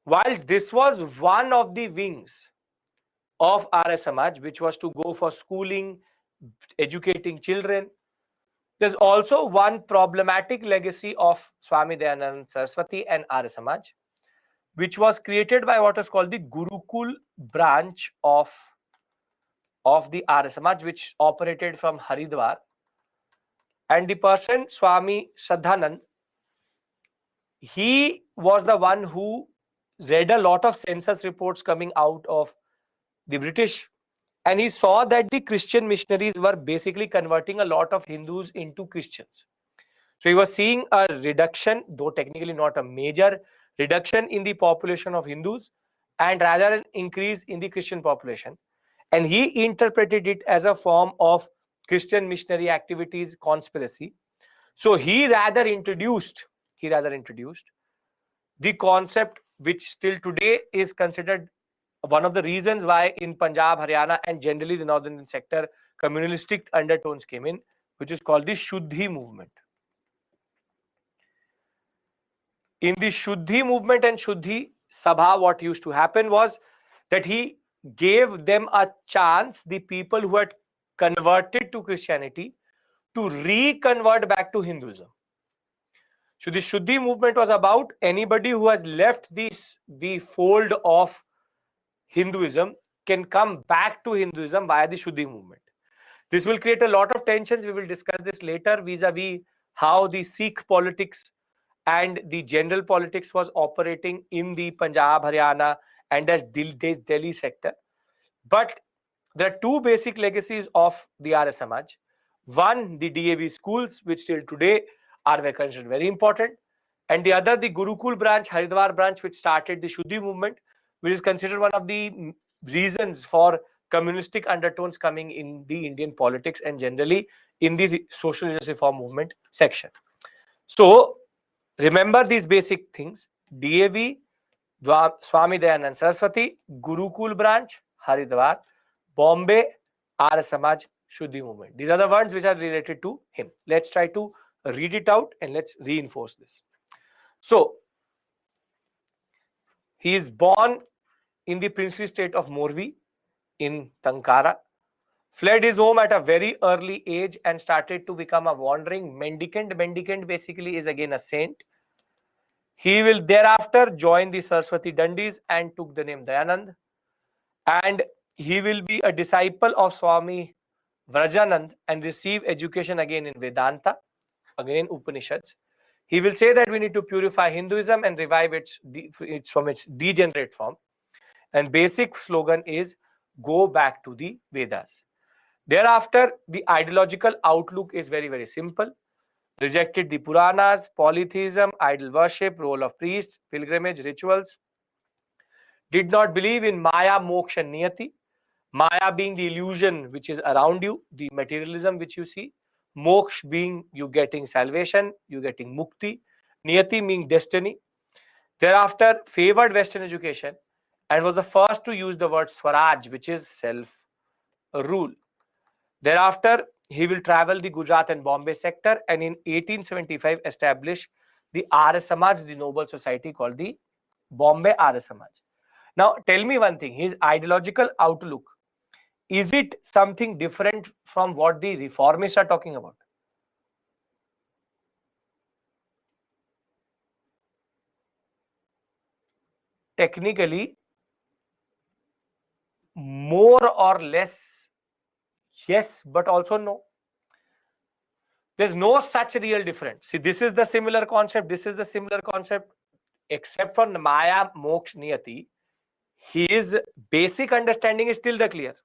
whilst this was one of the wings of Arya Samaj, which was to go for schooling, educating children, there's also one problematic legacy of Swami Dayanand Saraswati and Arya Samaj, which was created by what is called the Gurukul branch of the Arya Samaj, which operated from Haridwar. And the person, Swami Shraddhanand, he was the one who read a lot of census reports coming out of the British, and he saw that the Christian missionaries were basically converting a lot of Hindus into Christians. So he was seeing a reduction, though technically not a major reduction, in the population of Hindus, and rather an increase in the Christian population. And he interpreted it as a form of Christian missionary activities conspiracy. So he rather introduced the concept, which still today is considered one of the reasons why in Punjab, Haryana, and generally the northern sector, communalistic undertones came in, which is called the Shuddhi movement. In the Shuddhi movement and Shuddhi Sabha, what used to happen was that he gave them a chance, the people who had converted to Christianity, to reconvert back to Hinduism. So the Shuddhi movement was about anybody who has left the fold of Hinduism can come back to Hinduism via the Shuddhi movement. This will create a lot of tensions. We will discuss this later vis-a-vis how the Sikh politics and the general politics was operating in the Punjab, Haryana, and as Delhi sector. But there are two basic legacies of the Arya Samaj. One, the DAV schools, which till today are considered very important. And the other, the Gurukul branch, Haridwar branch, which started the Shuddhi movement, which is considered one of the reasons for communistic undertones coming in the Indian politics and generally in the social justice reform movement section. So remember these basic things: DAV, Swami Dayanand Saraswati, Gurukul branch, Haridwar, Bombay, Arya Samaj, Shuddhi movement. These are the ones which are related to him. Let's try to read it out and let's reinforce this. So he is born in the princely state of Morvi in Tankara. fled his home at a very early age and started to become a wandering mendicant. Mendicant basically is again a saint. He will thereafter join the Saraswati Dandis and took the name Dayanand. And he will be a disciple of Swami Vrajanand and receive education again in Vedanta, again in Upanishads. He will say that we need to purify Hinduism and revive its from its degenerate form. And basic slogan is go back to the Vedas. Thereafter, the ideological outlook is very, very simple. Rejected the Puranas, polytheism, idol worship, role of priests, pilgrimage, rituals. Did not believe in Maya, Moksha, Niyati. Maya being the illusion which is around you, the materialism which you see. Moksha being you getting salvation, you getting mukti. Niyati meaning destiny. Thereafter, favored Western education and was the first to use the word Swaraj, which is self-rule. Thereafter, he will travel the Gujarat and Bombay sector and in 1875 establish the Arya Samaj, the noble society called the Bombay Arya Samaj. Now, tell me one thing, his ideological outlook, is it something different from what the reformists are talking about? Technically, more or less, yes, but also no. There's no such real difference. See, this is the similar concept, this is the similar concept, except for Maya, Moksha, Niyati. His basic understanding is still the clear.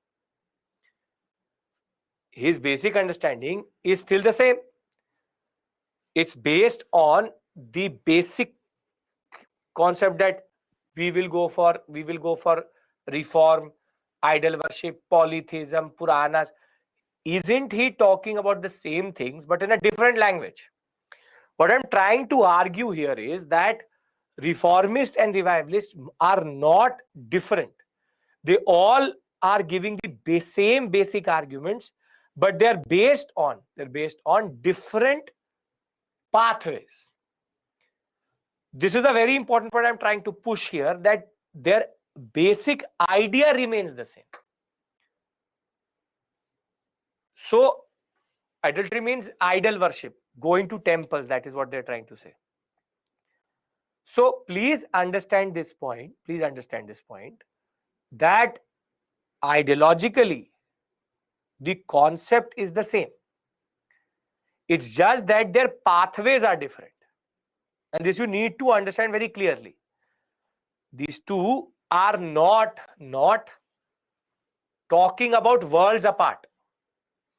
His basic understanding is still the same. It's based on the basic concept that we will go for reform, idol worship, polytheism, Puranas. Isn't he talking about the same things but in a different language? What I'm trying to argue here is that reformists and revivalists are not different. They all are giving the same basic arguments, but they're based on different pathways. This is a very important point I'm trying to push here, that their basic idea remains the same. So idolatry means idol worship, going to temples. That is what they're trying to say. So please understand this point. Please understand this point, that ideologically the concept is the same. It's just that their pathways are different. And this you need to understand very clearly. These two are not talking about worlds apart.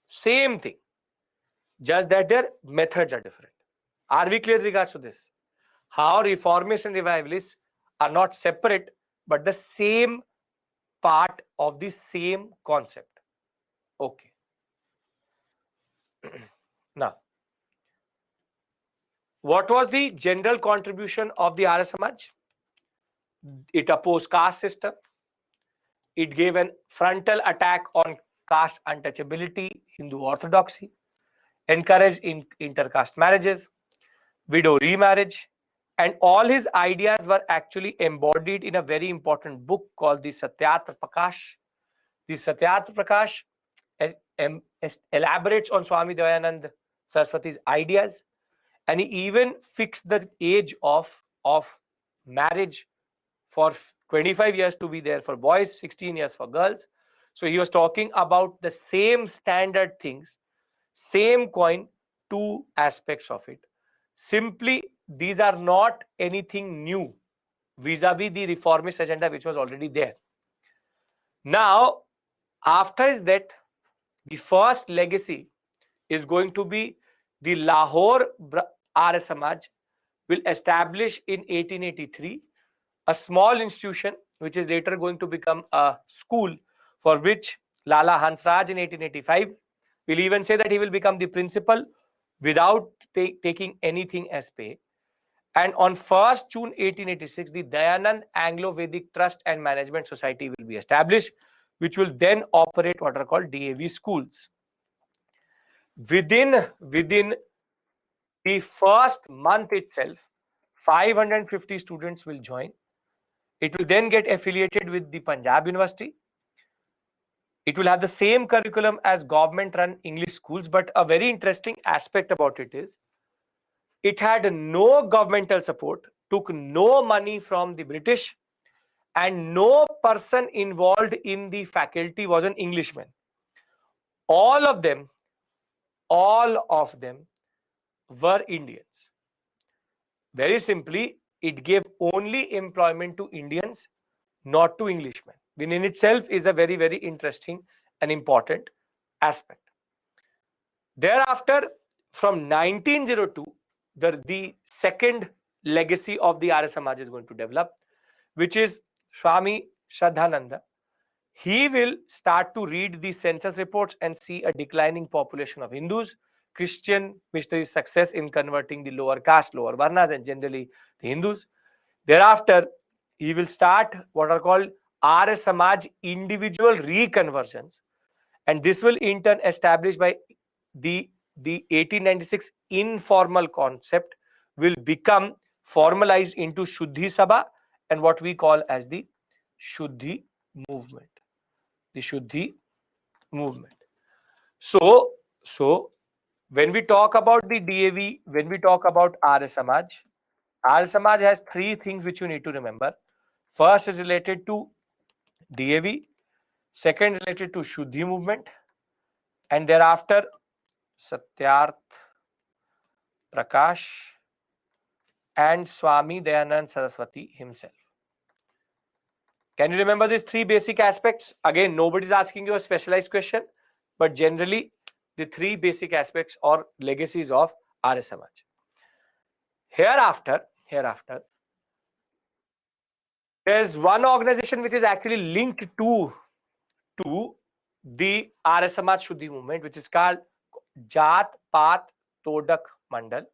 Same thing. Just that their methods are different. Are we clear regards to this? How reformists and revivalists are not separate, but the same part of the same concept. Okay. Now, what was the general contribution of the Arya Samaj? It opposed caste system. It gave a frontal attack on caste untouchability, Hindu orthodoxy, encouraged intercaste marriages, widow remarriage, and all his ideas were actually embodied in a very important book called the Satyarth Prakash. The Satyarth Prakash elaborates on Swami Dayanand Saraswati's ideas, and he even fixed the age of marriage for 25 years to be there for boys, 16 years for girls. So he was talking about the same standard things, same coin, two aspects of it. Simply, these are not anything new vis-a-vis the reformist agenda which was already there. Now, after his death, the first legacy is going to be the Lahore Arya Samaj will establish in 1883 a small institution which is later going to become a school, for which Lala Hansraj in 1885 will even say that he will become the principal without taking anything as pay. And on 1st June 1886, the Dayanand Anglo-Vedic Trust and Management Society will be established, which will then operate what are called DAV schools. Within the first month itself, 550 students will join. It will then get affiliated with the Punjab University. It will have the same curriculum as government-run English schools, but a very interesting aspect about it is it had no governmental support, took no money from the British, and no person involved in the faculty was an Englishman. All of them were Indians. Very simply, it gave only employment to Indians, not to Englishmen. Which in itself is a very, very interesting and important aspect. Thereafter, from 1902, the second legacy of the Arya Samaj is going to develop, which is Swami Shraddhananda. He will start to read the census reports and see a declining population of Hindus. Christian missionaries' success in converting the lower caste, lower varnas, and generally the Hindus. Thereafter, he will start what are called Arya Samaj individual reconversions, and this will in turn established by the 1896 informal concept will become formalized into Shuddhi Sabha and what we call as the Shuddhi movement. The Shuddhi movement. So when we talk about the DAV, when we talk about Arya Samaj has three things which you need to remember. First is related to DAV, second is related to Shuddhi movement, and thereafter Satyarth Prakash and Swami Dayanand Saraswati himself. Can you remember these three basic aspects? Again, nobody is asking you a specialized question, but generally the three basic aspects or legacies of Arya Samaj. Hereafter, there's one organization which is actually linked to the Arya Samaj Shuddhi movement, which is called Jat Pat Todak Mandal.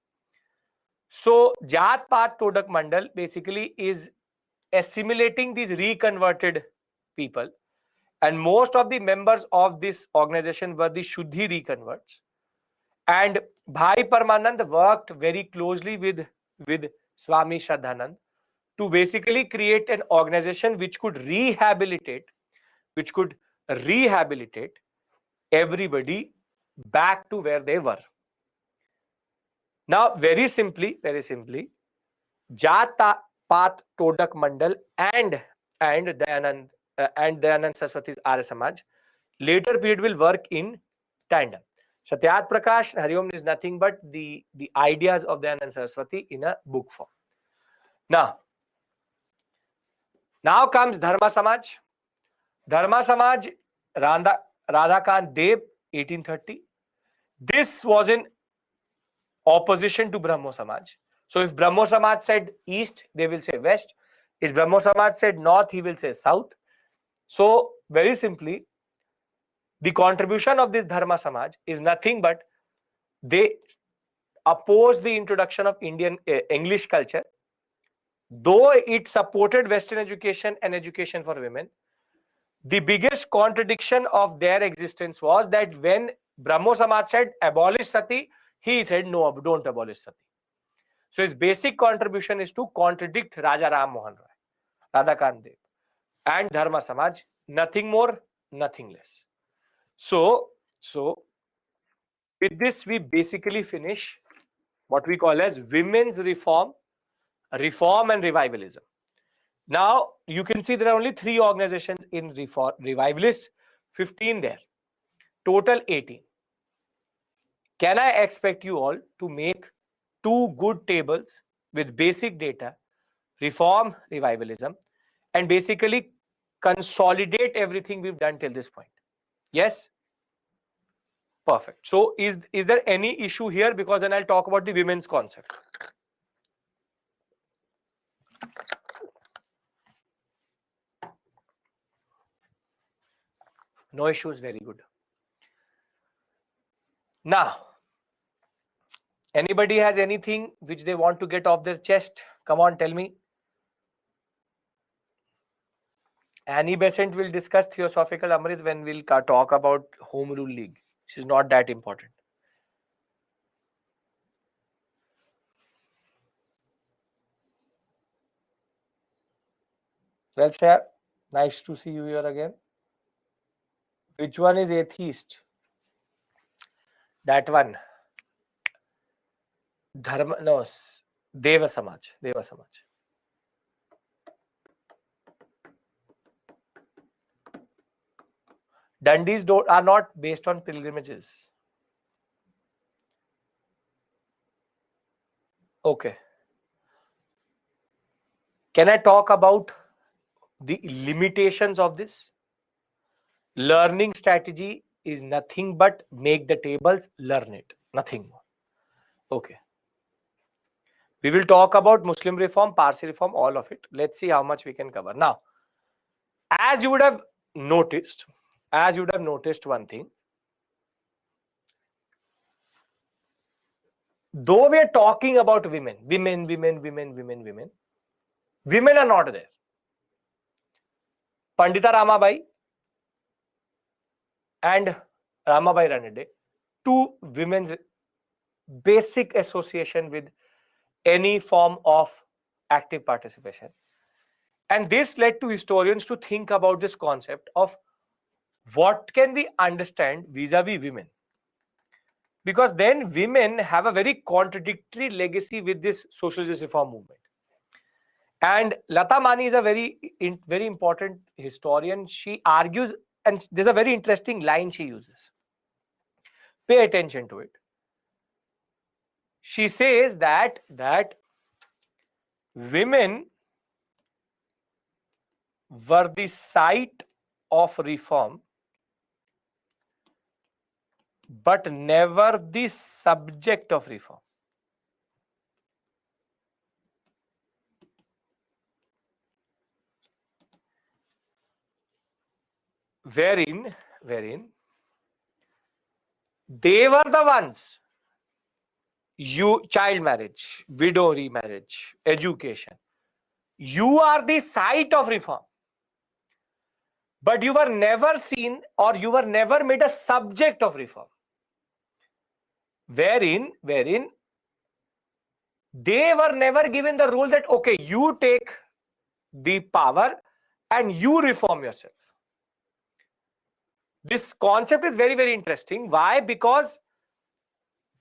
So Jat Pat Todak Mandal basically is assimilating these reconverted people, and most of the members of this organization were the Shuddhi reconverts. And Bhai Paramanand worked very closely with Swami Shraddhanand to basically create an organization which could rehabilitate everybody back to where they were. Now, very simply, Jat Pat Todak Mandal and Dayanand Saraswati's Arya Samaj later period will work in tandem. Satyarth Prakash Hariom is nothing but the ideas of Dayanand Saraswati in a book form. Now comes Dharma Samaj. Dharma Samaj, Radhakant Deb, 1830. This was in opposition to Brahmo Samaj. So if Brahmo Samaj said east, they will say west. If Brahmo Samaj said north, he will say south. So very simply, the contribution of this Dharma Samaj is nothing but they oppose the introduction of Indian English culture. Though it supported Western education and education for women, the biggest contradiction of their existence was that when Brahmo Samaj said abolish sati, he said no, don't abolish sati. So his basic contribution is to contradict Raja Ram Mohan Roy, Radhakant Dev, and Dharma Samaj, nothing more, nothing less. So with this we basically finish what we call as women's reform and revivalism. Now you can see there are only 3 organizations in revivalists, 15 there, total 18. Can I expect you all to make 2 good tables with basic data, reform, revivalism, and basically consolidate everything we've done till this point? Yes? Perfect. So is there any issue here? Because then I'll talk about the women's concept. No issues, very good. Now, anybody has anything which they want to get off their chest? Come on, tell me. Annie Besant will discuss Theosophical Amrit when we'll talk about Home Rule League. This is not that important. Well, sir, nice to see you here again. Which one is atheist? That one. Dharma, no, Deva Samaj. Deva Samaj. Dundies are not based on pilgrimages. Okay. Can I talk about the limitations of this? Learning strategy is nothing but make the tables, learn it. Nothing more. Okay. We will talk about Muslim reform, Parsi reform, all of it. Let's see how much we can cover. Now, as you would have noticed one thing. Though we are talking about women are not there. Pandita Ramabai and Ramabai Ranade, two women's basic association with any form of active participation. And this led to historians to think about this concept of what can we understand vis-a-vis women. Because then women have a very contradictory legacy with this social justice reform movement. And Lata Mani is a very important historian. She argues, and there's a very interesting line she uses. Pay attention to it. She says that women were the site of reform, but never the subject of reform. Wherein they were the ones, child marriage, widow remarriage, education. You are the site of reform, but you were never seen or you were never made a subject of reform. Wherein they were never given the role that, okay, you take the power and you reform yourself. This concept is very, very interesting. Why? Because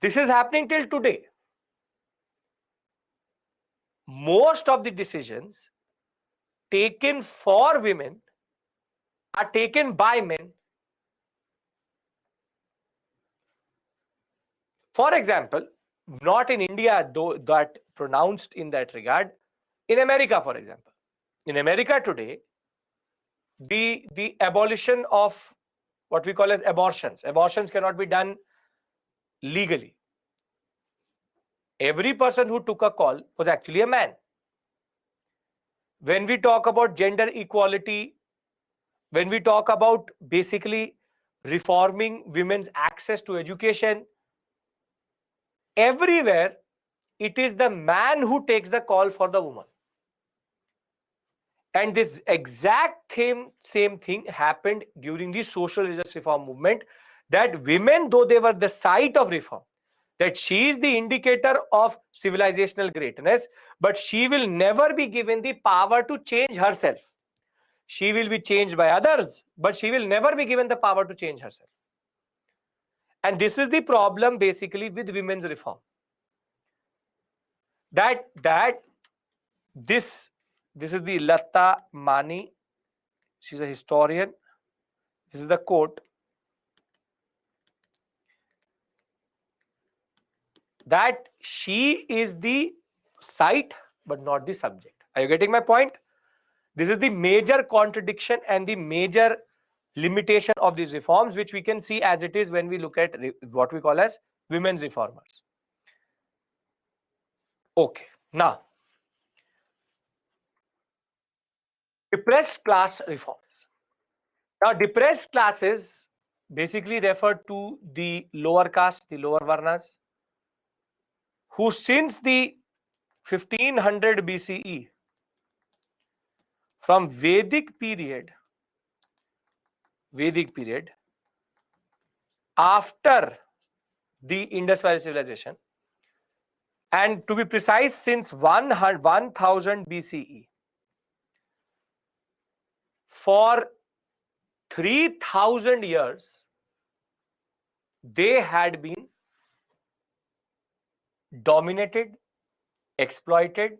this is happening till today. Most of the decisions taken for women are taken by men. For example, not in India, though that pronounced in that regard, in America, for example. In America today, the abolition of what we call as abortions. Abortions cannot be done legally. Every person who took a call was actually a man. When we talk about gender equality, when we talk about basically reforming women's access to education, everywhere it is the man who takes the call for the woman. And this exact same thing happened during the social justice reform movement, that women, though they were the site of reform, that she is the indicator of civilizational greatness, but she will never be given the power to change herself. She will be changed by others, but she will never be given the power to change herself. And this is the problem basically with women's reform. That this is the Lata Mani. She's a historian. This is the quote. That she is the site but not the subject. Are you getting my point? This is the major contradiction and the major limitation of these reforms, which we can see as it is when we look at what we call as women's reformers. Okay, now depressed class reforms. Now depressed classes basically refer to the lower caste, the lower varnas, who since the 1500 BCE, from Vedic period, after the Indus Valley civilization, and to be precise, since 1000 BCE, for 3,000 years they had been dominated, exploited,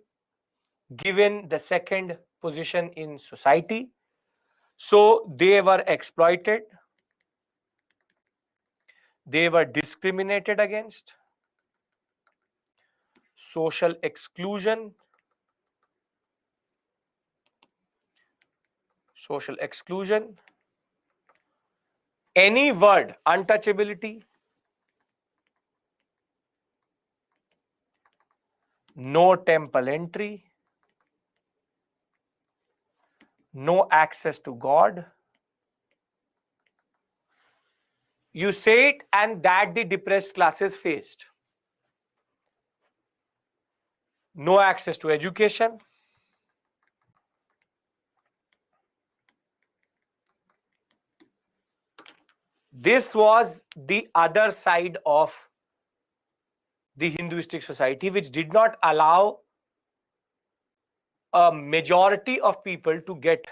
given the second position in society. So they were exploited, they were discriminated against, social exclusion, any word, untouchability, no temple entry, no access to God. You say it, and that the depressed classes faced. No access to education. This was the other side of the Hinduistic society, which did not allow a majority of people to get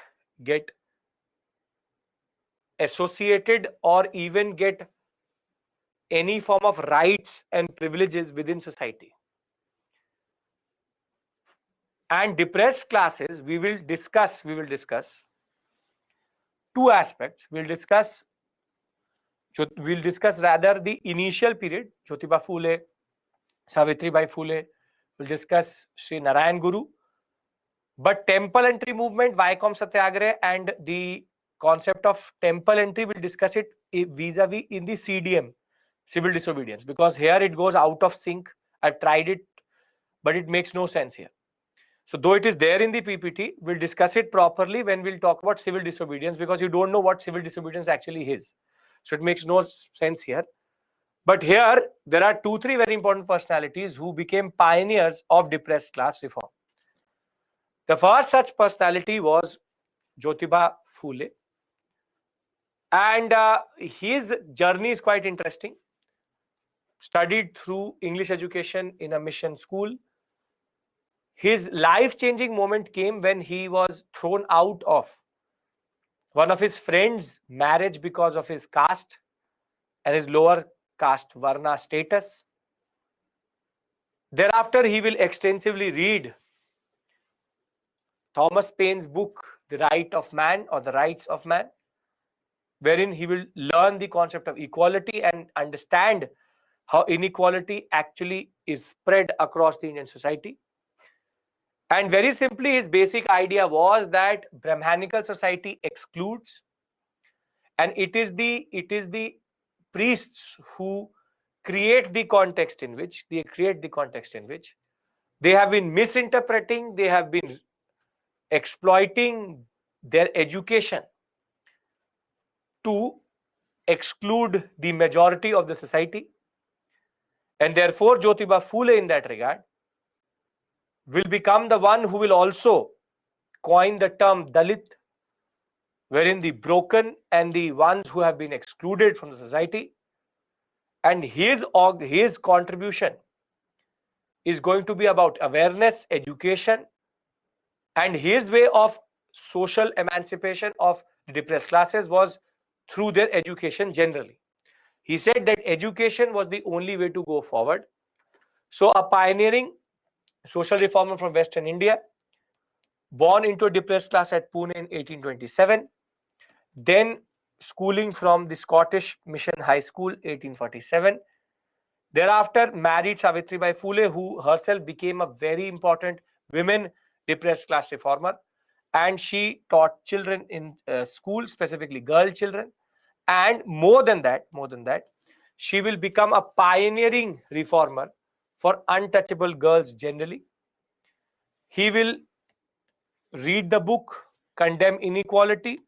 associated or even get any form of rights and privileges within society. And depressed classes, we will discuss two aspects. We'll discuss rather the initial period, Jyotiba Phule, Savitribai Phule. We'll discuss Sri Narayan Guru. But temple entry movement, Vaikom Satyagraha, and the concept of temple entry, we'll discuss it vis-a-vis in the CDM, civil disobedience, because here it goes out of sync. I've tried it, but it makes no sense here. So though it is there in the PPT, we'll discuss it properly when we'll talk about civil disobedience, because you don't know what civil disobedience actually is. So it makes no sense here. But here, there are 2-3 very important personalities who became pioneers of depressed class reform. The first such personality was Jyotiba Phule. And his journey is quite interesting. Studied through English education in a mission school. His life-changing moment came when he was thrown out of one of his friends' marriage because of his caste and his lower caste Varna status. Thereafter, he will extensively read Thomas Paine's book, The Right of Man or The Rights of Man, wherein he will learn the concept of equality and understand how inequality actually is spread across the Indian society. And very simply, his basic idea was that Brahmanical society excludes, and it is the priests who create the context in which they have been misinterpreting, they have been exploiting their education to exclude the majority of the society. And therefore, Jyotiba Phule in that regard will become the one who will also coin the term Dalit, wherein the broken and the ones who have been excluded from the society. And his contribution is going to be about awareness, education, and his way of social emancipation of the depressed classes was through their education generally. He said that education was the only way to go forward. So a pioneering social reformer from Western India, born into a depressed class at Pune in 1827, then schooling from the Scottish Mission High School, 1847. Thereafter, married Savitribai Phule, who herself became a very important women depressed class reformer, and she taught children in school, specifically girl children. And more than that, she will become a pioneering reformer for untouchable girls generally. He will read the book, condemn inequality,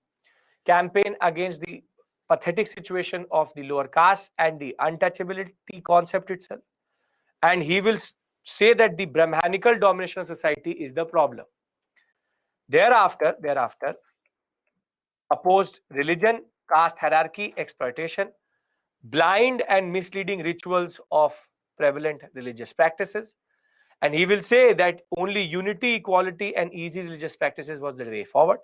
campaign against the pathetic situation of the lower caste and the untouchability concept itself. And he will say that the Brahmanical domination of society is the problem. Thereafter, opposed religion, caste hierarchy, exploitation, blind and misleading rituals of prevalent religious practices. And he will say that only unity, equality, and easy religious practices was the way forward.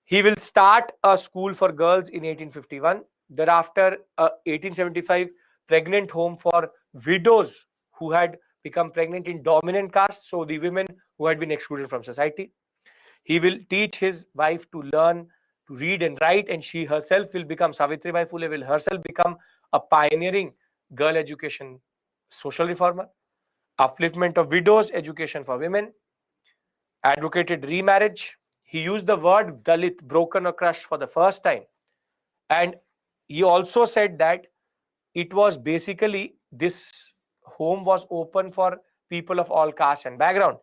He will start a school for girls in 1851. Thereafter, a 1875 pregnant home for widows who had become pregnant in dominant caste, so the women who had been excluded from society. He will teach his wife to learn to read and write, and she herself will become Savitribai Phule, will herself become a pioneering girl education social reformer. Upliftment of widows, education for women, advocated remarriage. He used the word Dalit, broken or crushed, for the first time. And he also said that it was basically, this home was open for people of all caste and background.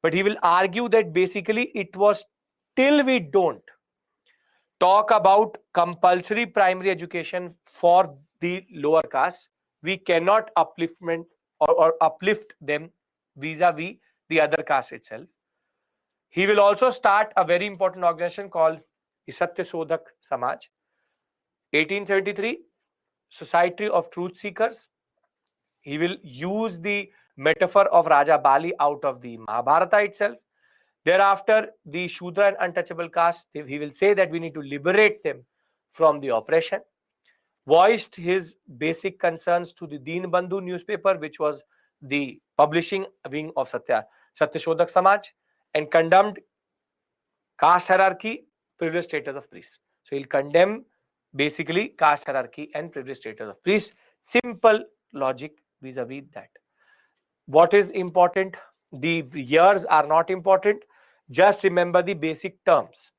But he will argue that basically it was, till we don't talk about compulsory primary education for the lower caste, we cannot or uplift them vis-a-vis the other caste itself. He will also start a very important organization called the Satya Sodhak Samaj. 1873, Society of Truth Seekers. He will use the metaphor of Raja Bali out of the Mahabharata itself. Thereafter, the Shudra and untouchable caste, he will say that we need to liberate them from the oppression. Voiced his basic concerns to the Deen Bandhu newspaper, which was the publishing wing of Satya Shodhak Samaj, and condemned caste hierarchy, privileged status of priests. So he'll condemn basically caste hierarchy and privileged status of priests. Simple logic vis-a-vis that. What is important? The years are not important. Just remember the basic terms.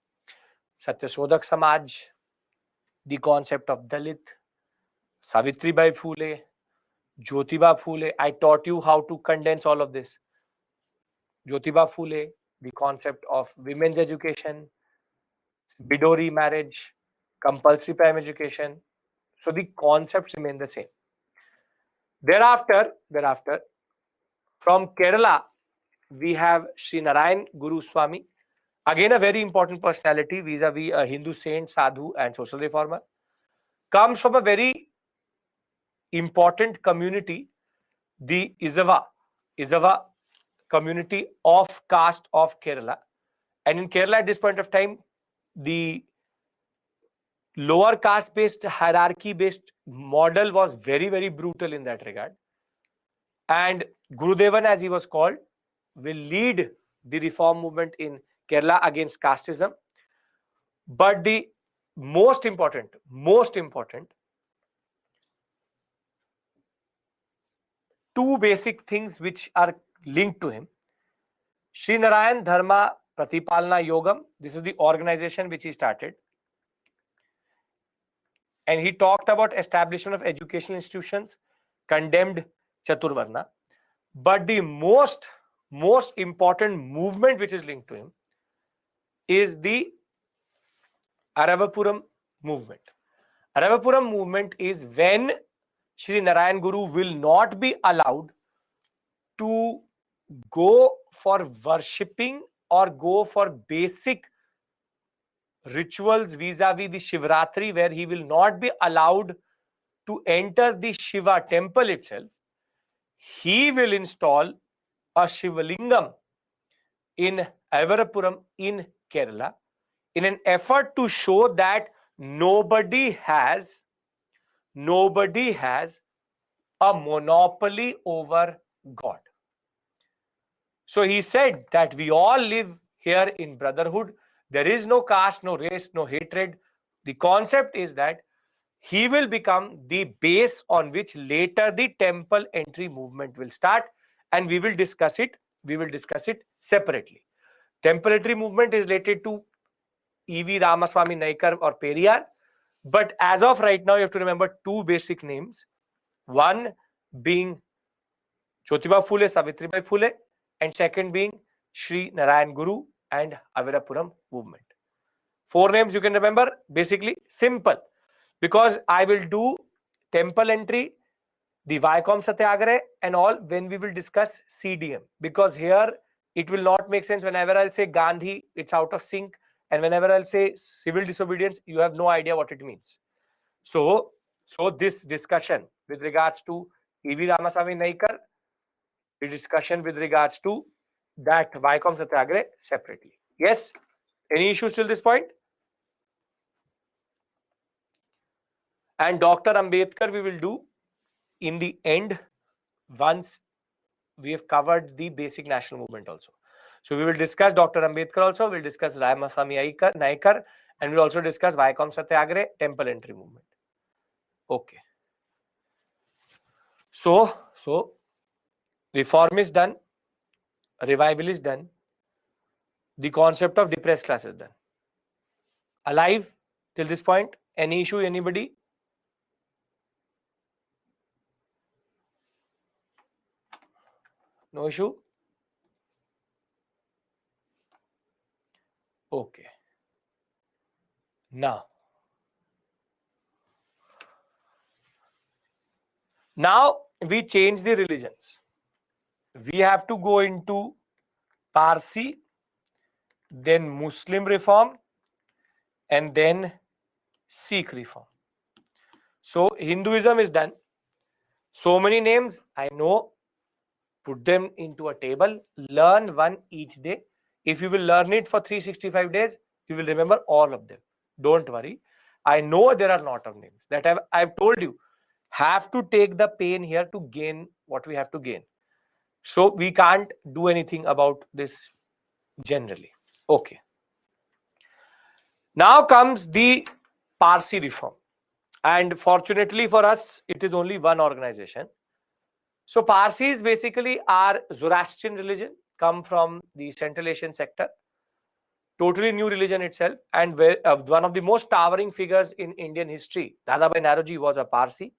Satya Shodhak Samaj, the concept of Dalit, Savitribai Phule, Jyotiba Phule. I taught you how to condense all of this. Jyotiba Phule, the concept of women's education, widow remarriage, compulsory primary education. So the concepts remain the same. Thereafter, from Kerala, we have Sri Narayan Guru Swami. Again, a very important personality vis-a-vis a Hindu saint, sadhu, and social reformer. Comes from a very important community, the Izava community of caste of Kerala. And in Kerala at this point of time, the lower caste based, hierarchy based model was very, very brutal in that regard. And Gurudevan, as he was called, will lead the reform movement in Kerala against casteism. But the most important, two basic things which are linked to him. Sri Narayan Dharma Pratipalana Yogam, this is the organization which he started. And he talked about establishment of educational institutions, condemned Chaturvarna. But the most important movement which is linked to him is the Aravapuram movement. Aravapuram movement is when Sri Narayan Guru will not be allowed to go for worshipping or go for basic rituals vis-a-vis the Shivratri, where he will not be allowed to enter the Shiva temple itself. He will install a Shivalingam in Avarapuram in Kerala in an effort to show that nobody has a monopoly over God. So he said that we all live here in brotherhood. There is no caste, no race, no hatred. The concept is that he will become the base on which later the temple entry movement will start, and we will discuss it. Separately. Temple entry movement is related to E.V. Ramaswamy Naikar or Periyar. But as of right now, you have to remember two basic names. One being Jyotiba Phule, Savitribai Phule, and second being Sri Narayan Guru and Avirapuram movement. Four names you can remember, basically simple, because I will do temple entry, the Vycom Satyagraha and all when we will discuss CDM, because here it will not make sense. Whenever I'll say Gandhi, it's out of sync, and whenever I'll say civil disobedience, you have no idea what it means. So this discussion with regards to E.V. Ramaswamy Naikar, the discussion with regards to that Vycom Satyagraha separately. Yes? Any issues till this point? And Dr. Ambedkar we will do in the end once we have covered the basic national movement also. So we will discuss Dr. Ambedkar also, we'll discuss Ramaswamy Naikar, and we'll also discuss Vaikom Satyagraha, temple entry movement. Okay. So reform is done, revival is done, the concept of depressed class is done. Alive till this point? Any issue, anybody? No issue? Okay. Now we change the religions. We have to go into Parsi, then Muslim reform, and then Sikh reform. So Hinduism is done. So many names, I know. Put them into a table. Learn one each day. If you will learn it for 365 days, you will remember all of them. Don't worry. I know there are a lot of names that I've told you. Have to take the pain here to gain what we have to gain. So we can't do anything about this generally. Okay. Now comes the Parsi reform. And fortunately for us, it is only one organization. So Parsis basically are Zoroastrian religion, come from the Central Asian sector. Totally new religion itself, and one of the most towering figures in Indian history, Dadabhai Naoroji, was a Parsi.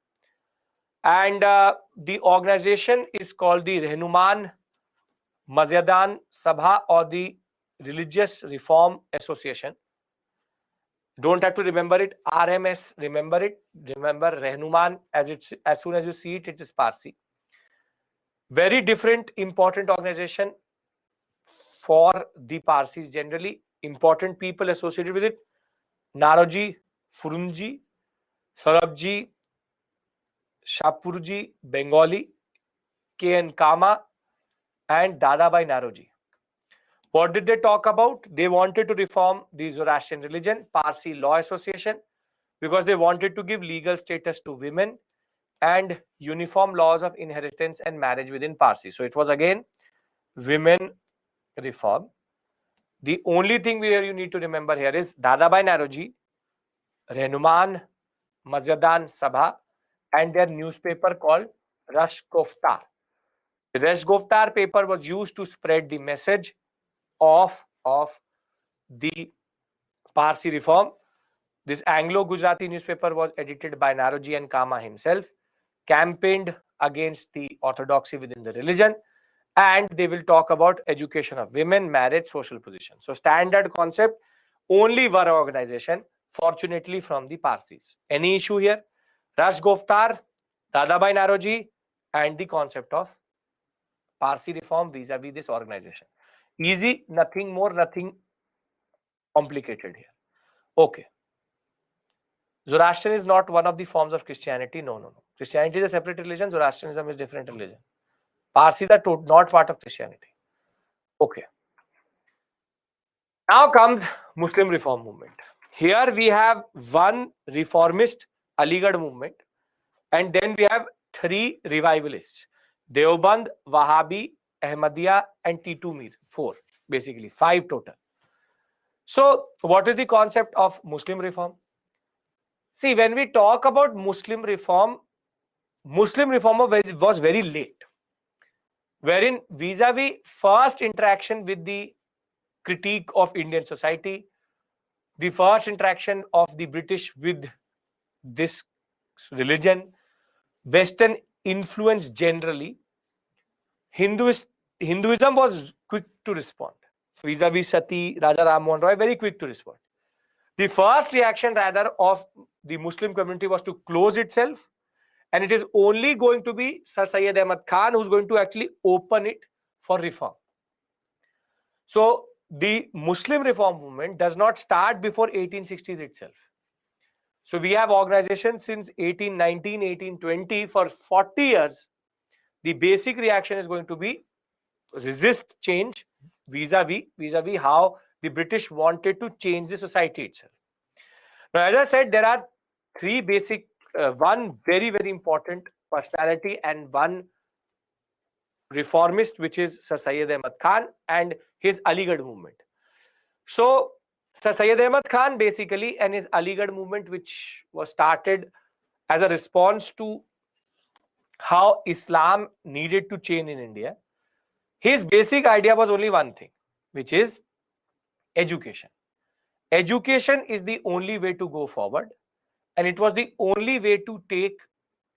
And the organization is called the Rehnuman Mazyadan Sabha, or the Religious Reform Association. Don't have to remember it. RMS, remember it. Remember Rehnuman, as soon as you see it, it is Parsi. Very different, important organization for the Parsis generally. Important people associated with it: Naroji, Furunji, Sarabji, Shapurji, Bengali, K.N. Kama, and Dadabhai Naoroji. What did they talk about? They wanted to reform the Zoroastrian religion, Parsi Law Association, because they wanted to give legal status to women and uniform laws of inheritance and marriage within Parsi. So it was again women reform. The only thing you need to remember here is Dadabhai Naoroji, Rehnuman Mazyadan Sabha, and their newspaper called Rash Goftar. The Rash Goftar paper was used to spread the message of the Parsi reform. This Anglo-Gujarati newspaper was edited by Naoroji and Kama himself, campaigned against the orthodoxy within the religion, and they will talk about education of women, marriage, social position. So standard concept, only one organization, fortunately from the Parsis. Any issue here? Rash Goftar, Dadabhai Naoroji, and the concept of Parsi reform vis-a-vis this organization. Easy, nothing more, nothing complicated here. Okay. Zoroastrian is not one of the forms of Christianity. No. Christianity is a separate religion. Zoroastrianism is different religion. Parsis are not part of Christianity. Okay. Now comes Muslim reform movement. Here we have one reformist, Aligarh movement, and then we have three revivalists: Deoband, Wahhabi, Ahmadiyya, and Titu Mir. Four, basically 5 total. So what is the concept of Muslim reform? See, when we talk about Muslim reform was very late, wherein vis-a-vis first interaction with the critique of Indian society, the first interaction of the British with this religion, Western influence generally, Hinduism was quick to respond. Vis-a-vis Sati, Raja Ram Mohan Roy, very quick to respond. The first reaction rather of the Muslim community was to close itself, and it is only going to be Sir Syed Ahmad Khan who's going to actually open it for reform. So the Muslim reform movement does not start before 1860s itself. So we have organizations since 1819, 1820. For 40 years, the basic reaction is going to be resist change vis-a-vis how the British wanted to change the society itself. Now, as I said, there are 3 basic one very, very important personality and one reformist, which is Sir Syed Ahmad Khan and his Aligarh movement. So, Sir Syed Ahmad Khan basically and his Aligarh movement, which was started as a response to how Islam needed to change in India. His basic idea was only one thing, which is education. Education is the only way to go forward, and it was the only way to take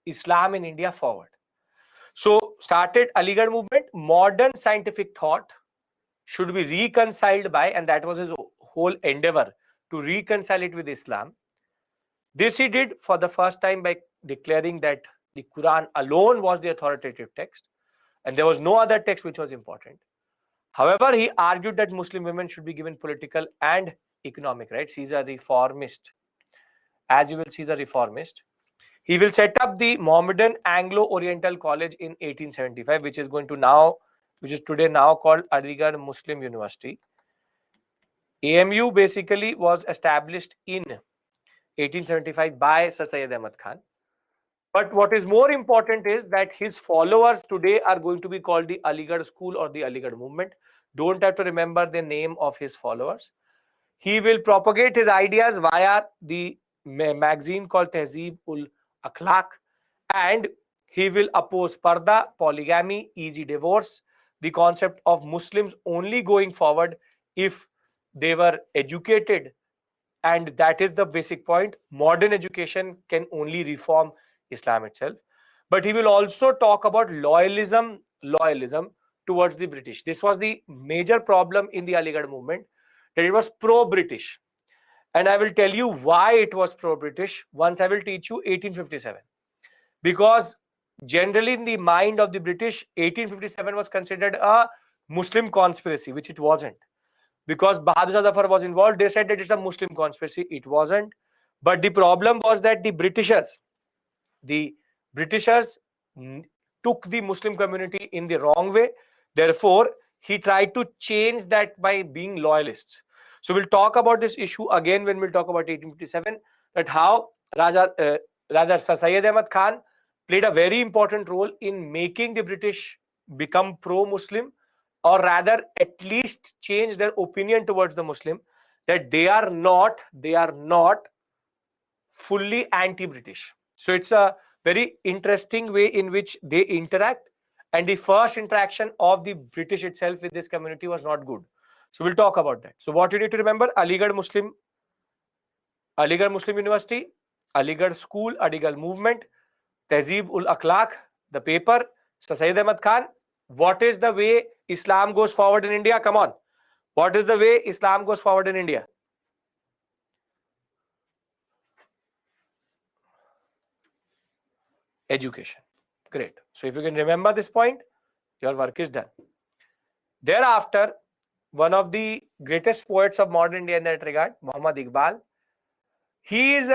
Islam in India forward. So, started Aligarh movement. Modern scientific thought should be reconciled by, and that was his whole endeavor, to reconcile it with Islam. This he did for the first time by declaring that the Quran alone was the authoritative text and there was no other text which was important. However, he argued that Muslim women should be given political and economic rights. He's a reformist. As you will see, he's a reformist. He will set up the Mohammedan Anglo-Oriental College in 1875, which is today now called Aligarh Muslim University. AMU basically was established in 1875 by Sir Syed Ahmad Khan. But what is more important is that his followers today are going to be called the Aligarh School or the Aligarh Movement. Don't have to remember the name of his followers. He will propagate his ideas via the magazine called Tehzeeb ul Akhlaq, and he will oppose parda, polygamy, easy divorce, the concept of Muslims only going forward if they were educated. And that is the basic point. Modern education can only reform Islam itself. But he will also talk about loyalism towards the British. This was the major problem in the Aligarh movement, that it was pro-British. And I will tell you why it was pro-British once I will teach you 1857. Because generally in the mind of the British, 1857 was considered a Muslim conspiracy, which it wasn't. Because Bahadur Shah Zafar was involved, they said that it's a Muslim conspiracy. It wasn't. But the problem was that the Britishers took the Muslim community in the wrong way. Therefore, he tried to change that by being loyalists. So we'll talk about this issue again when we'll talk about 1857, that how Sir Syed Ahmad Khan played a very important role in making the British become pro-Muslim, or rather at least change their opinion towards the Muslim, that they are not fully anti-British. So it's a very interesting way in which they interact, and the first interaction of the British itself with this community was not good. So we'll talk about that. So what you need to remember: Aligarh Muslim University, Aligarh School, Aligarh Movement, Tehzeeb ul Akhlaq, the paper, Sir Syed Ahmad Khan. What is the way Islam goes forward in India? Come on. What is the way Islam goes forward in India? Education. Great. So if you can remember this point, your work is done. Thereafter, one of the greatest poets of modern India in that regard, Muhammad Iqbal, he is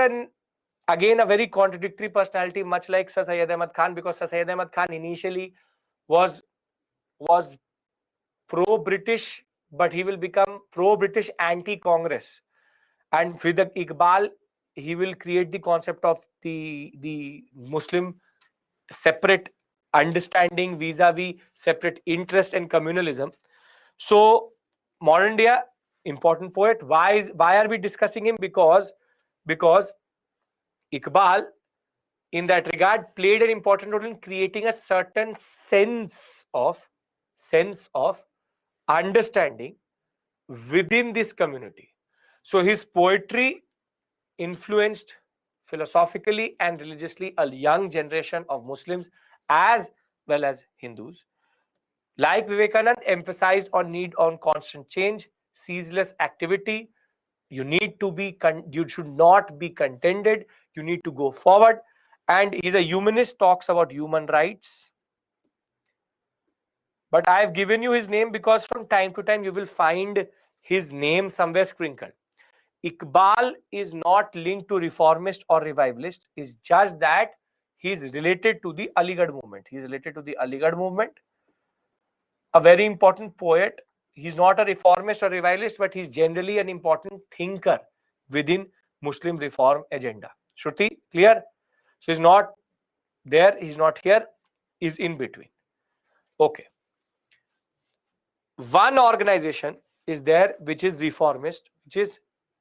again a very contradictory personality, much like Sir Syed Ahmad Khan, because Sir Syed Ahmad Khan initially was pro-British, but he will become pro-British anti-Congress. And with the Iqbal, he will create the concept of the Muslim separate understanding vis-a-vis separate interest and communalism. So modern India, important poet. Why are we discussing him? Because Iqbal in that regard played an important role in creating a certain sense of understanding within this community. So his poetry influenced philosophically and religiously a young generation of Muslims as well as Hindus. Like Vivekanand emphasized on need on constant change, ceaseless activity. You should not be contented. You need to go forward. And he's a humanist, talks about human rights. But I have given you his name because from time to time you will find his name somewhere sprinkled. Iqbal is not linked to reformist or revivalist. It's just that he is related to the Aligarh movement. He is related to the Aligarh movement. A very important poet. He's not a reformist or revivalist, but he's generally an important thinker within Muslim reform agenda. Shruti, clear? So he's not there, he's not here, is in between. Okay. One organization is there which is reformist, which is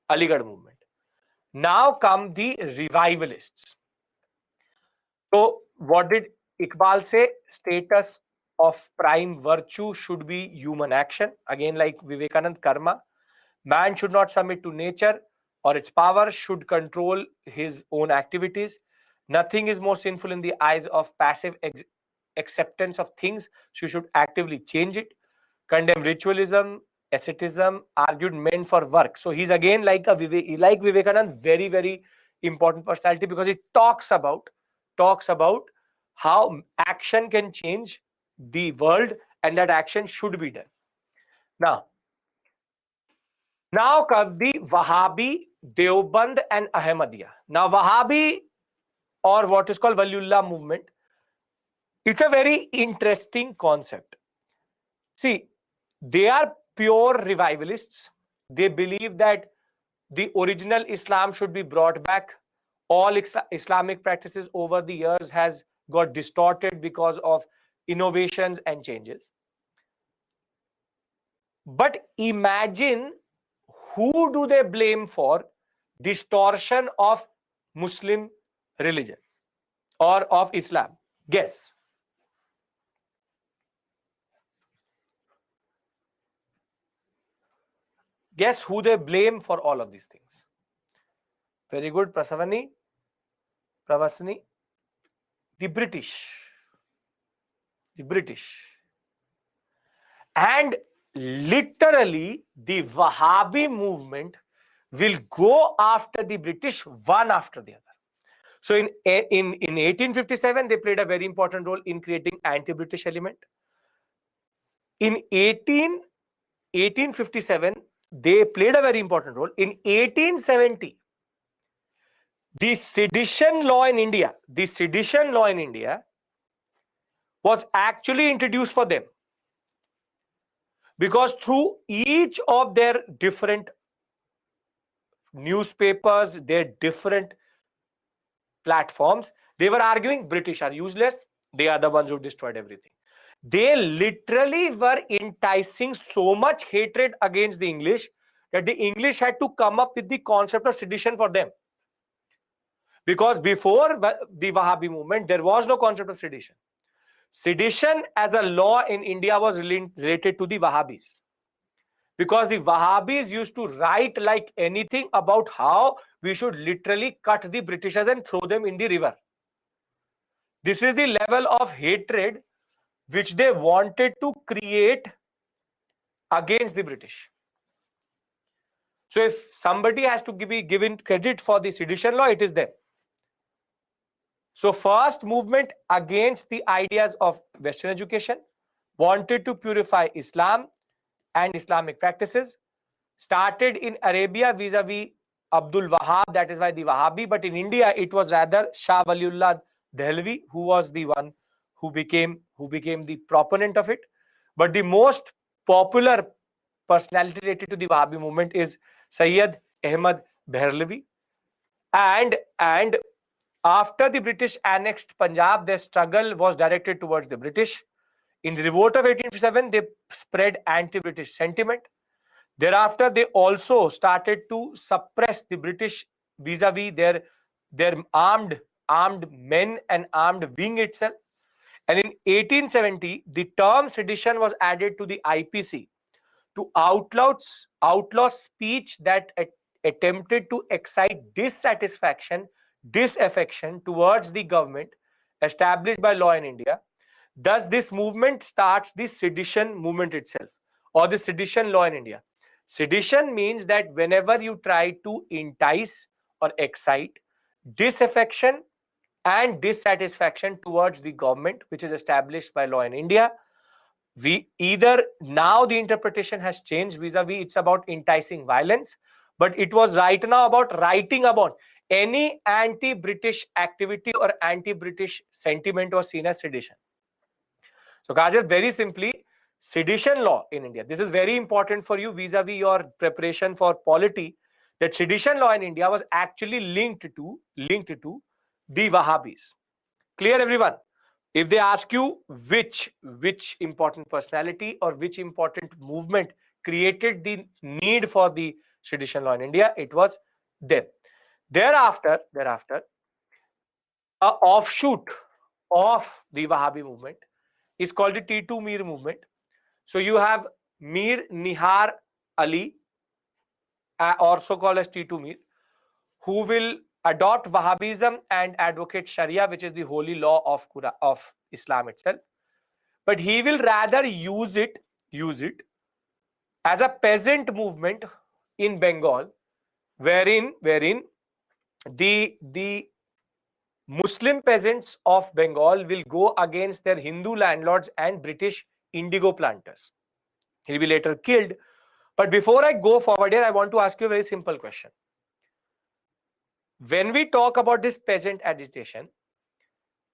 Aligarh movement. Now come the revivalists. So what did Iqbal say? Status of prime virtue should be human action. Again, like Vivekanand, karma. Man should not submit to nature or its power, should control his own activities. Nothing is more sinful in the eyes of passive acceptance of things, so you should actively change it. Condemn ritualism, asceticism, argued meant for work. So he's again like like Vivekanand, very, very important personality, because he talks about how action can change the world and that action should be done. Now come the Wahhabi, Deoband and Ahmadiyya. Now Wahhabi, or what is called Waliullah movement, it's a very interesting concept. See, they are pure revivalists. They believe that the original Islam should be brought back. All Islamic practices over the years has got distorted because of innovations and changes. But imagine, who do they blame for distortion of Muslim religion or of Islam? Guess. Guess who they blame for all of these things? Very good, Pravasni. The British. The British. And literally, the Wahhabi movement will go after the British one after the other. So in 1857, they played a very important role in creating anti-British element. In 1857, they played a very important role. In 1870, the sedition law in India was actually introduced for them, because through each of their different newspapers, their different platforms, they were arguing British are useless, they are the ones who destroyed everything. They literally were enticing so much hatred against the English that the English had to come up with the concept of sedition for them. Because before the Wahhabi movement, there was no concept of sedition. Sedition as a law in India was related to the Wahhabis. Because the Wahhabis used to write like anything about how we should literally cut the Britishers and throw them in the river. This is the level of hatred which they wanted to create against the British. So if somebody has to be given credit for the sedition law, it is them. So first movement against the ideas of Western education, wanted to purify Islam and Islamic practices, started in Arabia vis-a-vis Abdul Wahab, that is why the Wahhabi, but in India it was rather Shah Waliullah Dehlvi who was the one who became the proponent of it. But the most popular personality related to the Wahhabi movement is Sayyid Ahmad Behrlvi. And after the British annexed Punjab, their struggle was directed towards the British. In the revolt of 1857, they spread anti-British sentiment. Thereafter, they also started to suppress the British vis-a-vis their armed men and armed wing itself. And in 1870, the term sedition was added to the IPC to outlaw speech that attempted to excite dissatisfaction, disaffection towards the government established by law in India. Thus, this movement starts the sedition movement itself, or the sedition law in India. Sedition means that whenever you try to entice or excite disaffection and dissatisfaction towards the government which is established by law in India, we either, now the interpretation has changed vis-a-vis it's about enticing violence, but it was right now about writing about any anti-British activity or anti-British sentiment was seen as sedition. So Kajal, very simply, sedition law in India, this is very important for you vis-a-vis your preparation for polity, that sedition law in India was actually linked to The Wahhabis. Clear, everyone? If they ask you which important personality or which important movement created the need for the sedition law in India, it was them. Thereafter, a offshoot of the Wahhabi movement is called the T2 Mir movement. So you have Mir Nihar Ali, also called as T2 Mir, who will adopt Wahhabism and advocate Sharia, which is the holy law of Islam itself. But he will rather use it as a peasant movement in Bengal, wherein the Muslim peasants of Bengal will go against their Hindu landlords and British indigo planters. He'll be later killed. But before I go forward here, I want to ask you a very simple question. When we talk about this peasant agitation,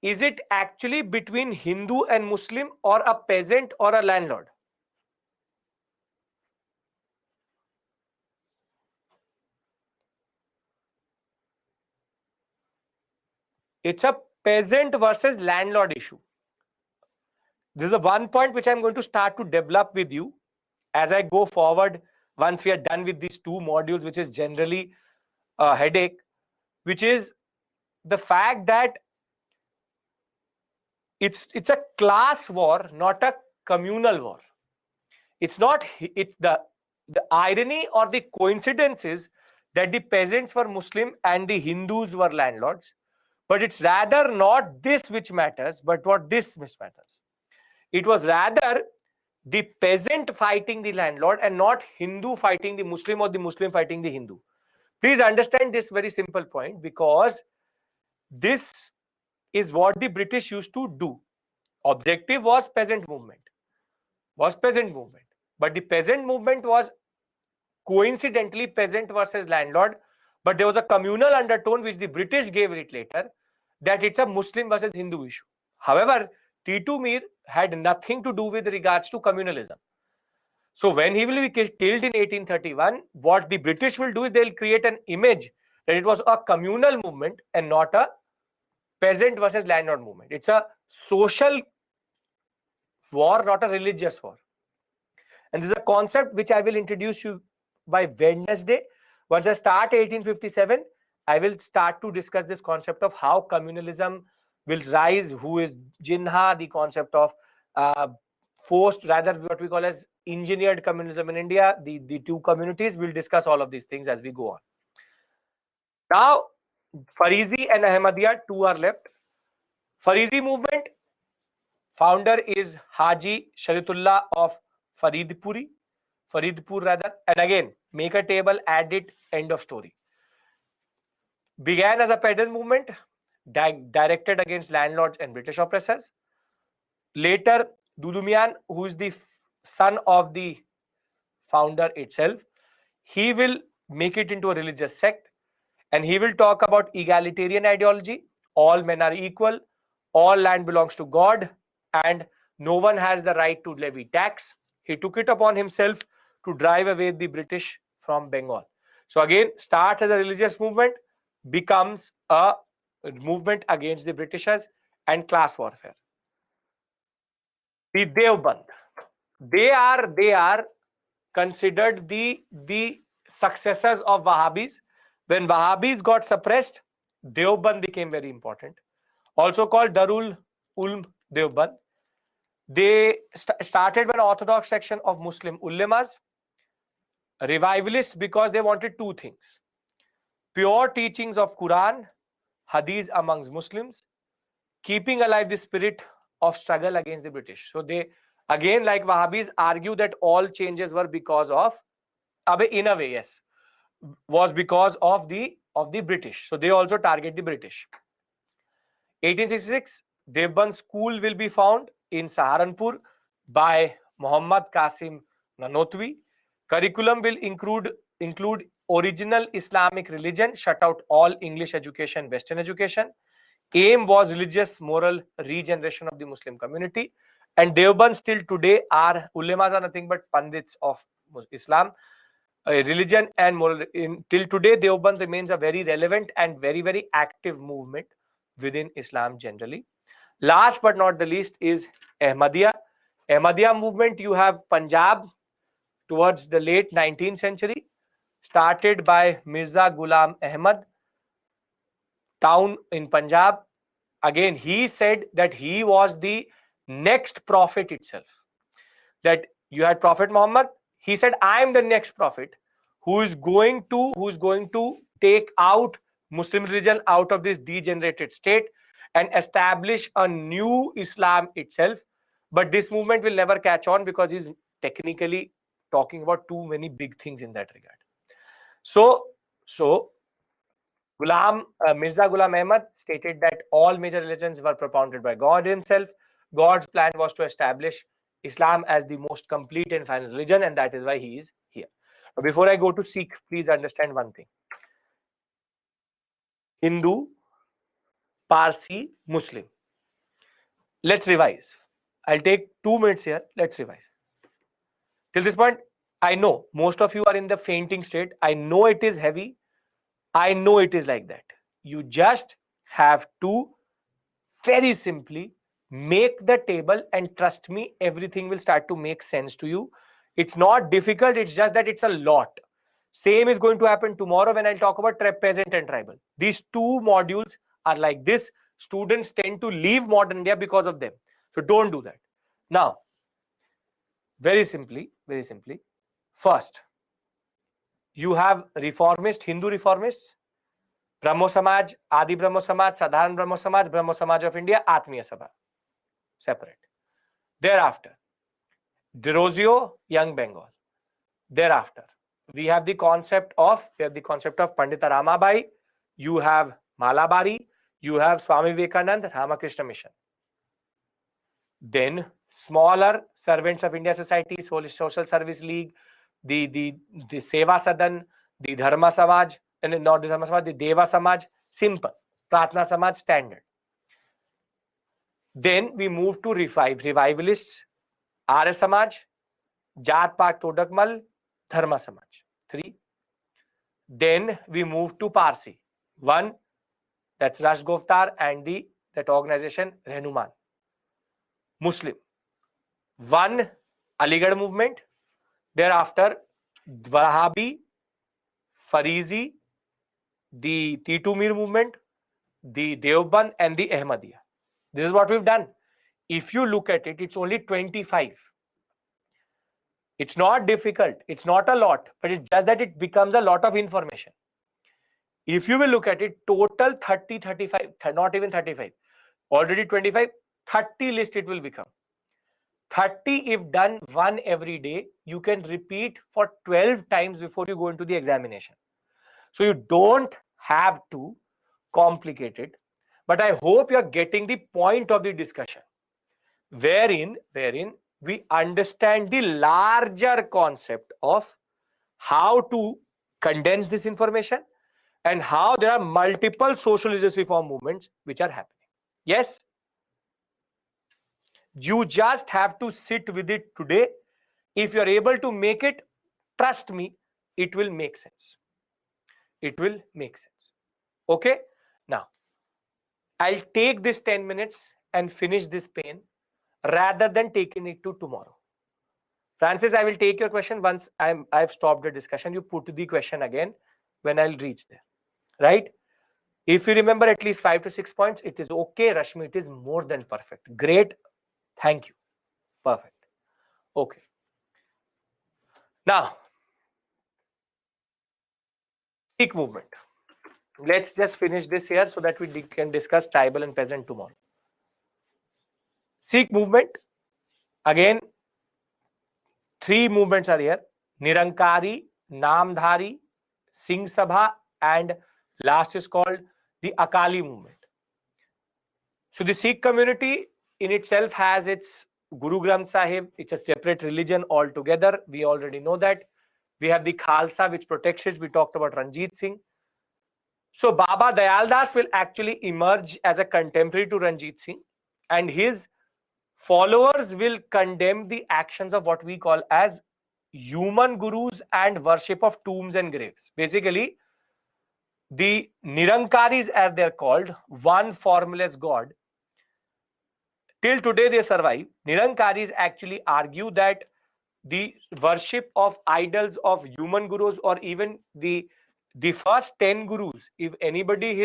is it actually between Hindu and Muslim, or a peasant or a landlord? It's a peasant versus landlord issue. This is the one point which I'm going to start to develop with you as I go forward once we are done with these two modules, which is generally a headache, which is the fact that it's a class war, not a communal war. It's not, it's the irony or the coincidence is that the peasants were Muslim and the Hindus were landlords, but it's rather not this which matters, but what this matters. It was rather the peasant fighting the landlord and not Hindu fighting the Muslim or the Muslim fighting the Hindu. Please understand this very simple point, because this is what the British used to do. Objective was peasant movement. But the peasant movement was coincidentally peasant versus landlord, but there was a communal undertone which the British gave it later, that it's a Muslim versus Hindu issue. However, T2 Mir had nothing to do with regards to communalism. So when he will be killed in 1831, what the British will do is they'll create an image that it was a communal movement and not a peasant versus landlord movement. It's a social war, not a religious war. And this is a concept which I will introduce you by Wednesday. Once I start 1857, I will start to discuss this concept of how communalism will rise, who is Jinha, the concept of forced, rather what we call as engineered communism in India, the two communities. We'll discuss all of these things as we go on. Now, Farizi and Ahmadiyya, two are left. Farizi movement, founder is Haji Sharitullah of Faridpur rather. And again, make a table, add it, end of story. Began as a peasant movement directed against landlords and British oppressors. Later, Dudumian, who is the son of the founder itself, he will make it into a religious sect, and he will talk about egalitarian ideology. All men are equal, all land belongs to God, and no one has the right to levy tax. He took it upon himself to drive away the British from Bengal. So again, starts as a religious movement, becomes a movement against the Britishers and class warfare. The Devband, they are considered the successors of Wahhabis. When Wahhabis got suppressed, Devband became very important. Also called Darul Ulm Devband. They started by an orthodox section of Muslim ulemas, revivalists, because they wanted two things: pure teachings of Quran, Hadith amongst Muslims, keeping alive the spirit of struggle against the British. So they, again, like Wahhabis, argue that all changes were because of, in a way, yes, was because of the British. So they also target the British. 1866, Devband school will be found in Saharanpur by Muhammad Qasim Nanotwi. Curriculum will include original Islamic religion, shut out all English education, Western education. Aim was religious, moral regeneration of the Muslim community. And Devband still today are, ulemas are nothing but pandits of Islam. Religion and moral, till today, Devband remains a very relevant and very, very active movement within Islam generally. Last but not the least is Ahmadiyya. Ahmadiyya movement, you have Punjab towards the late 19th century, started by Mirza Ghulam Ahmad, town in Punjab. Again, he said that he was the next prophet itself. That you had Prophet Muhammad, he said, I am the next prophet who is going to take out Muslim religion out of this degenerated state and establish a new Islam itself. But this movement will never catch on because he's technically talking about too many big things in that regard. So Mirza Ghulam Ahmad stated that all major religions were propounded by God himself. God's plan was to establish Islam as the most complete and final religion, and that is why he is here. But before I go to Sikh, please understand one thing. Hindu, Parsi, Muslim. Let's revise. I'll take 2 minutes here. Let's revise. Till this point, I know most of you are in the fainting state. I know it is heavy. I know it is like that. You just have to very simply make the table, and trust me, everything will start to make sense to you. It's not difficult, it's just that it's a lot. Same is going to happen tomorrow when I'll talk about peasant and tribal. These two modules are like this. Students tend to leave modern India because of them. So don't do that. Now, very simply, first, you have reformist, Hindu reformists, Brahmo Samaj, Adi Brahmo Samaj, Sadharan Brahmo Samaj of India, Atmiya Sabha. Separate. Thereafter, Derozio, Young Bengal. Thereafter, we have the concept of Pandita Ramabai, you have Malabari, you have Swami Vivekanand, Ramakrishna Mission. Then smaller Servants of India Society, Social Service League, the Seva Sadan, the Dharma Samaj, and not the Dharma Samaj, the Deva Samaj, simple. Pratna Samaj, standard. Then we move to revivalists, Arya Samaj, Jat Pat Todakmal, Dharma Samaj. 3. Then we move to Parsi. 1, that's Rash Govtar and that organization Rehnuman. Muslim. 1, Aligarh movement. Thereafter, Wahhabi, Farizi, the Titu Mir movement, the Deoband, and the Ahmadiyya. This is what we've done. If you look at it, it's only 25. It's not difficult. It's not a lot, but it's just that it becomes a lot of information. If you will look at it, total 30, 35, not even 35, already 25, 30 list it will become. 30, if done 1 every day, you can repeat for 12 times before you go into the examination. So you don't have to complicate it, but I hope you're getting the point of the discussion, wherein we understand the larger concept of how to condense this information and how there are multiple social justice reform movements which are happening. Yes, you just have to sit with it today. If you are able to make it, trust me, it will make sense. It will make sense. Okay? Now, I'll take this 10 minutes and finish this pain rather than taking it to tomorrow. Francis, I will take your question once I've stopped the discussion. You put the question again when I'll reach there. Right? If you remember at least 5 to 6 points, it is okay, Rashmi. It is more than perfect. Great. Thank you. Perfect. Okay. Now, Sikh movement. Let's just finish this here so that we can discuss tribal and peasant tomorrow. Sikh movement, again, 3 movements are here: Nirankari, Namdhari, Singh Sabha, and last is called the Akali movement. So the Sikh community in itself has its Guru Granth Sahib. It's a separate religion altogether. We already know that. We have the Khalsa, which protects it. We talked about Ranjit Singh. So Baba Dayal Das will actually emerge as a contemporary to Ranjit Singh, and his followers will condemn the actions of what we call as human gurus and worship of tombs and graves. Basically, the Nirankaris, as they're called, one formless God, till today they survive. Nirankaris actually argue that the worship of idols of human gurus, or even the first 10 gurus, if anybody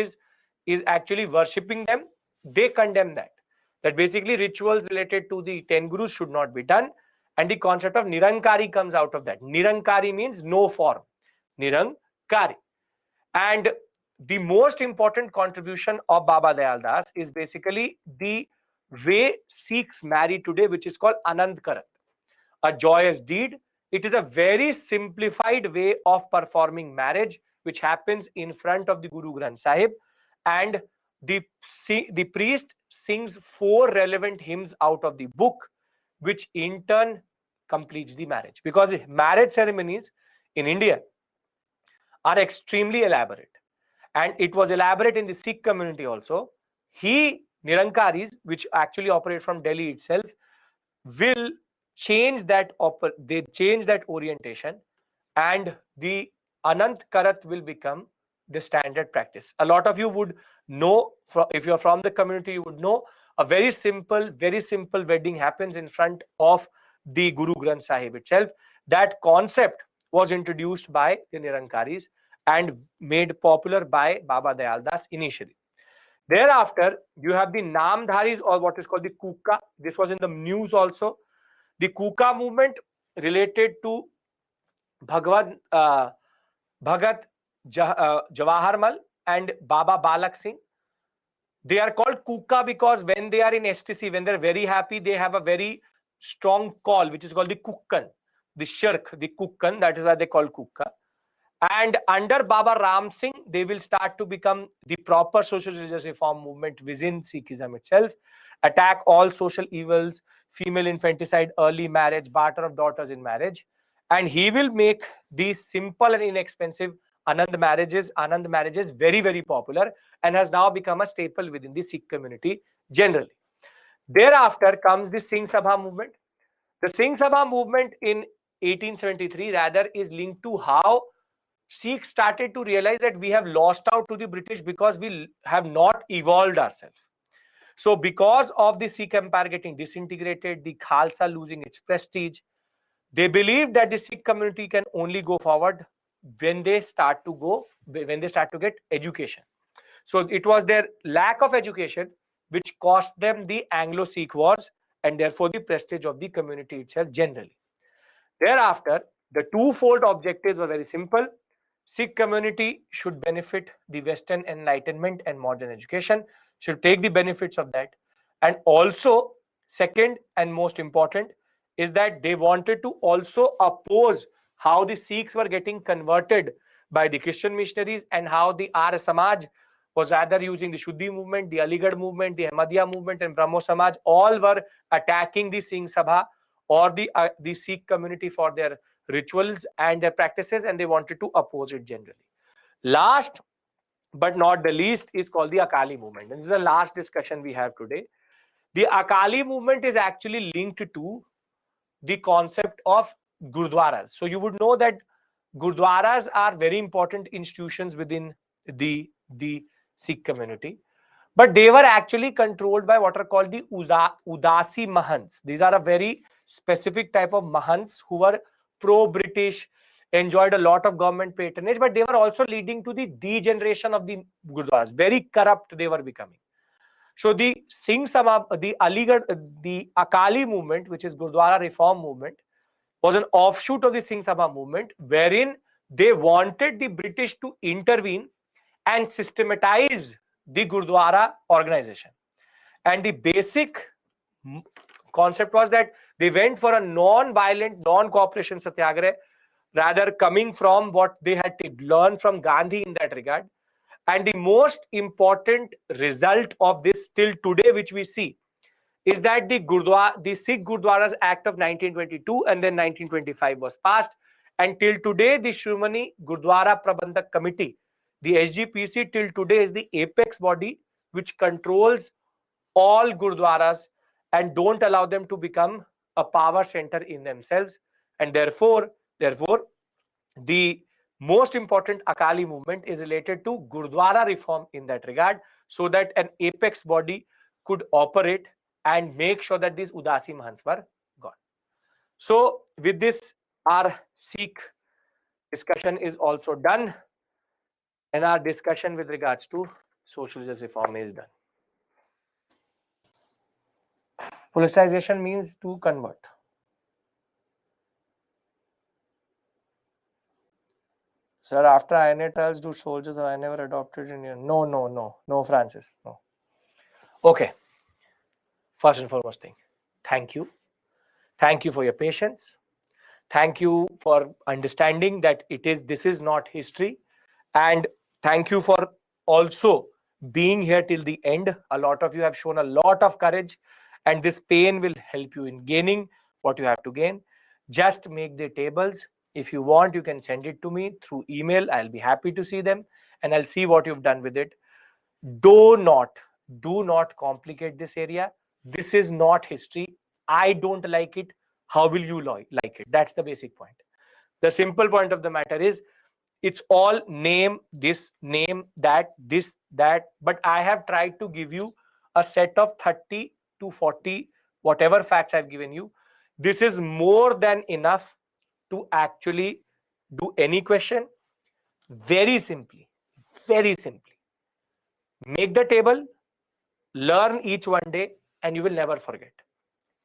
is actually worshipping them, they condemn that basically rituals related to the 10 gurus should not be done, and the concept of Nirankari comes out of that. Nirankari means no form. Nirankari. And the most important contribution of Baba Dayal Das is basically the way Sikhs marry today, which is called Anand Karat, a joyous deed. It is a very simplified way of performing marriage, which happens in front of the Guru Granth Sahib, and the priest sings 4 relevant hymns out of the book, which in turn completes the marriage. Because marriage ceremonies in India are extremely elaborate, and it was elaborate in the Sikh community also. Nirankaris, which actually operate from Delhi itself, will change that they change that orientation, and the Anant Karat will become the standard practice. A lot of you would know, if you're from the community, you would know a very simple wedding happens in front of the Guru Granth Sahib itself. That concept was introduced by the Nirankaris and made popular by Baba Dayal Das initially. Thereafter, you have the Namdharis, or what is called the Kuka. This was in the news also. The Kuka movement related to Bhagavad Bhagat Jawaharmal and Baba Balak Singh. They are called Kuka because when they are in STC, when they're very happy, they have a very strong call, which is called the Kukkan, the Shirk, the Kukkan. That is why they call Kuka. And under Baba Ram Singh, they will start to become the proper social religious reform movement within Sikhism itself, attack all social evils, female infanticide, early marriage, barter of daughters in marriage. And he will make these simple and inexpensive Anand marriages very popular, and has now become a staple within the Sikh community generally. Thereafter comes the Singh Sabha movement. The Singh Sabha movement in 1873 rather is linked to how Sikhs started to realize that we have lost out to the British because we have not evolved ourselves. So because of the Sikh empire getting disintegrated, the Khalsa losing its prestige, they believe that the Sikh community can only go forward when they start to get education. So it was their lack of education which cost them the Anglo-Sikh wars, and therefore the prestige of the community itself generally. Thereafter, the twofold objectives were very simple. Sikh community should benefit the Western Enlightenment and modern education, should take the benefits of that. And also, second and most important, is that they wanted to also oppose how the Sikhs were getting converted by the Christian missionaries, and how the Arya Samaj was rather using the Shuddhi movement, the Aligarh movement, the Ahmadiyya movement, and Brahmo Samaj, all were attacking the Singh Sabha or the Sikh community for their rituals and their practices, and they wanted to oppose it generally. Last but not the least is called the Akali movement. And this is the last discussion we have today. The Akali movement is actually linked to the concept of Gurdwaras. So you would know that Gurdwaras are very important institutions within the Sikh community. But they were actually controlled by what are called the Udasi Mahants. These are a very specific type of Mahants who were pro-British, enjoyed a lot of government patronage, but they were also leading to the degeneration of the Gurdwaras. Very corrupt they were becoming. So the Singh Sabha, the Aligarh, the Akali movement, which is Gurdwara reform movement, was an offshoot of the Singh Sabha movement, wherein they wanted the British to intervene and systematize the Gurdwara organization. And the basic concept was that they went for a non-violent, non-cooperation satyagraha, rather coming from what they had learned from Gandhi in that regard. And the most important result of this till today, which we see, is that the Sikh Gurdwaras Act of 1922 and then 1925 was passed. And till today, the Shrimani Gurdwara Prabandhak Committee, the SGPC, till today is the apex body which controls all Gurdwaras and don't allow them to become a power center in themselves. And therefore, the Most important, Akali movement is related to Gurdwara reform in that regard, so that an apex body could operate and make sure that these Udasi Mahants were gone. So with this, our Sikh discussion is also done, and our discussion with regards to social justice reform is done. Politicization means to convert. Sir, after INA trials, do soldiers I never adopted Indian? No, Francis, no. Okay. First and foremost thing, thank you. Thank you for your patience. Thank you for understanding that this is not history. And thank you for also being here till the end. A lot of you have shown a lot of courage, and this pain will help you in gaining what you have to gain. Just make the tables. If you want, you can send it to me through email. I'll be happy to see them, and I'll see what you've done with it. Do not complicate this area. This is not history. I don't like it. How will you like it? That's the basic point. The simple point of the matter is, it's all name this, name that, this, that. But I have tried to give you a set of 30 to 40, whatever facts I've given you. This is more than enough to actually do any question. Very simply, make the table, learn each one day, and you will never forget.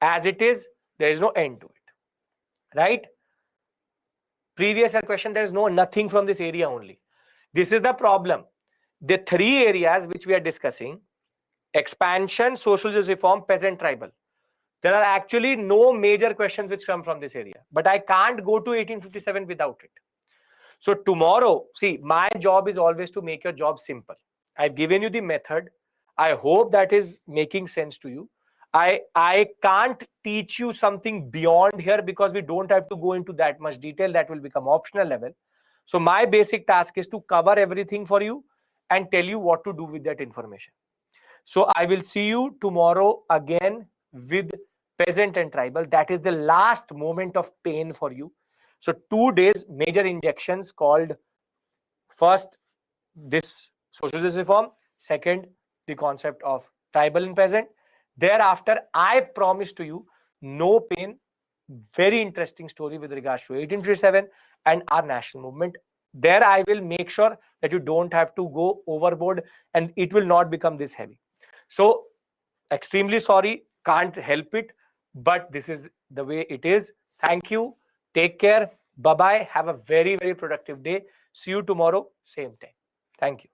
As it is, there is no end to it, right? Previous year question, there is nothing from this area only. This is the problem. The three areas which we are discussing: expansion, social justice reform, peasant tribal. There are actually no major questions which come from this area, but I can't go to 1857 without it. So tomorrow, see, my job is always to make your job simple. I've given you the method. I hope that is making sense to you. I can't teach you something beyond here because we don't have to go into that much detail. That will become optional level. So my basic task is to cover everything for you and tell you what to do with that information. So I will see you tomorrow again with peasant and tribal. That is the last moment of pain for you. So 2 days, major injections called, first, this social justice reform, second, the concept of tribal and peasant. Thereafter, I promise to you, no pain, very interesting story with regards to 1857 and our national movement. There I will make sure that you don't have to go overboard and it will not become this heavy. So extremely sorry, can't help it, but this is the way it is. Thank you. Take care. Bye-bye. Have a very, very productive day. See you tomorrow, same time. Thank you.